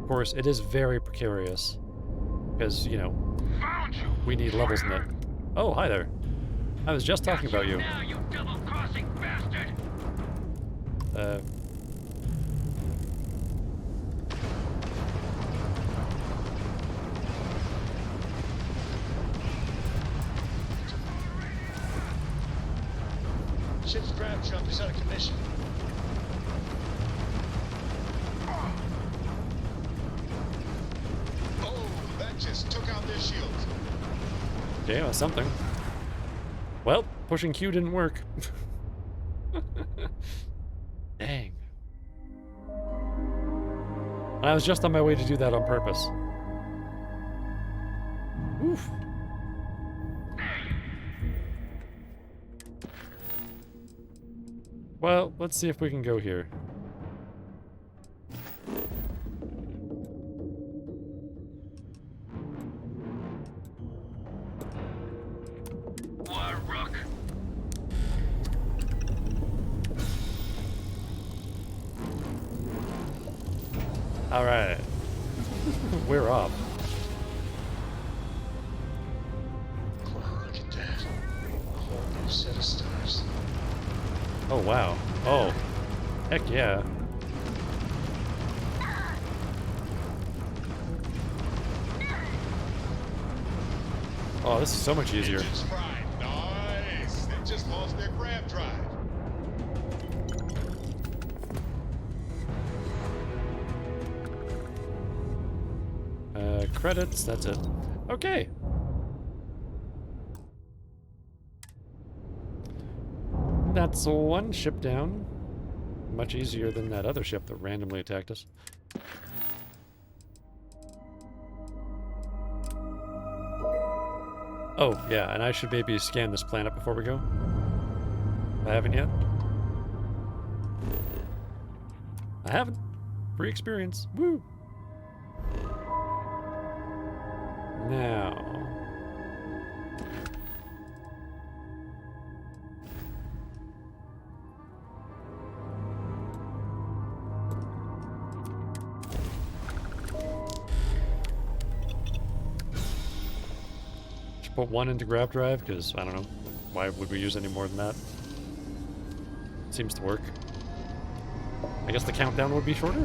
Of course, it is very precarious, because, you know, we need levels in it. Oh, hi there. I was just talking about you.
Now, you double-crossing bastard!
Ship's grab jump is out of commission.
Oh, that just took out their shields.
Okay, well, something. Well, pushing Q didn't work. Dang. I was just on my way to do that on purpose. Oof. Well, let's see if we can go here.
Warrock.
All right. We're up.
Look at that. A whole new set of stars.
Oh, wow. Oh. Heck yeah. Oh, this is so much easier.
Engines fried. Nice. They just lost their grab drive.
Credits, that's it. Okay. That's one ship down. Much easier than that other ship that randomly attacked us. Oh, yeah, and I should maybe scan this planet before we go. I haven't yet. I haven't. Free experience. Woo! Now... Put one into grab drive, because, I don't know, why would we use any more than that? Seems to work. I guess the countdown would be shorter?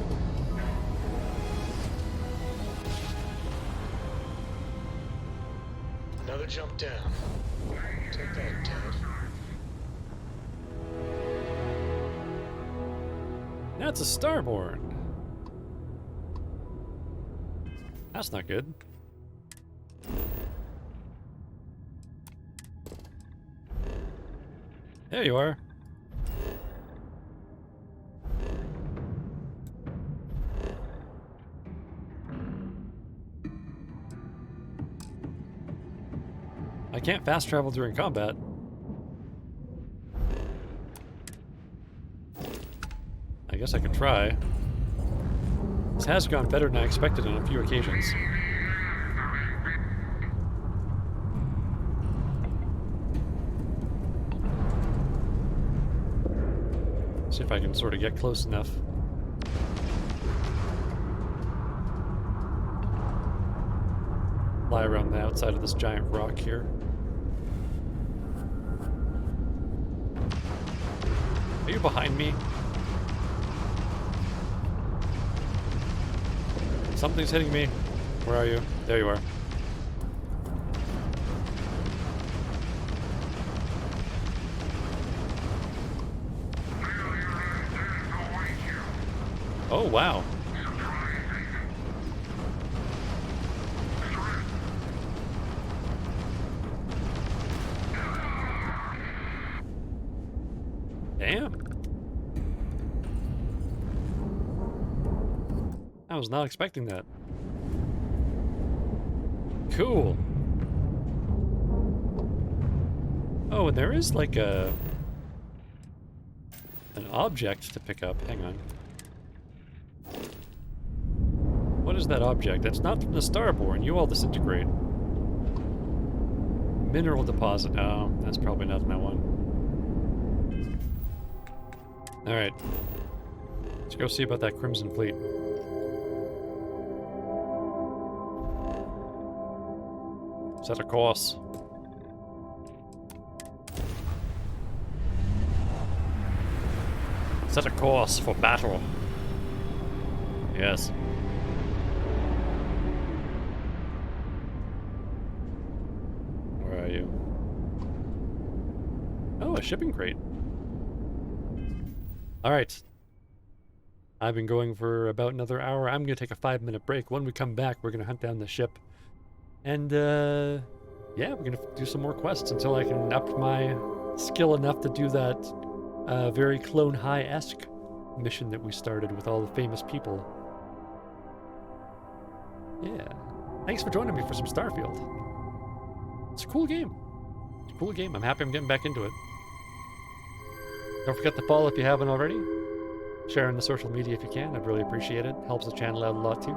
Another jump down. Take that, Dad.
That's a starborn. That's not good. There you are. I can't fast travel during combat. I guess I could try. This has gone better than I expected on a few occasions. See if I can sort of get close enough. Fly around the outside of this giant rock here. Are you behind me? Something's hitting me. Where are you? There you are. Oh, wow. Damn. I was not expecting that. Cool. Oh, and there is like an object to pick up. Hang on. What is that object? That's not from the Starborn. You all disintegrate. Mineral deposit. Oh, that's probably not in that one. Alright. Let's go see about that Crimson Fleet. Set a course. Set a course for battle. Yes. Where are you? Oh, a shipping crate. Alright. I've been going for about another hour. I'm going to take a 5-minute break. When we come back, we're going to hunt down the ship. And, yeah, we're going to do some more quests until I can up my skill enough to do that very Clone High-esque mission that we started with all the famous people. Yeah. Thanks for joining me for some Starfield. It's a cool game. It's a cool game. I'm happy I'm getting back into it. Don't forget to follow if you haven't already. Share on the social media if you can. I'd really appreciate it. Helps the channel out a lot too.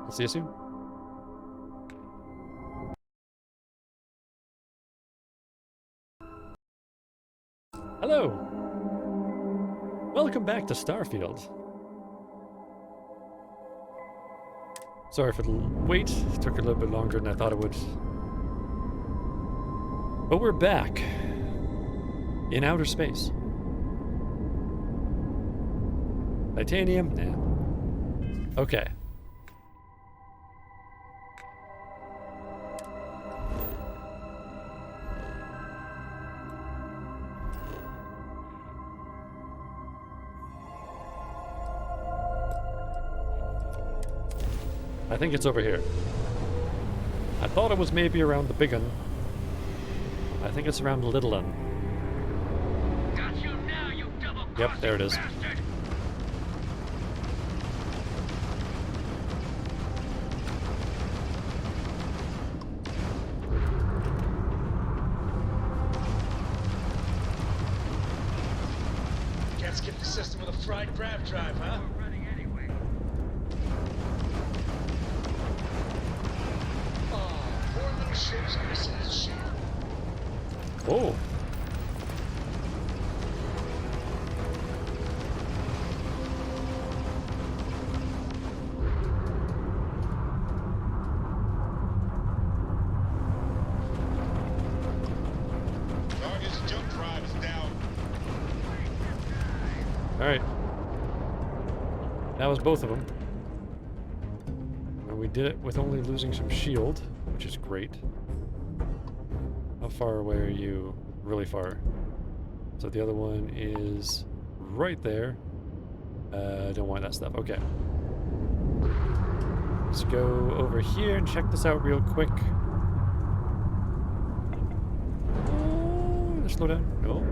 I'll see you soon. Hello. Welcome back to Starfield. Sorry for the wait. It took a little bit longer than I thought it would. But we're back in outer space. Titanium? Nah. Okay. I think it's over here. I thought it was maybe around the big one. I think it's around the little one.
Got you now, you
Yep, there it is.
bastard.
Can't skip the system with a fried grab drive, huh? Oh, poor little ship's missing its shield.
Oh.
Target's jump drive is down.
Alright. That was both of them. And we did it with only losing some shield, which is great. How far away are you? Really far. So the other one is right there. I don't want that stuff. Okay. Let's go over here and check this out real quick. Oh, slow down. No.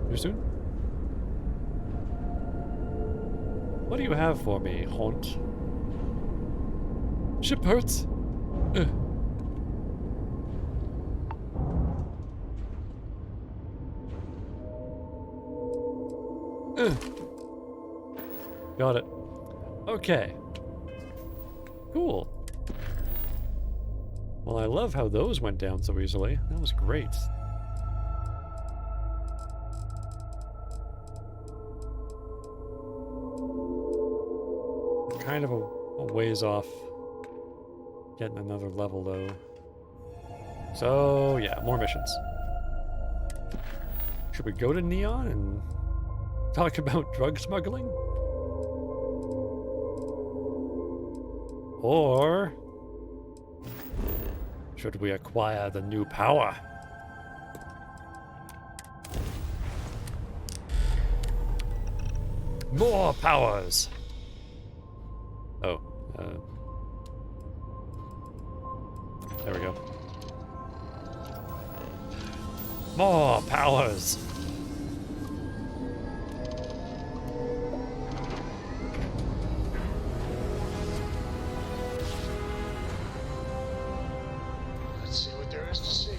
Too soon? What do you have for me, Haunt? Ship hurts. Got it. Okay. Cool. Well, I love how those went down so easily. That was great. Kind of a ways off getting another level, though. So, yeah, more missions. Should we go to Neon and talk about drug smuggling? Or should we acquire the new power? More powers! Oh, there we go. More powers!
Let's see what there is to see.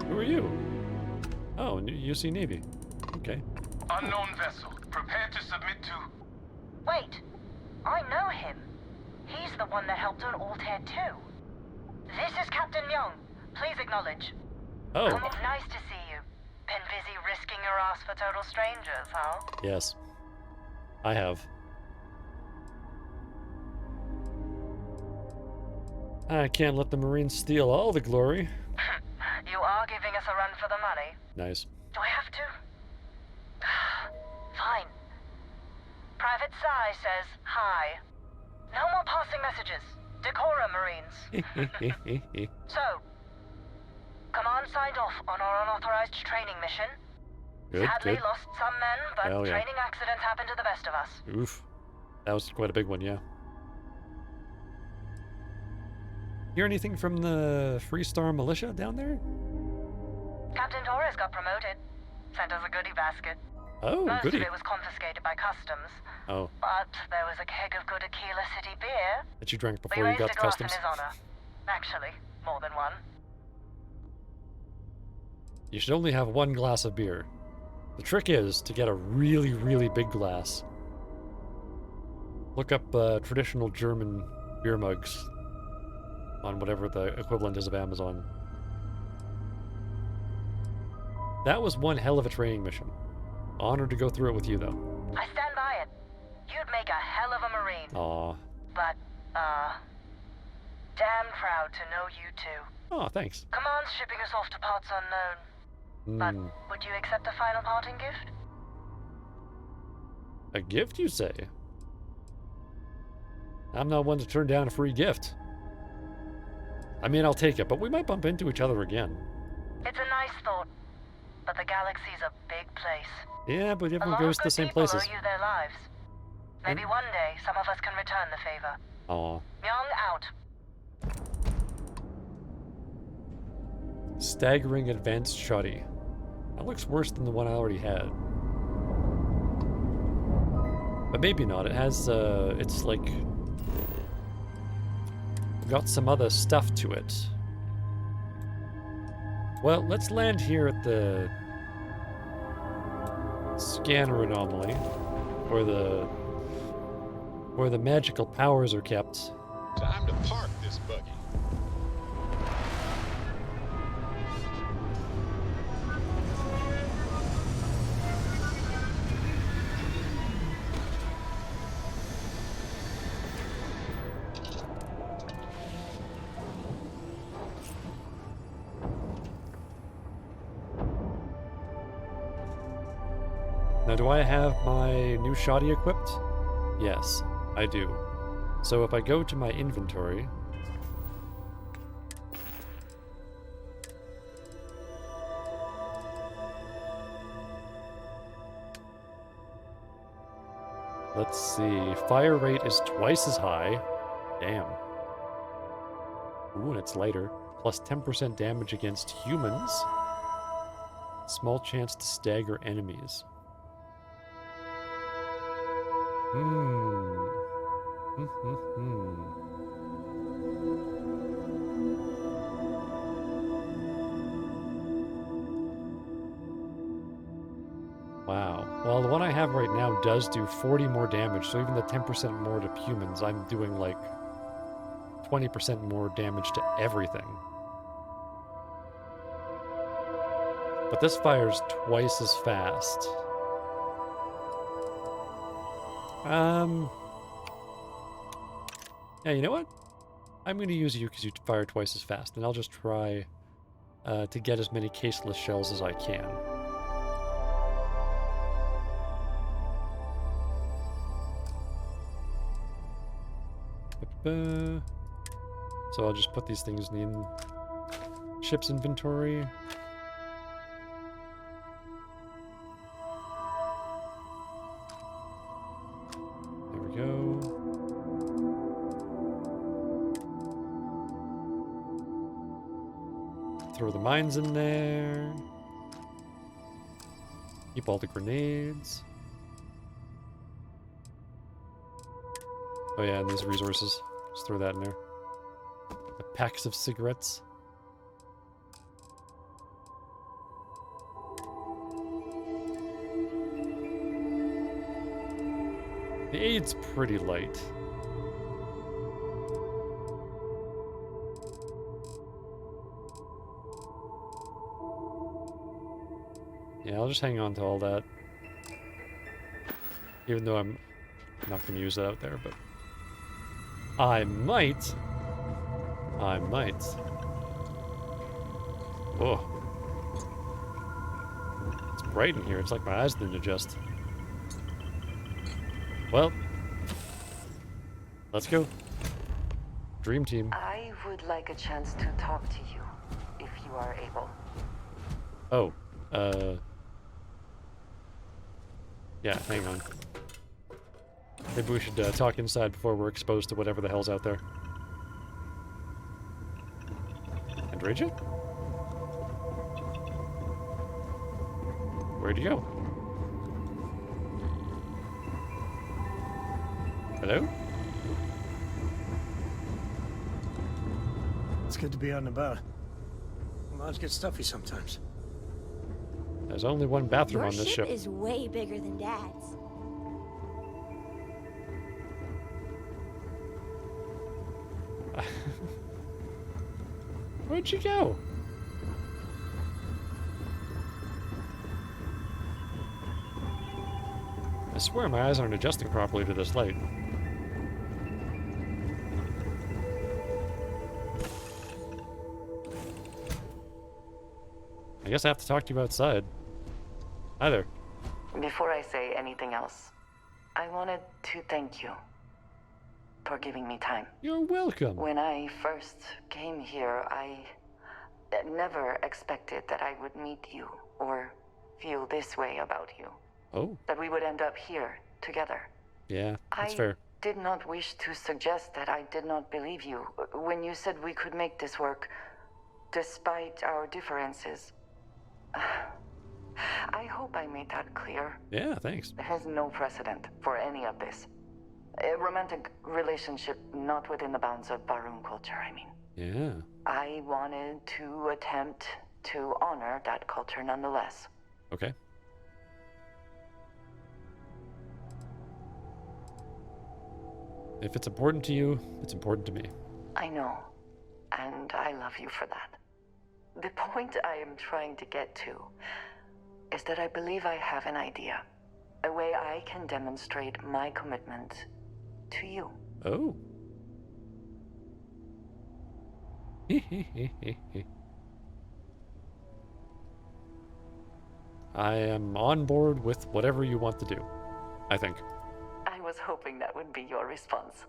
Who are you? Oh, UC Navy. Okay.
Unknown vessel. Prepare to submit to...
Wait. I know him. He's the one that helped on Altair 2. This is Captain Young. Please acknowledge.
Oh.
It's nice to see you. Been busy risking your ass for total strangers, huh?
Yes. I have. I can't let the Marines steal all the glory.
You are are giving us a run for the money.
Nice.
Do I have to? Fine. Private Sci says hi. No more passing messages. Decorum, Marines. So, Command signed off on our unauthorized training mission.
Good,
Sadly,
good.
lost some men, but
Hell yeah.
training accidents happen to the best of us.
Oof. That was quite a big one, yeah. Hear anything from the Freestar militia down there?
Captain Torres got promoted. Sent us a goodie basket.
Oh,
Most
goodie.
of it was confiscated by customs.
Oh,
But there was a keg of good Aquila City beer.
that you drank
We
before you
raised
got
a
to
glass
customs.
in his honor. Actually, more than one.
You should only have one glass of beer. The trick is to get a really, really big glass. Look up traditional German beer mugs on whatever the equivalent is of Amazon. That was one hell of a training mission. Honored to go through it with you, though.
I stand by it. You'd make a hell of a Marine.
Aw.
But, damn proud to know you two.
Oh, thanks.
Command's shipping us off to parts unknown. But would you accept a final parting gift?
A gift, you say? I'm not one to turn down a free gift. I mean, I'll take it, but we might bump into each other again.
It's a nice thought, but the galaxy's a big place.
Yeah, but
A
everyone
lot
goes
of
to the
good
same
people
places.
owe you their lives. Maybe one day some of us can return the favor.
Aw.
Young out.
Staggering advanced shoddy. That looks worse than the one I already had. But maybe not. It has, it's like... got some other stuff to it. Well, let's land here at the... scanner anomaly. Where the magical powers are kept.
Time to park this buggy.
Now, do I have my new shoddy equipped? Yes, I do. So if I go to my inventory... Let's see, fire rate is twice as high. Damn. Ooh, and it's lighter. Plus 10% damage against humans. Small chance to stagger enemies. Wow. Well, the one I have right now does do 40 more damage, so even the 10% more to humans, I'm doing like 20% more damage to everything. But this fires twice as fast. Yeah, you know what? I'm going to use you because you fire twice as fast, and I'll just try to get as many caseless shells as I can. So I'll just put these things in the ship's inventory. There we go. Throw the mines in there. Keep all the grenades. Oh yeah, and these resources. Just throw that in there. The packs of cigarettes. The aid's pretty light. Yeah, I'll just hang on to all that. Even though I'm not going to use that out there, but... I might. Oh. bright in here. It's like my eyes didn't adjust. Well, let's go. Dream team.
I would like a chance to talk to you, if you are able.
Oh, yeah, hang on. Maybe we should talk inside before we're exposed to whatever the hell's out there. Andreja? Where'd you go? Hello?
It's good to be out and about. Lives get stuffy sometimes.
There's only one bathroom on this ship.
Your ship is way bigger than Dad's.
Where'd you go? I swear my eyes aren't adjusting properly to this light. I guess I have to talk to you outside. Hi there.
Before I say anything else, I wanted to thank you for giving me time.
You're welcome.
When I first came here, I never expected that I would meet you or feel this way about you.
Oh.
That we would end up here together.
Yeah, that's
I
fair.
did not wish to suggest that I did not believe you when you said we could make this work despite our differences. I hope I made that clear.
Yeah, thanks.
There is no precedent for any of this. A romantic relationship not within the bounds of Barun culture, I mean.
Yeah.
I wanted to attempt to honor that culture nonetheless.
Okay. If it's important to you, it's important to me.
I know, and I love you for that. The point I am trying to get to is that I believe I have an idea. A way I can demonstrate my commitment to you.
Oh. I am on board with whatever you want to do, I think.
I was hoping that would be your response.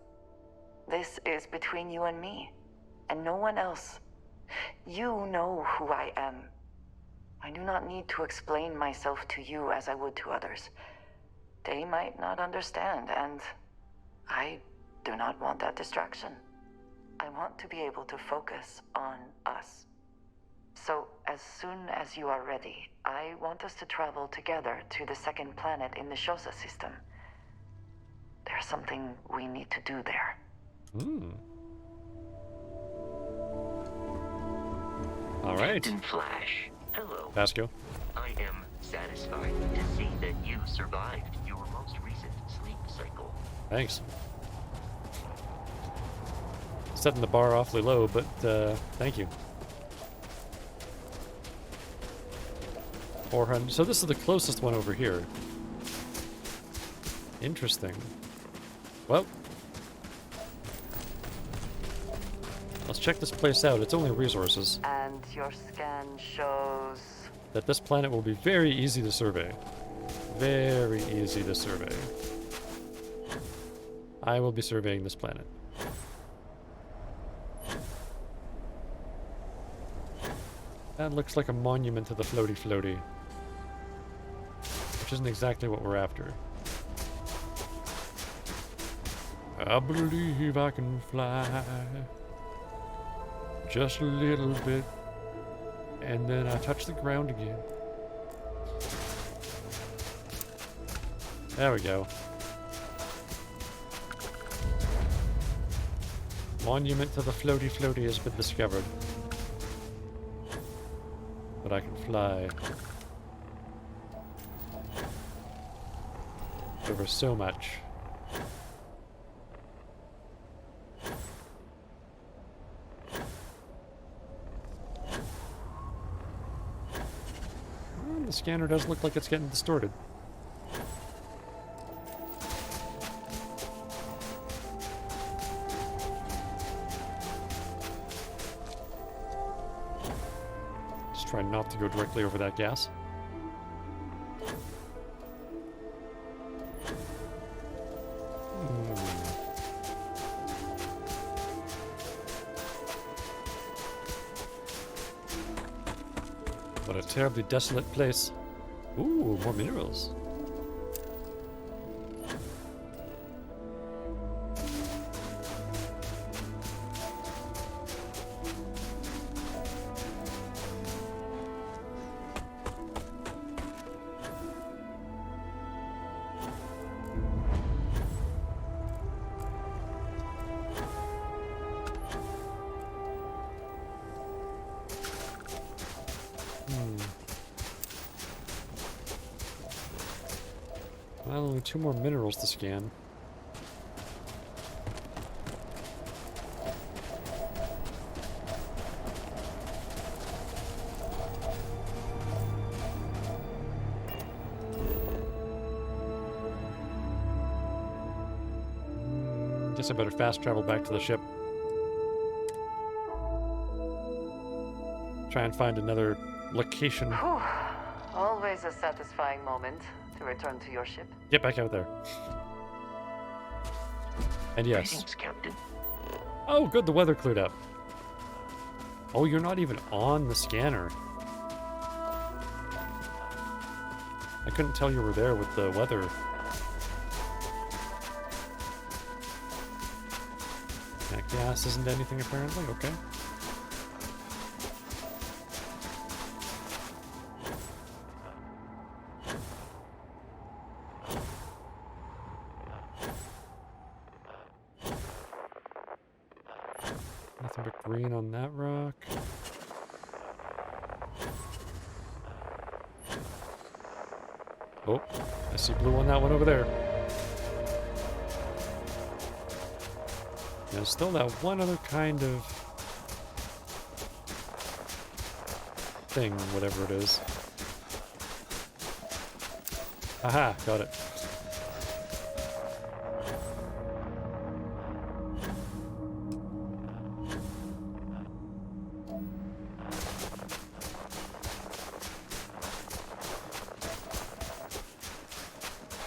This is between you and me, and no one else. You know who I am. I do not need to explain myself to you as I would to others. They might not understand, and I do not want that distraction. I want to be able to focus on us. So, as soon as you are ready, I want us to travel together to the second planet in the Shosa system. There's something we need to do there.
All right.
Captain Flash, hello.
Vasco.
I am satisfied to see that you survived your most recent sleep cycle.
Thanks. Setting the bar awfully low, but thank you. 400. So this is the closest one over here. Interesting. Well, let's check this place out. It's only resources.
And your scan shows...
that this planet will be very easy to survey. Very easy to survey. I will be surveying this planet. That looks like a monument to the floaty, which isn't exactly what we're after. I believe I can fly just a little bit, and then I touch the ground again. There we go. Monument to the floaty has been discovered. But I can fly over so much. The scanner does look like it's getting distorted. Just try not to go directly over that gas. What a terribly desolate place. Ooh, more minerals. Well, only 2 more minerals to scan. Guess I better fast travel back to the ship. Try and find another location.
Whew. Always a satisfying moment to return to your ship.
Get back out there. And yes.
Greetings, Captain.
Oh, good, the weather cleared up. Oh, you're not even on the scanner. I couldn't tell you were there with the weather. That gas isn't anything apparently, okay. Nothing but green on that rock. Oh, I see blue on that one over there. There's still that one other kind of thing, whatever it is. Aha, got it.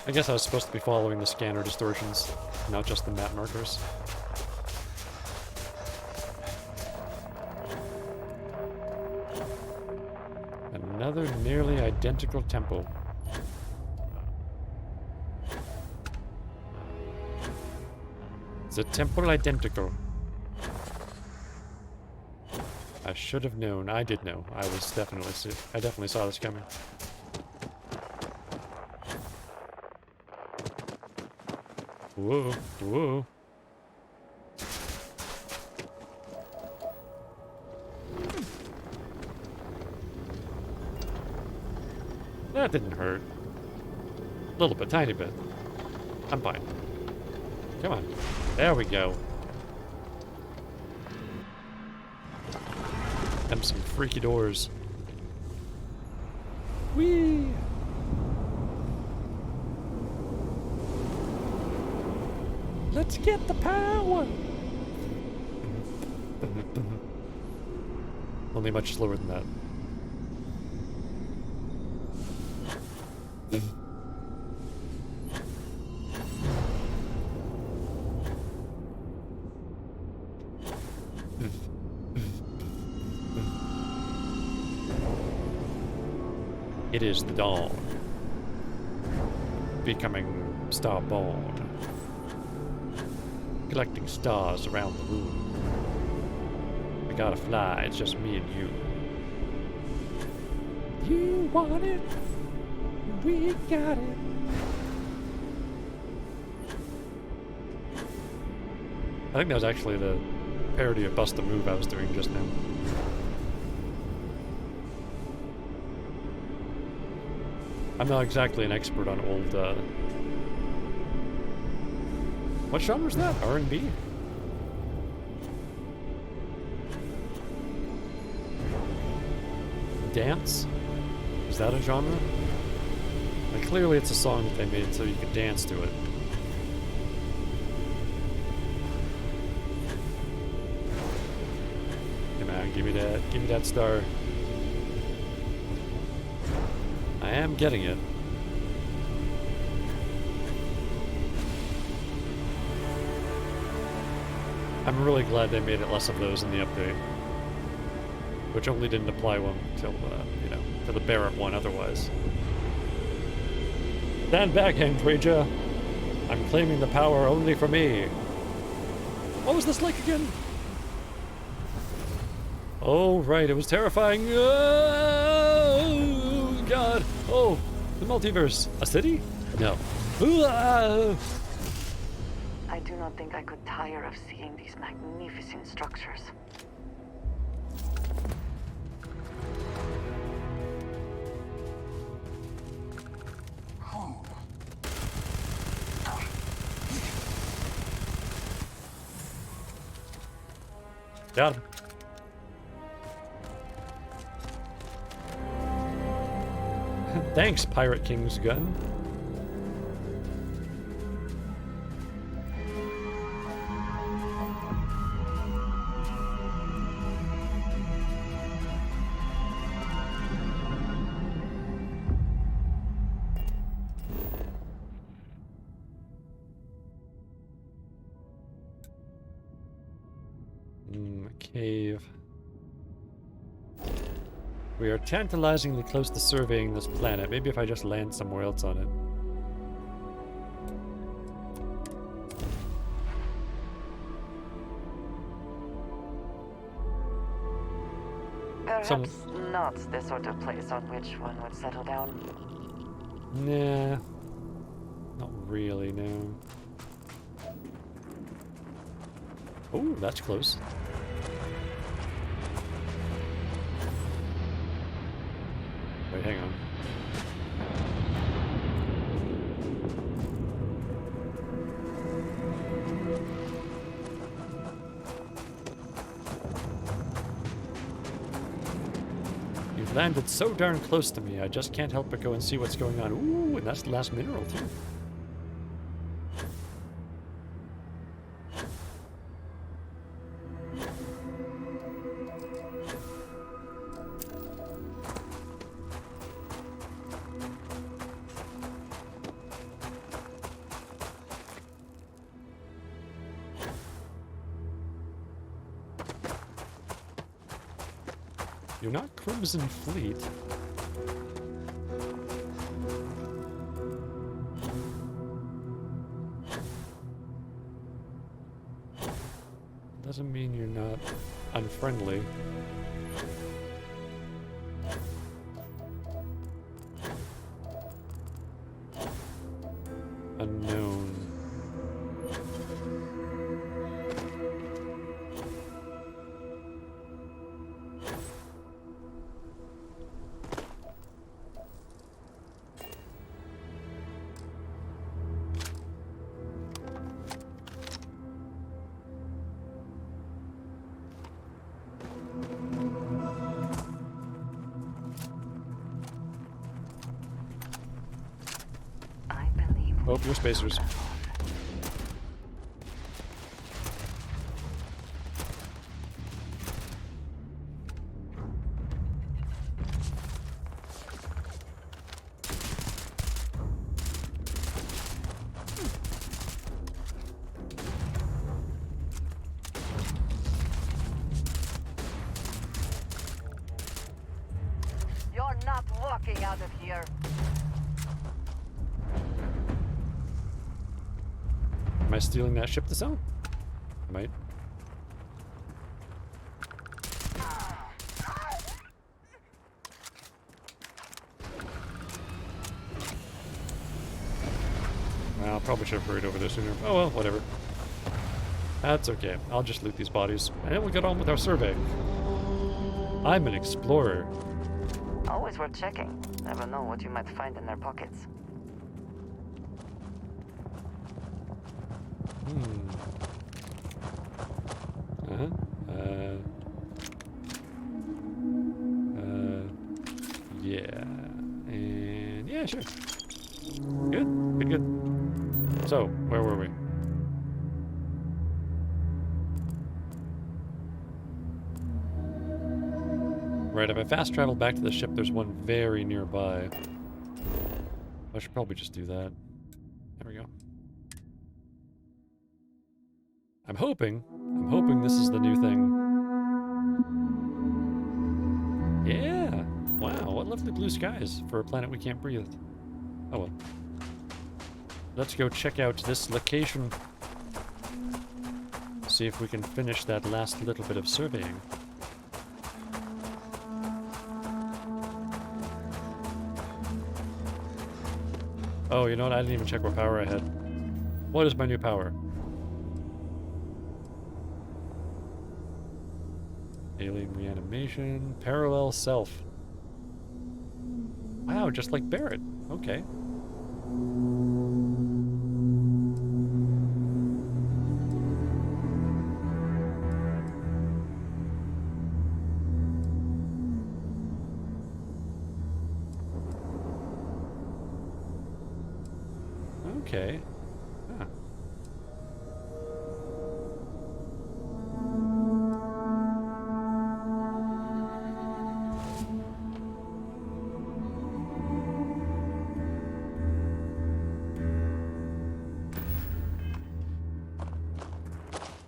I guess I was supposed to be following the scanner distortions, not just the map markers. Another nearly identical temple. It's a temple identical. I should have known. I did know. I definitely saw this coming. Whoa, whoa. That didn't hurt. A little bit, tiny bit. I'm fine. Come on. There we go. Them some freaky doors. Whee! Let's get the power! Only much slower than that. It is the dawn. Becoming starborn. Collecting stars around the moon. We gotta fly, it's just me and you. You want it, we got it. I think that was actually the parody of Bust the Move I was doing just now. I'm not exactly an expert on old, what genre is that? R&B? Dance? Is that a genre? Like, clearly it's a song that they made so you could dance to it. Come on, give me that star. I am getting it. I'm really glad they made it less of those in the update. Which only didn't apply one till, you know, to the Barrett one otherwise. Stand back, Andreja. I'm claiming the power only for me. What was this like again? Oh, right, it was terrifying. Oh, God. Oh, the multiverse. A city? No.
I do not think I could tire of seeing these magnificent structures.
Got him. Thanks, Pirate King's gun. Cave. We are tantalizingly close to surveying this planet. Maybe if I just land somewhere else on it.
Perhaps not the sort of place on which one would settle down.
Nah. Not really, no. Oh, that's close. Wait, hang on. You've landed so darn close to me, I just can't help but go and see what's going on. Ooh, and that's the last mineral, too. You're not Crimson Fleet. Doesn't mean you're not unfriendly. Unknown. Oh, your spacers.
You're not walking out of here.
Am I stealing that ship to sell? Might. Well, probably should have hurried over there sooner. Oh well, whatever. That's okay. I'll just loot these bodies, and then we'll get on with our survey. I'm an explorer.
Always worth checking. Never know what you might find in their pockets.
Yeah. And yeah, sure. Good. Good. So, where were we? Right, if I fast travel back to the ship, there's one very nearby. I should probably just do that. There we go. I'm hoping this is the new thing. Lovely blue skies for a planet we can't breathe. Oh well. Let's go check out this location. See if we can finish that last little bit of surveying. Oh, you know what? I didn't even check what power I had. What is my new power? Alien reanimation, parallel self. Wow, just like Barrett. Okay. Okay. Huh.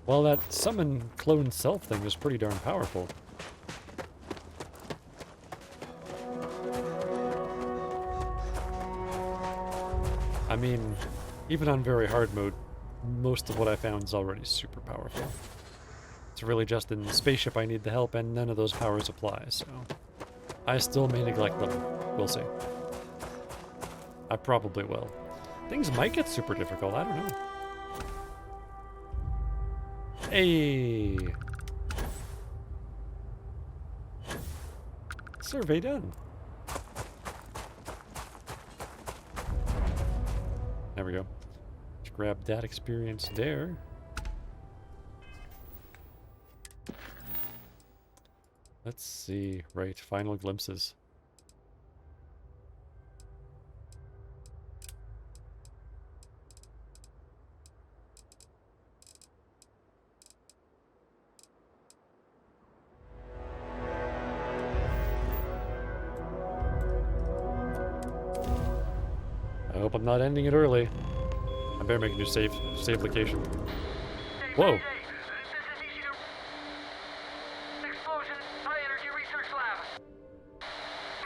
Well, that summon clone self thing is pretty darn powerful. I mean, even on very hard mode, most of what I found is already super powerful. It's really just in the spaceship I need the help, and none of those powers apply, so I still may neglect them. We'll see. I probably will. Things might get super difficult, I don't know. Hey! Survey done. There we go. Let's grab that experience there. Let's see. Right, final glimpses. I hope I'm not ending it early. I better make a new save location. Whoa!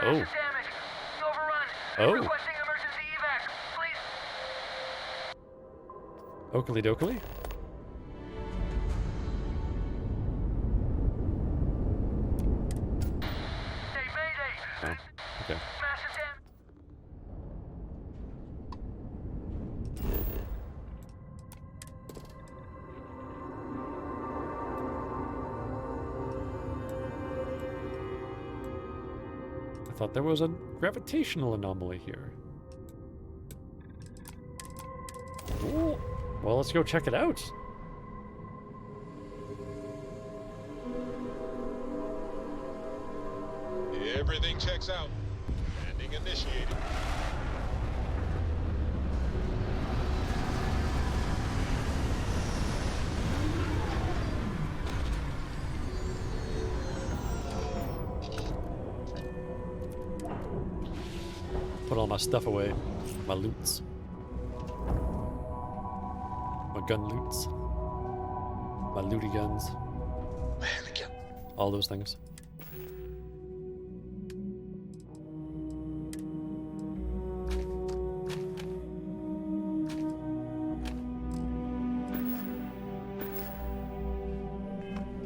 Oh. Oh. Oakley dokley. Oh, okay. I thought there was a gravitational anomaly here. Ooh. Well, let's go check it out.
Everything checks out. Landing initiated.
Put all my stuff away. My loots. My gun loots. My looty guns. All those things.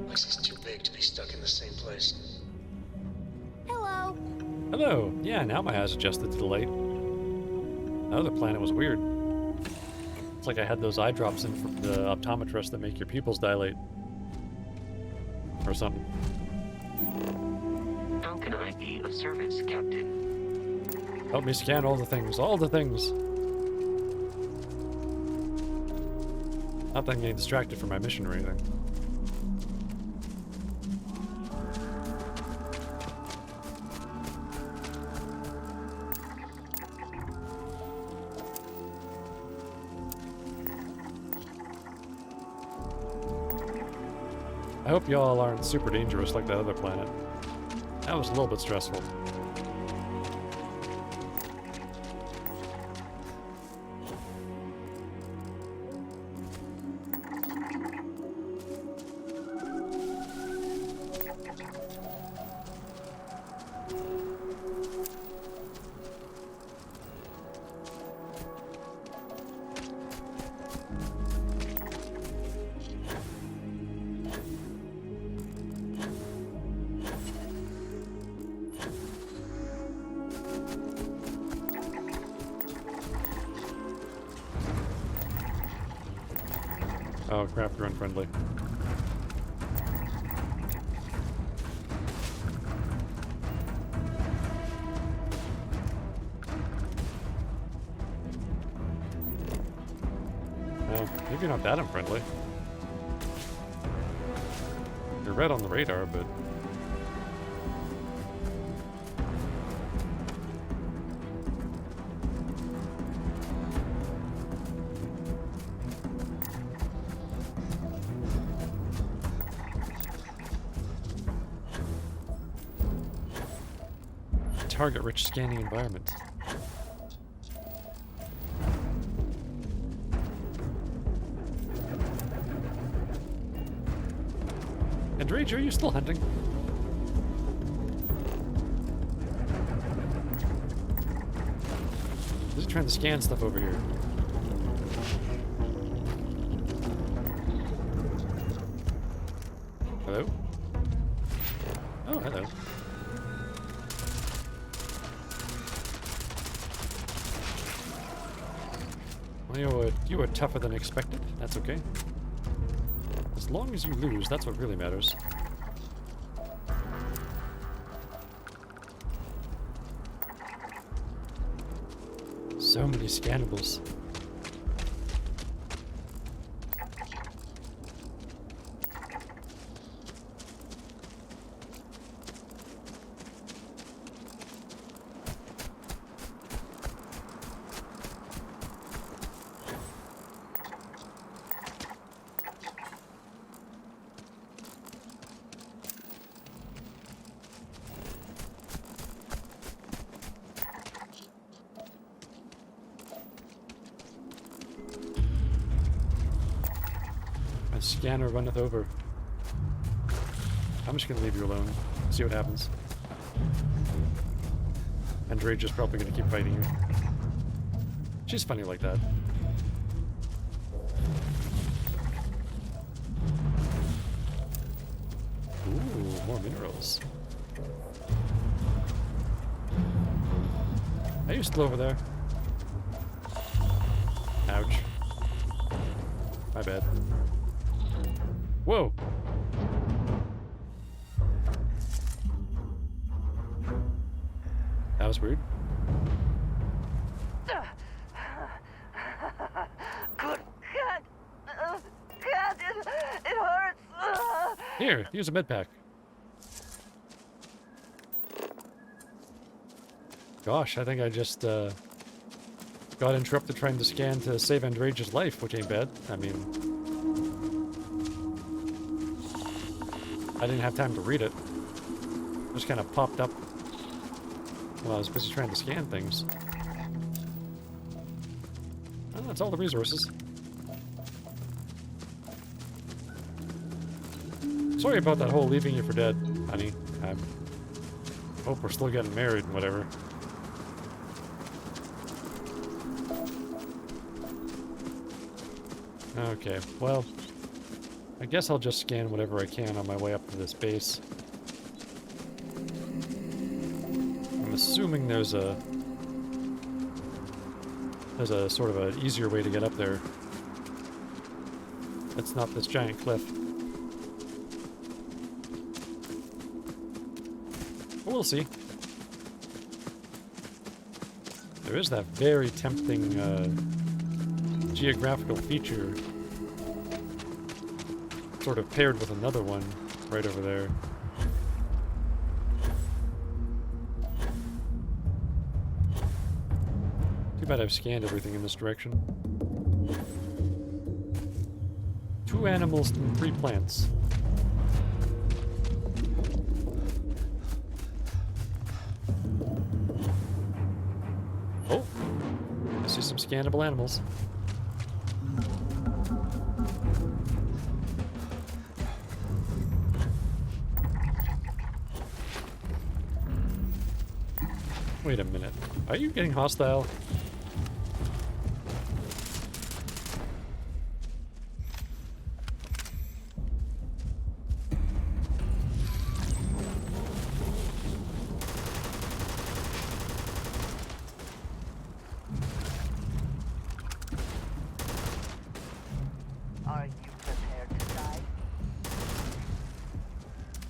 Place is too big to be stuck in the same place.
Hello.
Hello. Yeah, now my eyes adjusted to the light. That other planet was weird. It's like I had those eye drops in from the optometrist that make your pupils dilate. Or something.
How can I be of service, Captain?
Help me scan all the things. All the things. Not that I'm getting distracted from my mission or anything. I hope y'all aren't super dangerous like that other planet. That was a little bit stressful. Oh crap, you're unfriendly. Oh, maybe you're not that unfriendly. You're red on the radar, but... Target-rich scanning environment. And Rage, are you still hunting? Just trying to scan stuff over here. Hello? Oh, hello. Well, you were tougher than expected. That's okay. As long as you lose, that's what really matters. So many scannables. Scanner runneth over. I'm just gonna leave you alone. See what happens. And Rage is probably gonna keep fighting you. She's funny like that. Ooh, more minerals. Are you still over there? Ouch. My bad. Whoa! That was weird.
Good God! God, it hurts!
Here, use a med pack. Gosh, I think I just got interrupted trying to scan to save Andrage's life, which ain't bad. I mean, I didn't have time to read it. It just kind of popped up while I was busy trying to scan things. Well, that's all the resources. Sorry about that whole leaving you for dead, honey. I hope we're still getting married and whatever. Okay, well, I guess I'll just scan whatever I can on my way up to this base. I'm assuming there's a sort of an easier way to get up there. It's not this giant cliff. But we'll see. There is that very tempting geographical feature sort of paired with another one right over there. Too bad I've scanned everything in this direction. 2 animals and 3 plants. Oh! I see some scannable animals. Wait a minute. Are you getting hostile?
Are you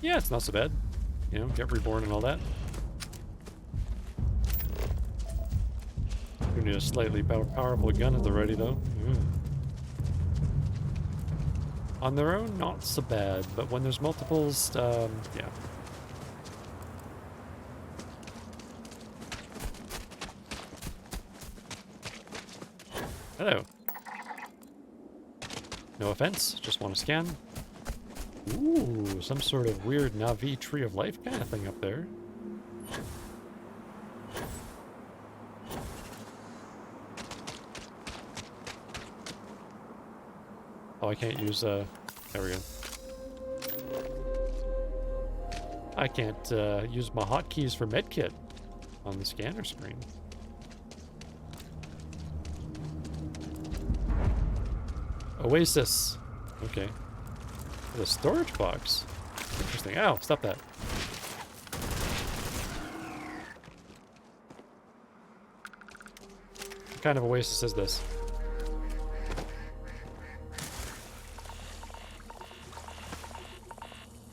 Yeah, it's not so bad. You know, get reborn and all that. We need a slightly powerful gun at the ready, though. On their own, not so bad, but when there's multiples, yeah. Hello. No offense, just want to scan. Ooh, some sort of weird Na'vi tree of life kind of thing up there. Oh, I can't use, there we go. I can't, use my hotkeys for medkit on the scanner screen. Oasis. Okay. The storage box. Interesting. Ow, stop that. What kind of oasis is this?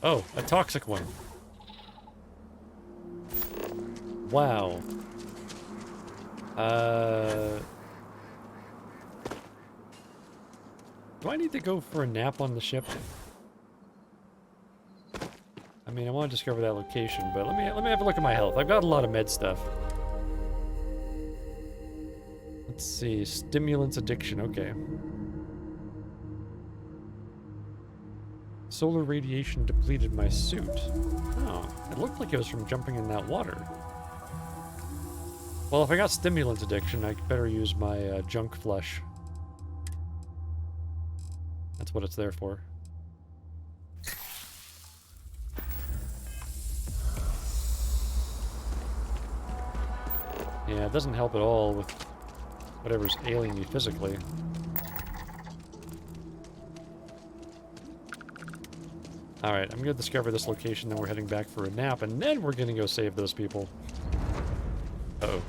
Oh, a toxic one. Wow. Do I need to go for a nap on the ship? I mean, I want to discover that location, but let me have a look at my health. I've got a lot of med stuff. Let's see, stimulants addiction, okay. Solar radiation depleted my suit. Oh, it looked like it was from jumping in that water. Well, if I got stimulant addiction, I better use my junk flush. That's what it's there for. Yeah, it doesn't help at all with whatever's ailing me physically. Alright, I'm gonna discover this location, then we're heading back for a nap, and then we're gonna go save those people. Uh-oh.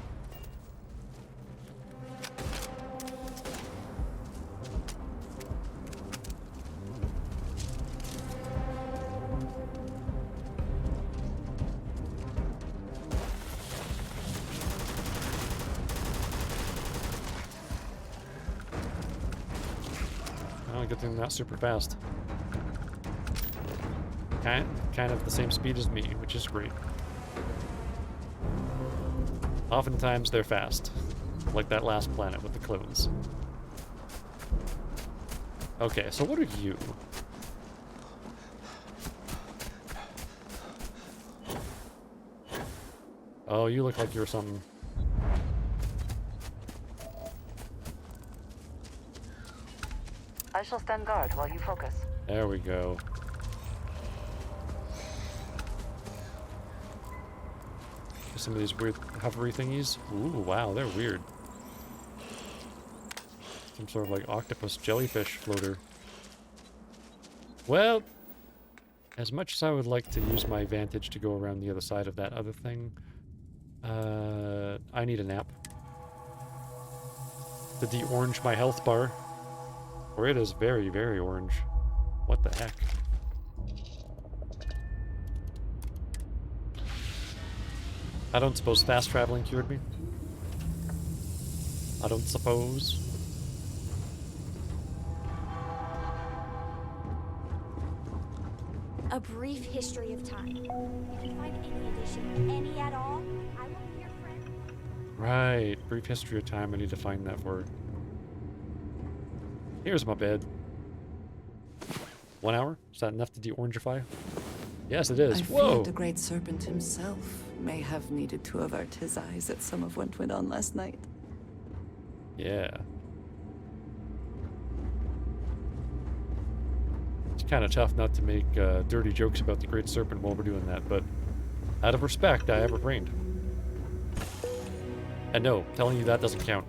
Oh, good thing not super fast. Kind of the same speed as me, which is great. Oftentimes they're fast, like that last planet with the clones. Okay, so what are you? Oh, you look like you're something.
I shall stand guard while you focus.
There we go. Some of these weird hovery thingies. Ooh, wow, they're weird. Some sort of like octopus jellyfish floater. Well, as much as I would like to use my vantage to go around the other side of that other thing, I need a nap. To de-orange my health bar. Or it is very, very orange. What the heck? I don't suppose fast traveling cured me. I don't suppose.
A brief history of time. If you find any edition, any at all, I will be your friend.
Right, brief history of time. I need to find that word. Here's my bed. 1 hour? Is that enough to de-orangify? Yes, it is.
I
Whoa!
fear the Great Serpent himself may have needed to avert his eyes at some of what went on last night.
Yeah. It's kind of tough not to make dirty jokes about the Great Serpent while we're doing that, but out of respect, I have refrained. And no, telling you that doesn't count.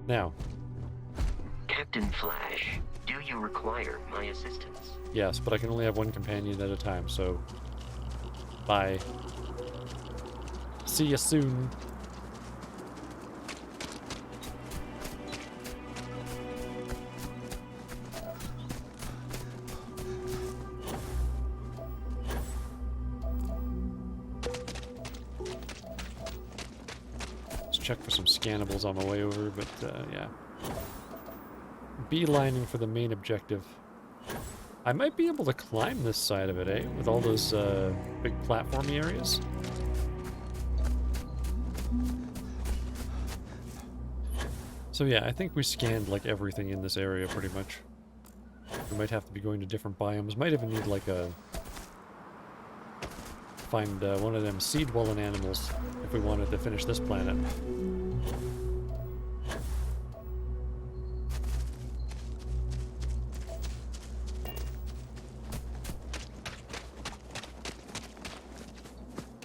Now.
Captain Flash, do you require my assistance?
Yes, but I can only have one companion at a time, so... Bye. See you soon. check for some scannables on my way over, but yeah. Beelining for the main objective. I might be able to climb this side of it, eh? With all those big platformy areas. So yeah, I think we scanned like everything in this area pretty much. We might have to be going to different biomes. Might even need like a... find one of them sea-dwelling animals if we wanted to finish this planet.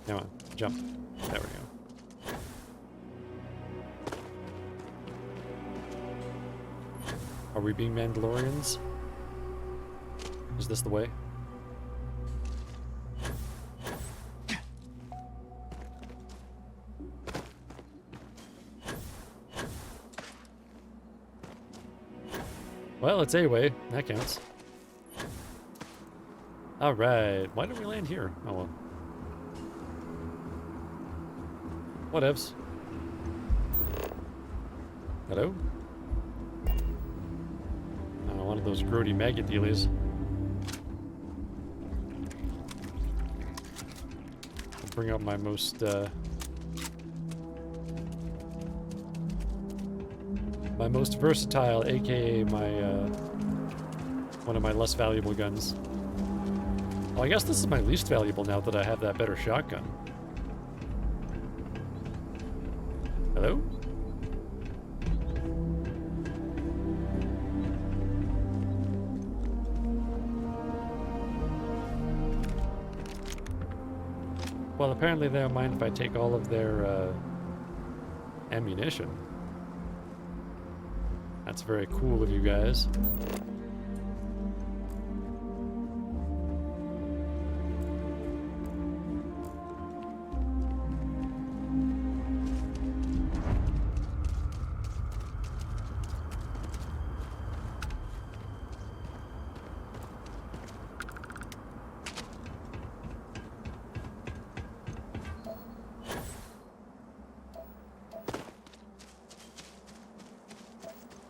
Come on, jump. There we go. Are we being Mandalorians? Is this the way? Well, it's a way. That counts. Alright. Why did we land here? Oh well. Whatevs. Hello? One of those grody maggot dealies. I'll bring out my most, my most versatile, aka my, one of my less valuable guns. Well, I guess this is my least valuable now that I have that better shotgun. Hello? Well, apparently they don't mind if I take all of their ammunition. That's very cool of you guys.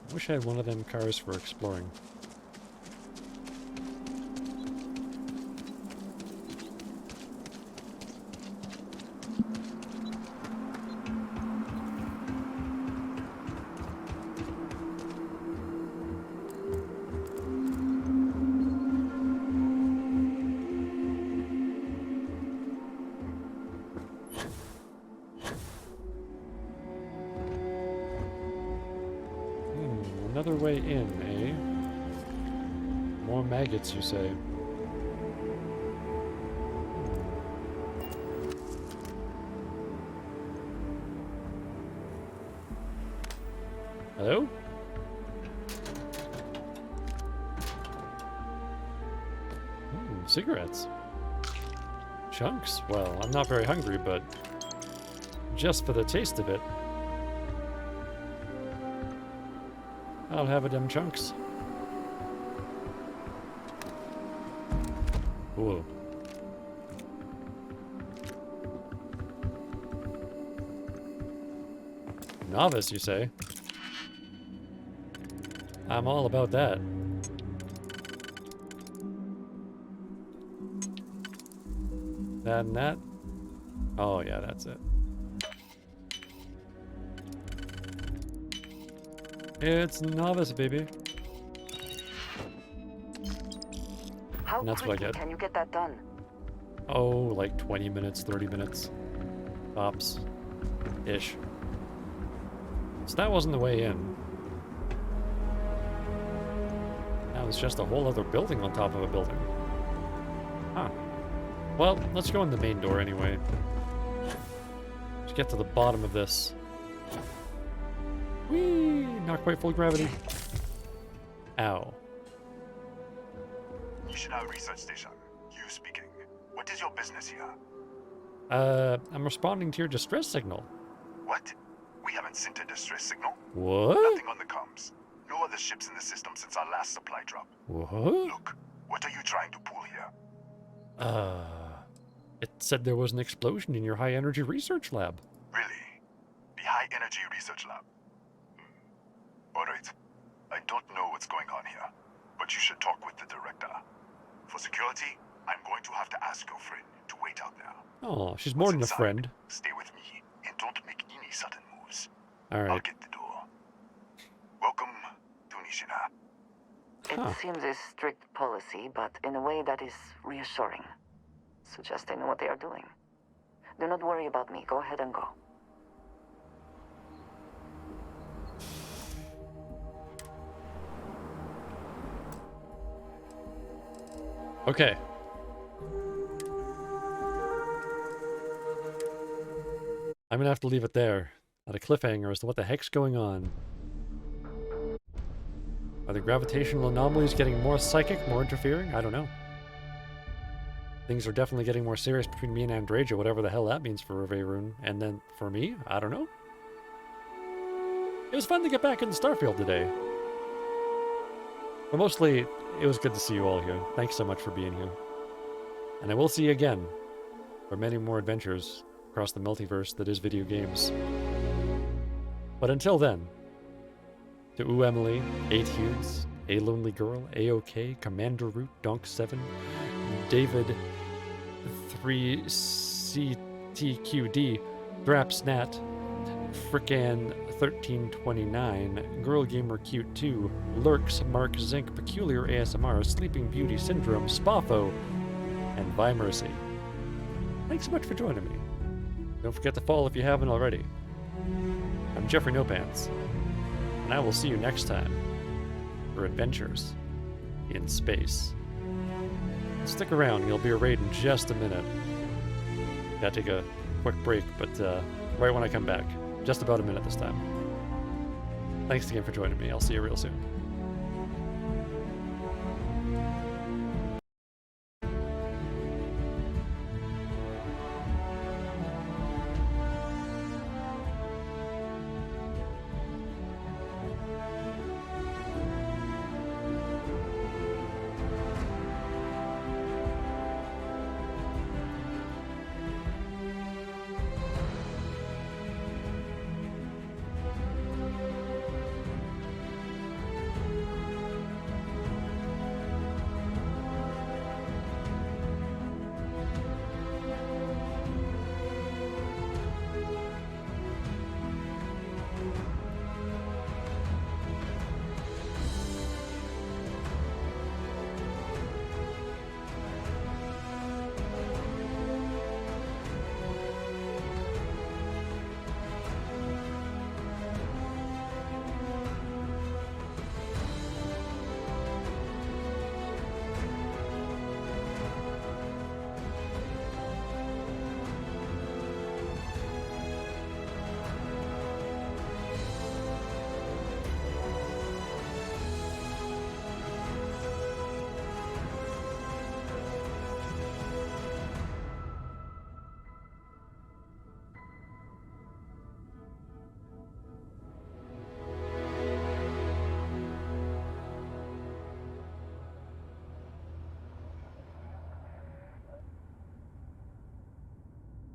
I wish I had one of them cars for exploring. Another way in, eh? More maggots, you say? Hello? Cigarettes. Chunks? Well, I'm not very hungry, but just for the taste of it, I'll have a them chunks. Whoa. Novice, you say? I'm all about that. That and that? Oh yeah, that's it. It's novice, baby.
How
And that's what I
quickly
get.
can you get that done?
Oh, like 20 minutes, 30 minutes. Tops. Ish. So that wasn't the way in. That was just a whole other building on top of a building. Huh. Well, let's go in the main door anyway. Let's get to the bottom of this. Whee! Not quite full gravity. Ow.
Ishida Research Station. You speaking. What is your business here?
I'm responding to your distress signal.
What? We haven't sent a distress signal.
What?
Nothing on the comms. No other ships in the system since our last supply drop.
What?
Look, what are you trying to pull here?
It said there was an explosion in your high energy research lab.
Really? The high-energy research lab. Alright. I don't know what's going on here, but you should talk with the director. For security, I'm going to have to ask your friend to wait out there.
Oh, she's more than a friend.
Stay with me and don't make any sudden moves.
Alright.
I'll get the door. Welcome to Nishina.
It seems a strict policy, but in a way that is reassuring. Suggest they know what they are doing. Do not worry about me. Go ahead and go.
Okay. I'm gonna have to leave it there. At a cliffhanger as to what the heck's going on. Are the gravitational anomalies getting more psychic, more interfering? I don't know. Things are definitely getting more serious between me and Andreja, whatever the hell that means for Rune. And then for me, I don't know. It was fun to get back into Starfield today. But mostly, it was good to see you all here. Thanks so much for being here. And I will see you again for many more adventures across the multiverse that is video games. But until then, to Ooh Emily, 8 Hughes, A Lonely Girl, A-OK, Commander Root, Donk7, David 3CTQD, Drapsnat, Frickan 1329, Girl Gamer Cute 2, Lurks, Mark Zink, Peculiar ASMR, Sleeping Beauty Syndrome, Spaffo, and Vi Mercy. Thanks so much for joining me. Don't forget to follow if you haven't already. I'm Jeffrey Nopants, and I will see you next time for adventures in space. Stick around, you'll be a raid in just a minute. Gotta take a quick break, but right when I come back. Just about a minute this time. Thanks again for joining me. I'll see you real soon.